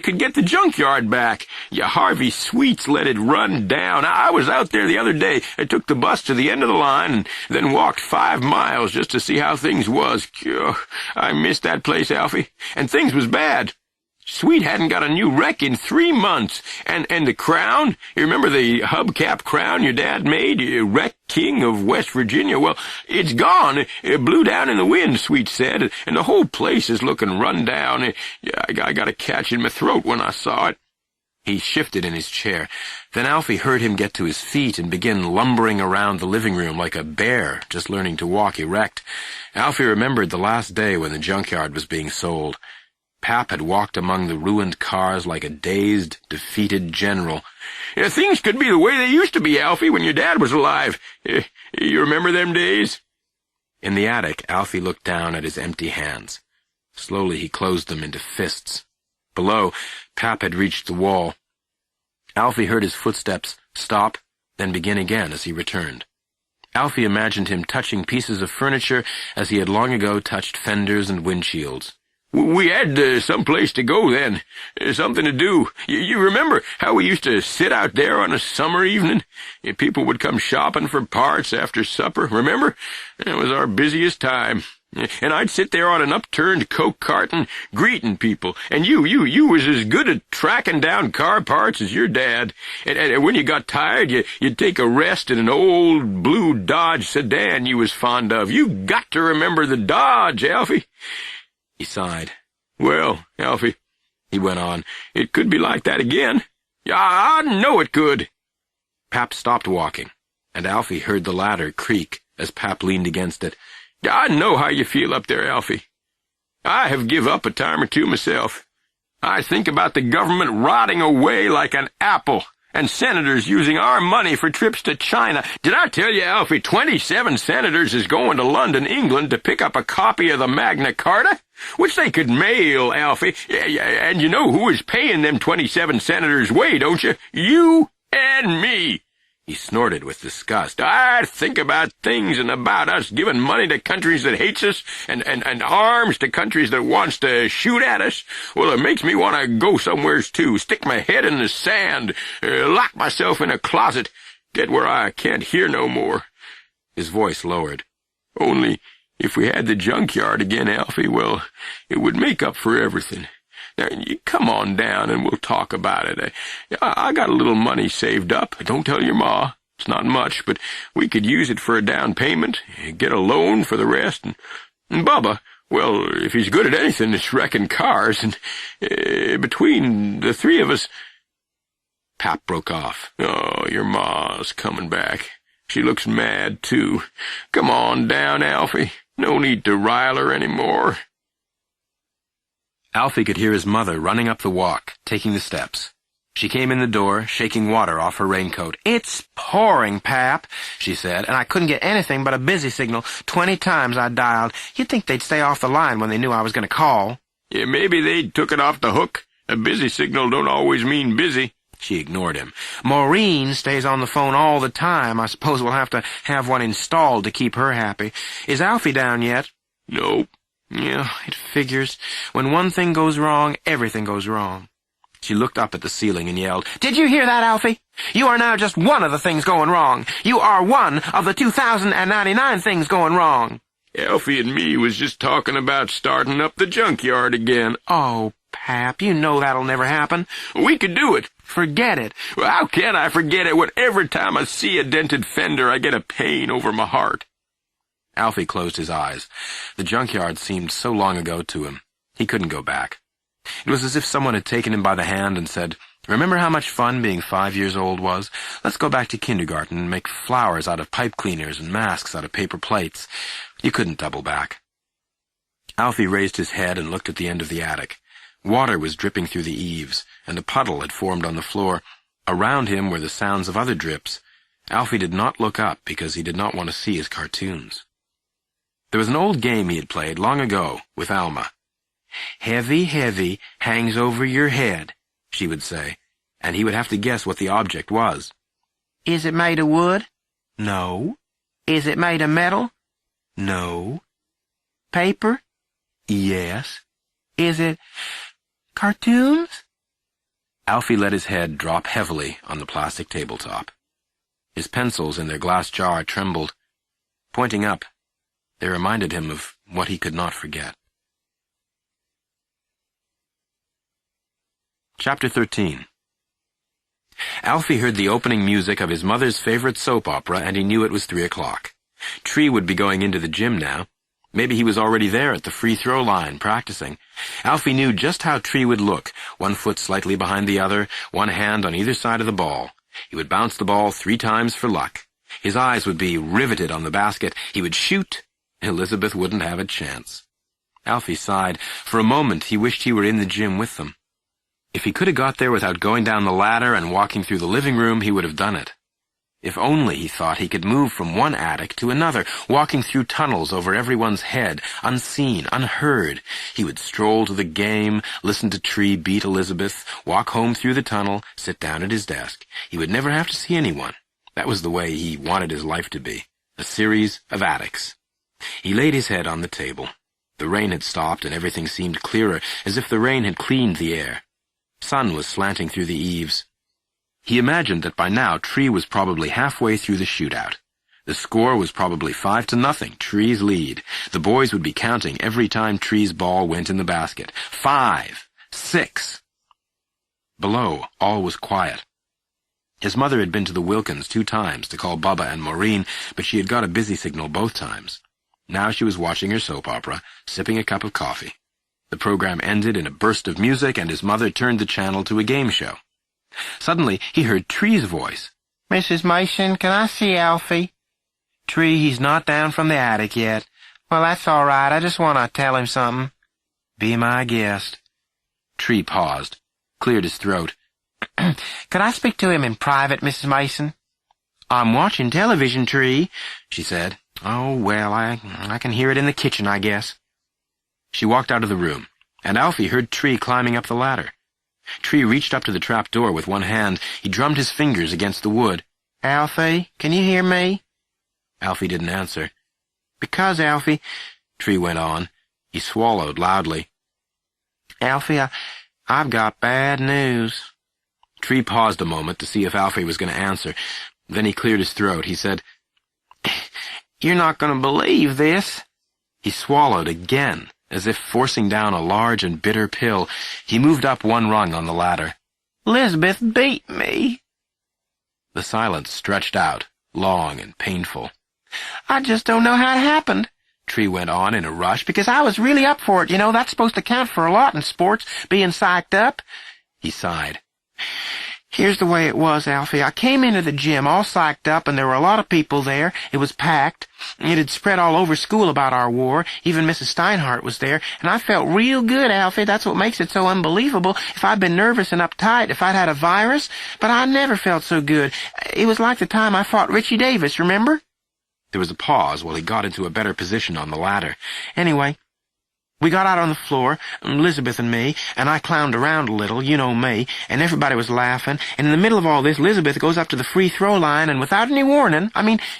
could get the junkyard back. Harvey Sweets let it run down. I was out there the other day. I took the bus to the end of the line and then walked 5 miles just to see how things was. I missed that place, Alfie, and things was bad. Sweet hadn't got a new wreck in 3 months. And the crown? You remember the hubcap crown your dad made? Wreck King of West Virginia? Well, it's gone. It blew down in the wind, Sweet said, and the whole place is looking run down. I got a catch in my throat when I saw it. He shifted in his chair. Then Alfie heard him get to his feet and begin lumbering around the living room like a bear just learning to walk erect. Alfie remembered the last day when the junkyard was being sold. Pap had walked among the ruined cars like a dazed, defeated general. Things could be the way they used to be, Alfie, when your dad was alive. You remember them days? In the attic, Alfie looked down at his empty hands. Slowly he closed them into fists. Below, Pap had reached the wall. Alfie heard his footsteps stop, then begin again as he returned. Alfie imagined him touching pieces of furniture as he had long ago touched fenders and windshields. We had some place to go then, something to do. You remember how we used to sit out there on a summer evening? People would come shopping for parts after supper, remember? It was our busiest time. And I'd sit there on an upturned Coke carton, greeting people. And you was as good at tracking down car parts as your dad. And when you got tired, you'd take a rest in an old blue Dodge sedan you was fond of. You got to remember the Dodge, Alfie. He sighed. Well, Alfie, he went on, it could be like that again. I know it could. Pap stopped walking, and Alfie heard the ladder creak as Pap leaned against it. I know how you feel up there, Alfie. I have give up a time or two myself. I think about the government rotting away like an apple, and senators using our money for trips to China. Did I tell you, Alfie, 27 senators is going to London, England to pick up a copy of the Magna Carta? Which they could mail, Alfie. And you know who is paying them 27 senators' way, don't you? You and me. He snorted with disgust. I think about things and about us giving money to countries that hates us and arms to countries that wants to shoot at us. Well, it makes me want to go somewheres too, stick my head in the sand, lock myself in a closet, get where I can't hear no more. His voice lowered. Only if we had the junkyard again, Alfie, well, it would make up for everything. Now, you come on down and we'll talk about it. I got a little money saved up. Don't tell your ma. It's not much, but we could use it for a down payment, get a loan for the rest. And Bubba, well, if he's good at anything, it's wrecking cars. And between the 3 of us... Pap broke off. Oh, your ma's coming back. She looks mad, too. Come on down, Alfie. No need to rile her any more. Alfie could hear his mother running up the walk, taking the steps. She came in the door, shaking water off her raincoat. "It's pouring, Pap," she said, "and I couldn't get anything but a busy signal. 20 times I dialed. You'd think they'd stay off the line when they knew I was going to call." Yeah, maybe they took it off the hook. A busy signal don't always mean busy. She ignored him. Maureen stays on the phone all the time. I suppose we'll have to have one installed to keep her happy. Is Alfie down yet? Nope. Yeah, it figures. When one thing goes wrong, everything goes wrong. She looked up at the ceiling and yelled, "Did you hear that, Alfie? You are now just one of the things going wrong. You are one of the 2,099 things going wrong." Alfie and me was just talking about starting up the junkyard again. Oh, Pap, you know that'll never happen. We could do it. Forget it. Well, how can I forget it when every time I see a dented fender I get a pain over my heart? Alfie closed his eyes. The junkyard seemed so long ago to him. He couldn't go back. It was as if someone had taken him by the hand and said, "Remember how much fun being 5 years old was? Let's go back to kindergarten and make flowers out of pipe cleaners and masks out of paper plates." You couldn't double back. Alfie raised his head and looked at the end of the attic. Water was dripping through the eaves, and a puddle had formed on the floor. Around him were the sounds of other drips. Alfie did not look up because he did not want to see his cartoons. There was an old game he had played long ago with Alma. "Heavy, heavy, hangs over your head," she would say, and he would have to guess what the object was. "Is it made of wood?" "No." "Is it made of metal?" "No." "Paper?" "Yes." "Is it cartoons?" Alfie let his head drop heavily on the plastic tabletop. His pencils in their glass jar trembled. Pointing up, they reminded him of what he could not forget. Chapter 13. Alfie heard the opening music of his mother's favorite soap opera, and he knew it was 3 o'clock. Tree would be going into the gym now. Maybe he was already there at the free throw line, practicing. Alfie knew just how Tree would look, one foot slightly behind the other, one hand on either side of the ball. He would bounce the ball 3 times for luck. His eyes would be riveted on the basket. He would shoot. Elizabeth wouldn't have a chance. Alfie sighed. For a moment, he wished he were in the gym with them. If he could have got there without going down the ladder and walking through the living room, he would have done it. If only, he thought, he could move from one attic to another, walking through tunnels over everyone's head, unseen, unheard. He would stroll to the game, listen to Tree beat Elizabeth, walk home through the tunnel, sit down at his desk. He would never have to see anyone. That was the way he wanted his life to be, a series of attics. He laid his head on the table. The rain had stopped and everything seemed clearer, as if the rain had cleaned the air. Sun was slanting through the eaves. He imagined that by now Tree was probably halfway through the shootout. The score was probably 5-0, Tree's lead. The boys would be counting every time Tree's ball went in the basket. 5, 6. Below, all was quiet. His mother had been to the Wilkins 2 times to call Bubba and Maureen, but she had got a busy signal both times. Now she was watching her soap opera, sipping a cup of coffee. The program ended in a burst of music, and his mother turned the channel to a game show. Suddenly, he heard Tree's voice. "Mrs. Mason, can I see Alfie?" "Tree, he's not down from the attic yet." "Well, that's all right. I just want to tell him something." "Be my guest." Tree paused, cleared his throat. "Could I speak to him in private, Mrs. Mason?" "I'm watching television, Tree," she said. "Oh, well, I can hear it in the kitchen, I guess." She walked out of the room, and Alfie heard Tree climbing up the ladder. Tree reached up to the trap door with one hand. He drummed his fingers against the wood. "Alfie, can you hear me?" Alfie didn't answer. "Because, Alfie," Tree went on. He swallowed loudly. "Alfie, I've got bad news." Tree paused a moment to see if Alfie was going to answer. Then he cleared his throat. He said, "You're not going to believe this." He swallowed again, as if forcing down a large and bitter pill. He moved up one rung on the ladder. "Elizabeth beat me." The silence stretched out, long and painful. "I just don't know how it happened," Tree went on in a rush, "because I was really up for it. You know, that's supposed to count for a lot in sports, being psyched up." He sighed. "Here's the way it was, Alfie. I came into the gym all psyched up, and there were a lot of people there. It was packed. It had spread all over school about our war. Even Mrs. Steinhardt was there, and I felt real good, Alfie. That's what makes it so unbelievable. If I'd been nervous and uptight, if I'd had a virus, but I never felt so good. It was like the time I fought Richie Davis, remember?" There was a pause while he got into a better position on the ladder. "Anyway, We got out on the floor, Elizabeth and me, and I clowned around a little, you know me, and everybody was laughing, and in the middle of all this, Elizabeth goes up to the free throw line, and without any warning,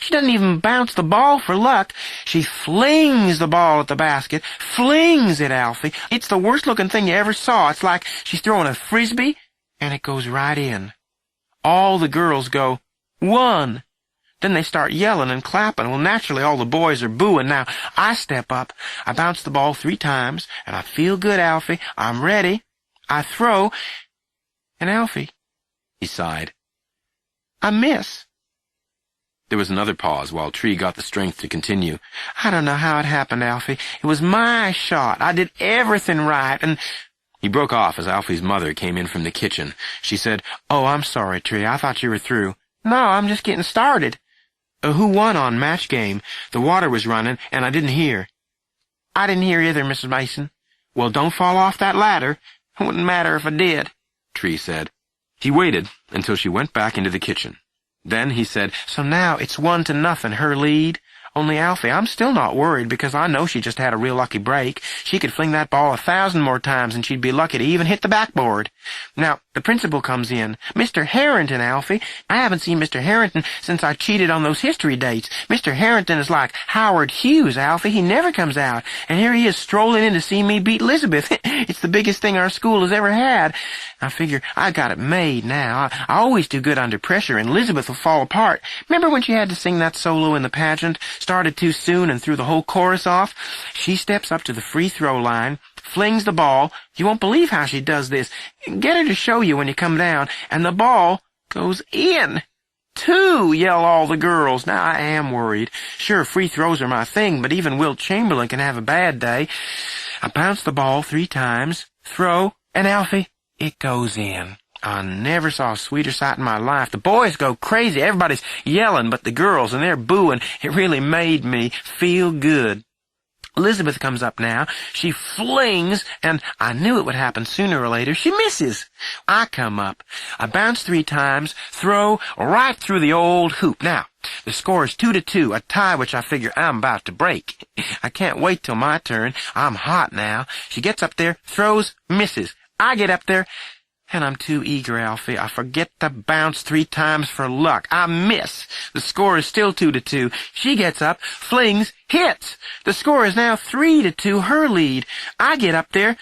she doesn't even bounce the ball for luck, she flings the ball at the basket, flings it, Alfie. It's the worst-looking thing you ever saw. It's like she's throwing a frisbee, and it goes right in. All the girls go, "One!" Then they start yelling and clapping. Well, naturally, all the boys are booing. Now, I step up. I bounce the ball 3 times, and I feel good, Alfie. I'm ready. I throw, and Alfie, he sighed, I miss. There was another pause while Tree got the strength to continue. I don't know how it happened, Alfie. It was my shot. I did everything right, and... He broke off as Alfie's mother came in from the kitchen. She said, "Oh, I'm sorry, Tree. I thought you were through." "No, I'm just getting started." "Who won on match game? The water was running, and I didn't hear." "I didn't hear either, Mrs. Mason." "Well, don't fall off that ladder. It wouldn't matter if I did," Tree said. He waited until she went back into the kitchen. Then he said, "So now it's 1-0, her lead. Only, Alfie, I'm still not worried because I know she just had a real lucky break. She could fling that ball 1,000 more times and she'd be lucky to even hit the backboard. Now, the principal comes in. Mr. Harrington, Alfie. I haven't seen Mr. Harrington since I cheated on those history dates. Mr. Harrington is like Howard Hughes, Alfie. He never comes out. And here he is strolling in to see me beat Elizabeth. It's the biggest thing our school has ever had. I figure I got it made now. I always do good under pressure, and Elizabeth will fall apart. Remember when she had to sing that solo in the pageant? Started too soon and threw the whole chorus off? She steps up to the free throw line, flings the ball. You won't believe how she does this. Get her to show you when you come down, and the ball goes in. 2, yell all the girls. Now, I am worried. Sure, free throws are my thing, but even Wilt Chamberlain can have a bad day. I bounce the ball 3 times, throw, and Alfie, it goes in. I never saw a sweeter sight in my life. The boys go crazy. Everybody's yelling, but the girls, and they're booing. It really made me feel good. Elizabeth comes up now. She flings, and I knew it would happen sooner or later. She misses. I come up. I bounce 3 times, throw right through the old hoop. Now, the score is 2-2, a tie which I figure I'm about to break. I can't wait till my turn. I'm hot now. She gets up there, throws, misses. I get up there, and I'm too eager, Alfie. I forget to bounce 3 times for luck. I miss. The score is still 2-2. She gets up, flings, hits. The score is now 3-2, her lead. I get up there,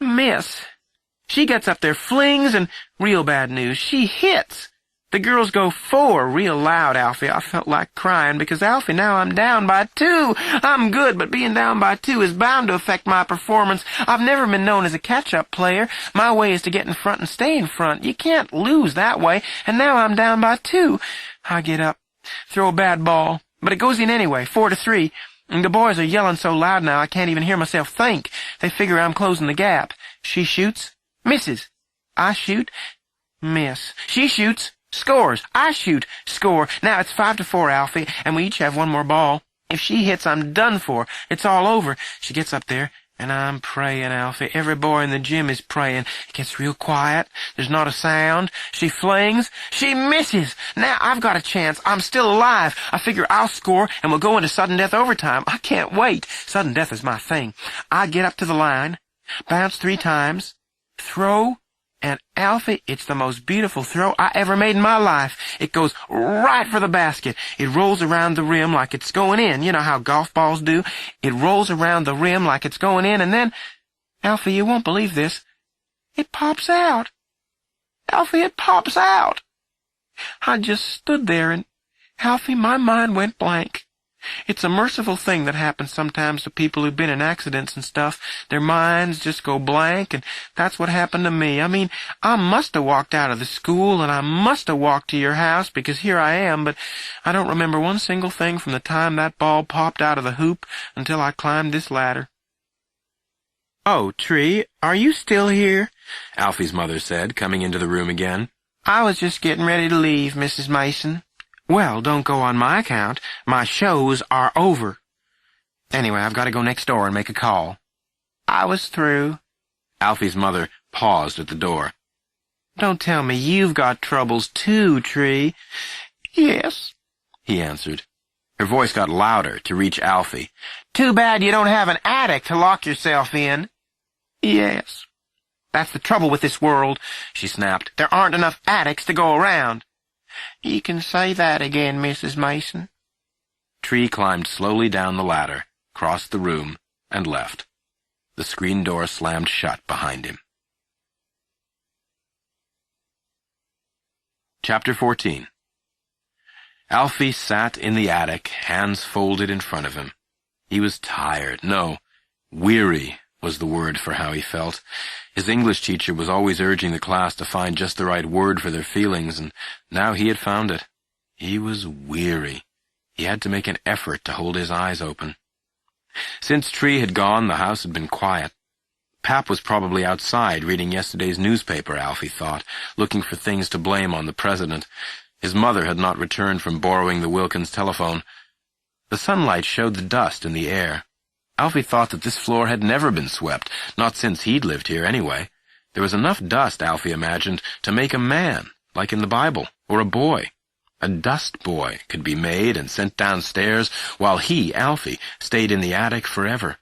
miss. She gets up there, flings, and real bad news, she hits. The girls go 4 real loud, Alfie. I felt like crying because, Alfie, now I'm down by 2. I'm good, but being down by 2 is bound to affect my performance. I've never been known as a catch-up player. My way is to get in front and stay in front. You can't lose that way, and now I'm down by 2. I get up, throw a bad ball, but it goes in anyway, 4-3. And the boys are yelling so loud now I can't even hear myself think. They figure I'm closing the gap. She shoots, misses. I shoot, miss. She shoots, scores. I shoot, score. Now it's 5-4, Alfie, and we each have 1 more ball. If she hits, I'm done for. It's all over. She gets up there, and I'm praying, Alfie. Every boy in the gym is praying. It gets real quiet. There's not a sound. She flings. She misses. Now I've got a chance. I'm still alive. I figure I'll score, and we'll go into sudden death overtime. I can't wait. Sudden death is my thing. I get up to the line, bounce 3 times, throw, and Alfie, it's the most beautiful throw I ever made in my life. It goes right for the basket. It rolls around the rim like it's going in. You know how golf balls do? It rolls around the rim like it's going in, and then, Alfie, you won't believe this, it pops out. Alfie, it pops out. I just stood there, and, Alfie, my mind went blank. It's a merciful thing that happens sometimes to people who've been in accidents and stuff. Their minds just go blank, and that's what happened to me. I must have walked out of the school, and I must have walked to your house, because here I am, but I don't remember one single thing from the time that ball popped out of the hoop until I climbed this ladder. "Oh, Tree, are you still here?" Alfie's mother said, coming into the room again. "I was just getting ready to leave, Mrs. Mason." "Well, don't go on my account. My shows are over. Anyway, I've got to go next door and make a call." "I was through." Alfie's mother paused at the door. "Don't tell me you've got troubles too, Tree." "Yes," he answered. Her voice got louder to reach Alfie. Too bad you don't have an attic to lock yourself in. Yes. That's the trouble with this world, she snapped. There aren't enough attics to go around. You can say that again, Mrs. Mason. Tree climbed slowly down the ladder, crossed the room, and left. The screen door slammed shut behind him. Chapter 14. Alfie sat in the attic, hands folded in front of him. He was tired. No, weary was the word for how he felt. His English teacher was always urging the class to find just the right word for their feelings, and now he had found it. He was weary. He had to make an effort to hold his eyes open. Since Tree had gone, the house had been quiet. Pap was probably outside reading yesterday's newspaper, Alfie thought, looking for things to blame on the president. His mother had not returned from borrowing the Wilkins telephone. The sunlight showed the dust in the air. Alfie thought that this floor had never been swept, not since he'd lived here anyway. There was enough dust, Alfie imagined, to make a man, like in the Bible, or a boy. A dust boy could be made and sent downstairs, while he, Alfie, stayed in the attic forever.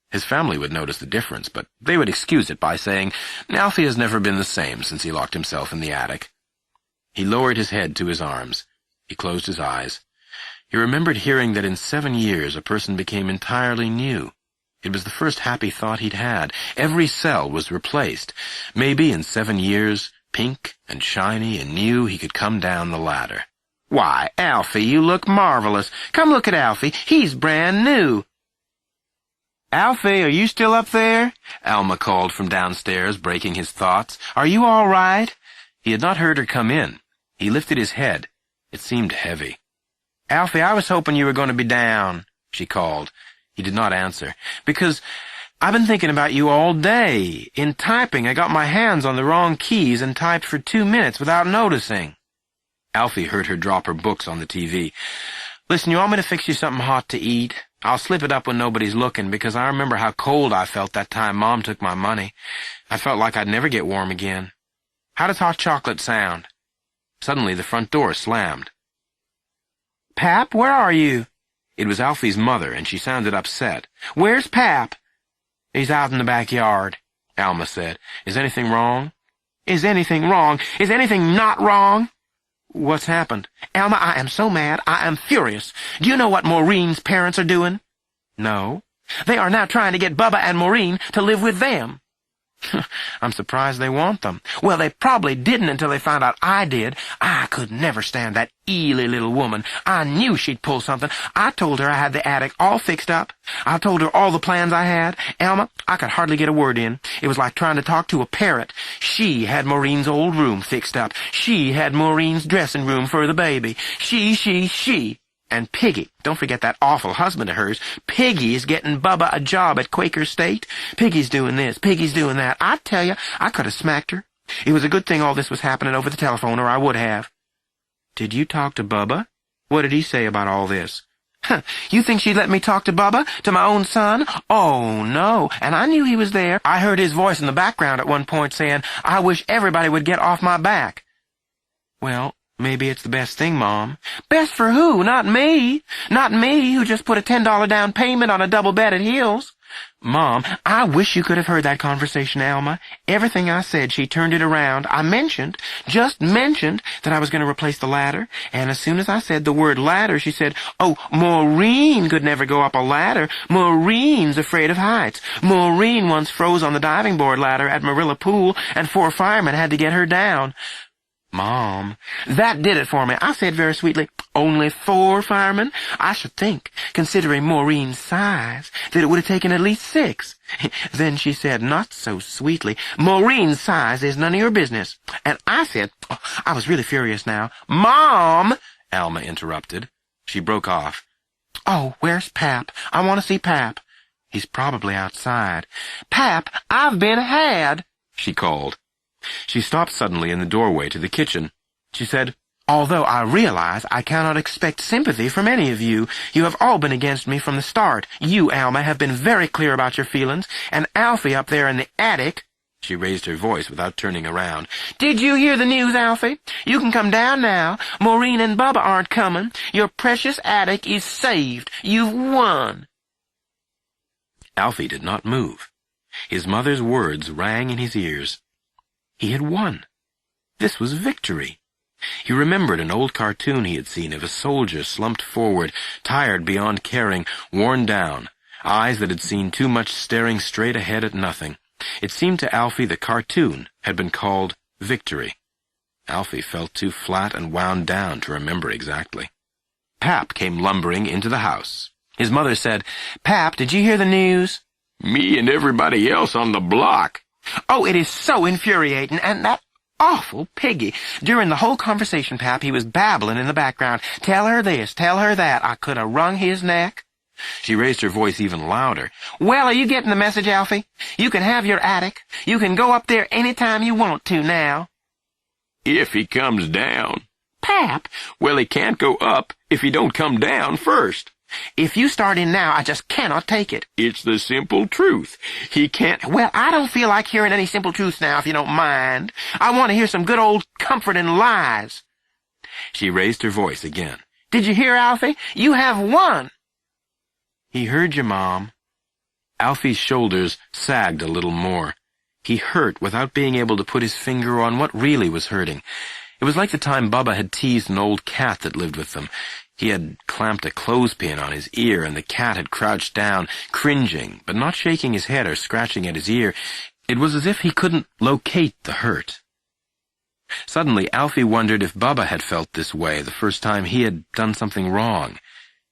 His family would notice the difference, but they would excuse it by saying, Alfie has never been the same since he locked himself in the attic. He lowered his head to his arms. He closed his eyes. He remembered hearing that in 7 years a person became entirely new. It was the first happy thought he'd had. Every cell was replaced. Maybe in 7 years, pink and shiny and new, he could come down the ladder. Why, Alfie, you look marvelous. Come look at Alfie. He's brand new. Alfie, are you still up there? Alma called from downstairs, breaking his thoughts. Are you all right? He had not heard her come in. He lifted his head. It seemed heavy. Alfie, I was hoping you were going to be down, she called. He did not answer. Because I've been thinking about you all day. In typing, I got my hands on the wrong keys and typed for 2 minutes without noticing. Alfie heard her drop her books on the TV. Listen, you want me to fix you something hot to eat? I'll slip it up when nobody's looking, because I remember how cold I felt that time Mom took my money. I felt like I'd never get warm again. How does hot chocolate sound? Suddenly the front door slammed. Pap, where are you? It was Alfie's mother, and she sounded upset. Where's Pap? He's out in the backyard, Alma said. Is anything wrong? Is anything wrong? Is anything not wrong? What's happened? Alma, I am so mad. I am furious. Do you know what Maureen's parents are doing? No. They are now trying to get Bubba and Maureen to live with them. I'm surprised they want them. Well, they probably didn't until they found out I did. I could never stand that eely little woman. I knew she'd pull something. I told her I had the attic all fixed up. I told her all the plans I had. Alma, I could hardly get a word in. It was like trying to talk to a parrot. She had Maureen's old room fixed up. She had Maureen's dressing room for the baby. She. And Piggy, don't forget that awful husband of hers. Piggy's getting Bubba a job at Quaker State. Piggy's doing this, Piggy's doing that. I tell you, I could have smacked her. It was a good thing all this was happening over the telephone, or I would have. Did you talk to Bubba? What did he say about all this? You think she'd let me talk to Bubba, to my own son? Oh, no, and I knew he was there. I heard his voice in the background at one point saying, I wish everybody would get off my back. Well, maybe it's the best thing, Mom. Best for who? Not me. Not me, who just put a $10 down payment on a double bed at Hills. Mom, I wish you could have heard that conversation, Alma. Everything I said, she turned it around. I just mentioned that I was going to replace the ladder, and as soon as I said the word ladder, she said, oh, Maureen could never go up a ladder. Maureen's afraid of heights. Maureen once froze on the diving board ladder at Marilla Pool, and 4 firemen had to get her down. Mom. That did it for me. I said very sweetly, only 4 firemen? I should think, considering Maureen's size, that it would have taken at least 6. Then she said, not so sweetly, Maureen's size is none of your business. And I said, I was really furious now. Mom! Alma interrupted. She broke off. Oh, where's Pap? I want to see Pap. He's probably outside. Pap, I've been had, she called. She stopped suddenly in the doorway to the kitchen. She said, although I realize I cannot expect sympathy from any of you, you have all been against me from the start. You, Alma, have been very clear about your feelings, and Alfie up there in the attic, She raised her voice without turning around. Did you hear the news, Alfie? You can come down now. Maureen and Bubba aren't coming. Your precious attic is saved. You've won. Alfie did not move. His mother's words rang in his ears. He had won. This was victory. He remembered an old cartoon he had seen of a soldier slumped forward, tired beyond caring, worn down, eyes that had seen too much staring straight ahead at nothing. It seemed to Alfie the cartoon had been called Victory. Alfie felt too flat and wound down to remember exactly. Pap came lumbering into the house. His mother said, "Pap, did you hear the news?" Me and everybody else on the block. Oh, it is so infuriating, and that awful Piggy. During the whole conversation, Pap, he was babbling in the background. Tell her this, tell her that. I could have wrung his neck. She raised her voice even louder. Well, are you getting the message, Alfie? You can have your attic. You can go up there any time you want to now. If he comes down. Pap, Well, he can't go up if he don't come down first. if you start in now, I just cannot take it. It's the simple truth. He can't... Well, I don't feel like hearing any simple truths now, if you don't mind. I want to hear some good old comforting lies. She raised her voice again. Did you hear, Alfie? You have won. He heard you, Mom. Alfie's shoulders sagged a little more. He hurt without being able to put his finger on what really was hurting. It was like the time Bubba had teased an old cat that lived with them. He had clamped a clothespin on his ear, and the cat had crouched down, cringing, but not shaking his head or scratching at his ear. It was as if he couldn't locate the hurt. Suddenly, Alfie wondered if Bubba had felt this way the first time he had done something wrong.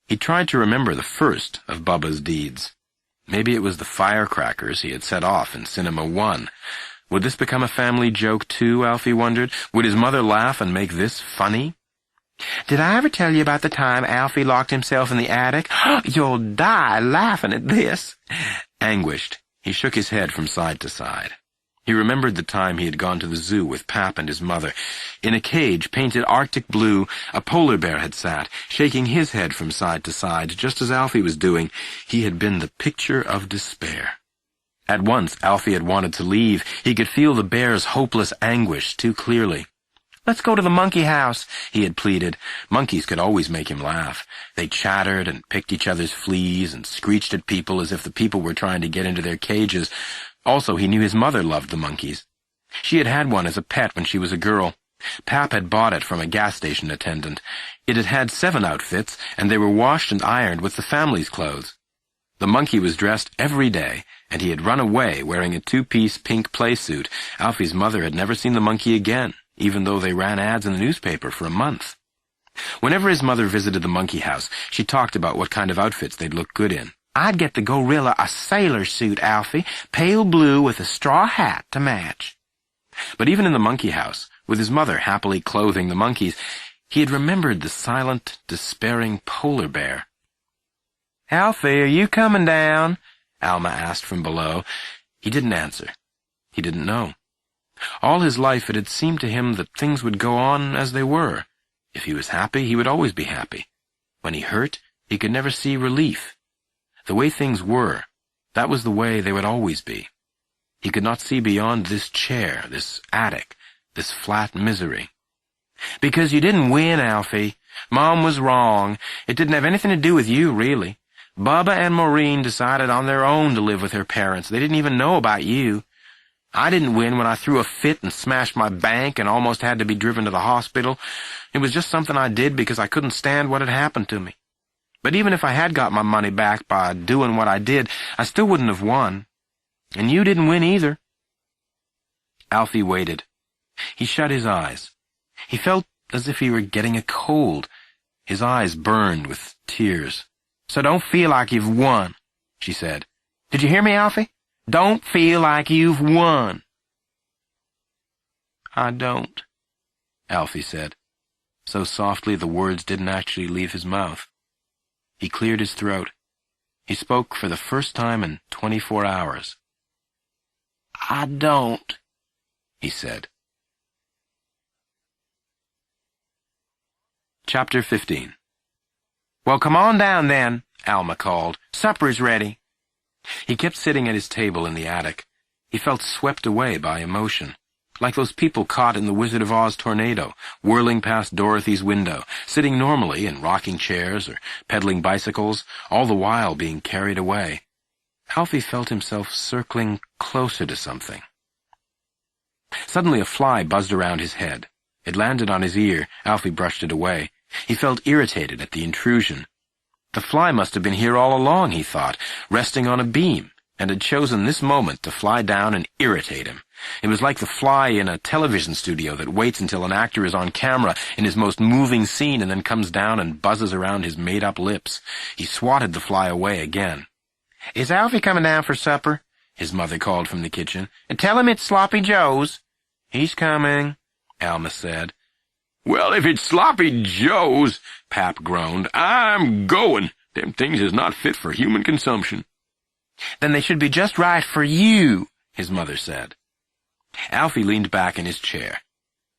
He tried to remember the first of Bubba's deeds. Maybe it was the firecrackers he had set off in Cinema 1. Would this become a family joke, too, Alfie wondered? Would his mother laugh and make this funny? Did I ever tell you about the time Alfie locked himself in the attic? You'll die laughing at this. Anguished, he shook his head from side to side. He remembered the time he had gone to the zoo with Pap and his mother. In a cage painted Arctic blue, a polar bear had sat, shaking his head from side to side, just as Alfie was doing. He had been the picture of despair. At once, Alfie had wanted to leave. He could feel the bear's hopeless anguish too clearly. Let's go to the monkey house, he had pleaded. Monkeys could always make him laugh. They chattered and picked each other's fleas and screeched at people as if the people were trying to get into their cages. Also, he knew his mother loved the monkeys. She had had one as a pet when she was a girl. Pap had bought it from a gas station attendant. It had had 7 outfits, and they were washed and ironed with the family's clothes. The monkey was dressed every day, and he had run away wearing a 2-piece pink play suit. Alfie's mother had never seen the monkey again, even though they ran ads in the newspaper for a month. Whenever his mother visited the monkey house, she talked about what kind of outfits they'd look good in. I'd get the gorilla a sailor suit, Alfie, pale blue with a straw hat to match. But even in the monkey house, with his mother happily clothing the monkeys, he had remembered the silent, despairing polar bear. Alfie, are you coming down? Alma asked from below. He didn't answer. He didn't know. All his life it had seemed to him that things would go on as they were. If he was happy, he would always be happy. When he hurt, he could never see relief. The way things were, that was the way they would always be. He could not see beyond this chair, this attic, this flat misery. Because you didn't win, Alfie. Mom was wrong. It didn't have anything to do with you, really. Bubba and Maureen decided on their own to live with her parents. They didn't even know about you. I didn't win when I threw a fit and smashed my bank and almost had to be driven to the hospital. It was just something I did because I couldn't stand what had happened to me. But even if I had got my money back by doing what I did, I still wouldn't have won. And you didn't win either. Alfie waited. He shut his eyes. He felt as if he were getting a cold. His eyes burned with tears. So don't feel like you've won, she said. Did you hear me, Alfie? Don't feel like you've won. I don't, Alfie said, so softly the words didn't actually leave his mouth. He cleared his throat. He spoke for the first time in 24 hours. I don't, he said. Chapter 15. Well, come on down then, Alma called. Supper's ready. He kept sitting at his table in the attic. He felt swept away by emotion, like those people caught in the Wizard of Oz tornado, whirling past Dorothy's window, sitting normally in rocking chairs or pedaling bicycles, all the while being carried away. Alfie felt himself circling closer to something. Suddenly a fly buzzed around his head. It landed on his ear. Alfie brushed it away. He felt irritated at the intrusion. The fly must have been here all along, he thought, resting on a beam, and had chosen this moment to fly down and irritate him. It was like the fly in a television studio that waits until an actor is on camera in his most moving scene and then comes down and buzzes around his made-up lips. He swatted the fly away again. "Is Alfie coming down for supper?" his mother called from the kitchen. "Tell him it's Sloppy Joe's." "He's coming," Alma said. "Well, if it's Sloppy Joe's," Pap groaned, "I'm going. Them things is not fit for human consumption." "Then they should be just right for you," his mother said. Alfie leaned back in his chair.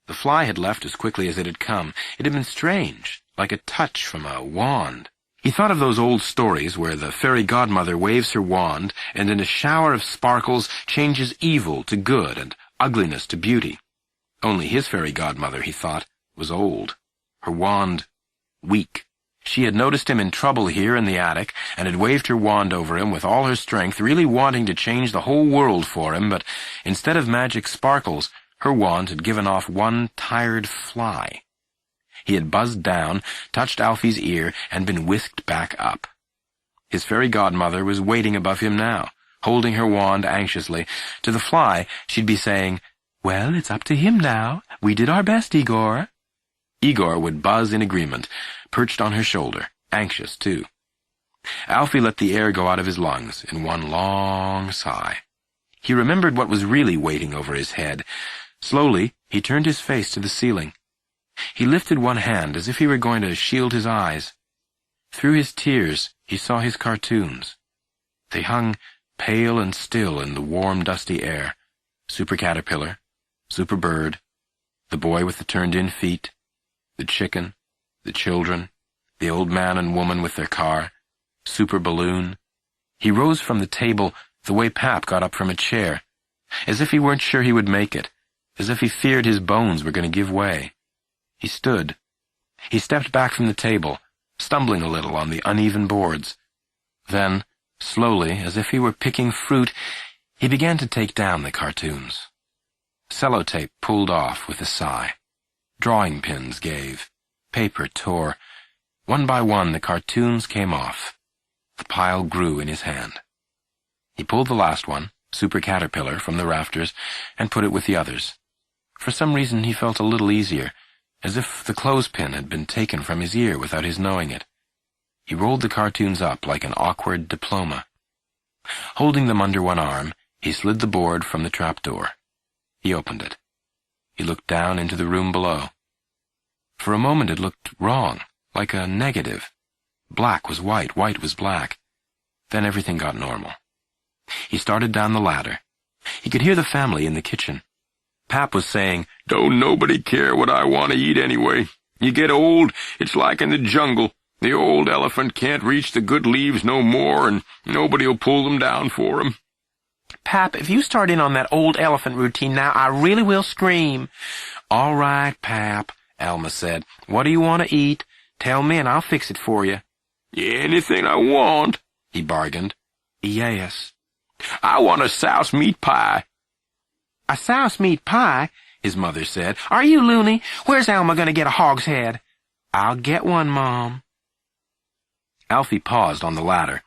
The fly had left as quickly as it had come. It had been strange, like a touch from a wand. He thought of those old stories where the fairy godmother waves her wand and in a shower of sparkles changes evil to good and ugliness to beauty. Only his fairy godmother, he thought, was old. Her wand, weak. She had noticed him in trouble here in the attic and had waved her wand over him with all her strength, really wanting to change the whole world for him, but instead of magic sparkles, her wand had given off one tired fly. He had buzzed down, touched Alfie's ear, and been whisked back up. His fairy godmother was waiting above him now, holding her wand anxiously. To the fly, she'd be saying, "Well, it's up to him now. We did our best, Igor." Igor would buzz in agreement, perched on her shoulder, anxious, too. Alfie let the air go out of his lungs in one long sigh. He remembered what was really waiting over his head. Slowly, he turned his face to the ceiling. He lifted one hand as if he were going to shield his eyes. Through his tears, he saw his cartoons. They hung pale and still in the warm, dusty air. Super Caterpillar, Super Bird, the boy with the turned-in feet, the chicken, the children, the old man and woman with their car, Super Balloon. He rose from the table the way Pap got up from a chair, as if he weren't sure he would make it, as if he feared his bones were going to give way. He stood. He stepped back from the table, stumbling a little on the uneven boards. Then, slowly, as if he were picking fruit, he began to take down the cartoons. Sellotape pulled off with a sigh. Drawing pins gave. Paper tore. One by one the cartoons came off. The pile grew in his hand. He pulled the last one, Super Caterpillar, from the rafters and put it with the others. For some reason he felt a little easier, as if the clothespin had been taken from his ear without his knowing it. He rolled the cartoons up like an awkward diploma. Holding them under one arm, he slid the board from the trapdoor. He opened it. He looked down into the room below. For a moment it looked wrong, like a negative. Black was white, white was black. Then everything got normal. He started down the ladder. He could hear the family in the kitchen. Pap was saying, "Don't nobody care what I want to eat anyway. You get old, it's like in the jungle. The old elephant can't reach the good leaves no more, and nobody'll pull them down for him." "Pap, if you start in on that old elephant routine now, I really will scream." "All right, Pap," Alma said. "What do you want to eat? Tell me and I'll fix it for you." "Anything I want," he bargained. "Yes." "I want a souse meat pie." "A souse meat pie?" his mother said. "Are you loony? Where's Alma going to get a hog's head?" "I'll get one, Mom." Alfie paused on the ladder.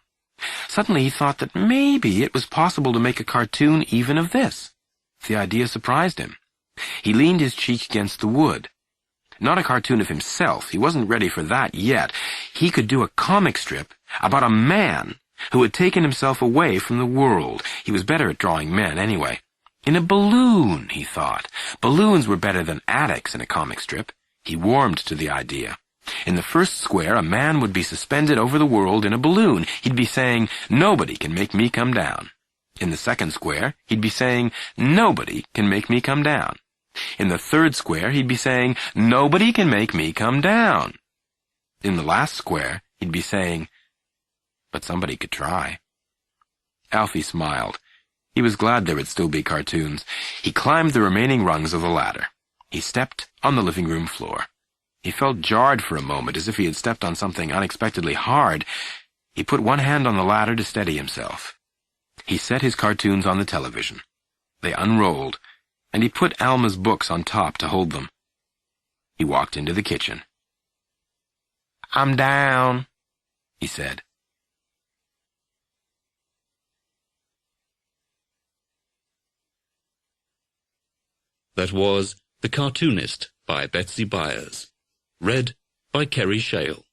Suddenly he thought that maybe it was possible to make a cartoon even of this. The idea surprised him. He leaned his cheek against the wood. Not a cartoon of himself. He wasn't ready for that yet. He could do a comic strip about a man who had taken himself away from the world. He was better at drawing men, anyway. In a balloon, he thought. Balloons were better than attics in a comic strip. He warmed to the idea. In the first square, a man would be suspended over the world in a balloon. He'd be saying, "Nobody can make me come down." In the second square, he'd be saying, "Nobody can make me come down." In the third square, he'd be saying, "Nobody can make me come down." In the last square, he'd be saying, "But somebody could try." Alfie smiled. He was glad there would still be cartoons. He climbed the remaining rungs of the ladder. He stepped on the living room floor. He felt jarred for a moment, as if he had stepped on something unexpectedly hard. He put one hand on the ladder to steady himself. He set his cartoons on the television. They unrolled, and he put Alma's books on top to hold them. He walked into the kitchen. "I'm down," he said. That was The Cartoonist by Betsy Byars. Read by Kerry Shale.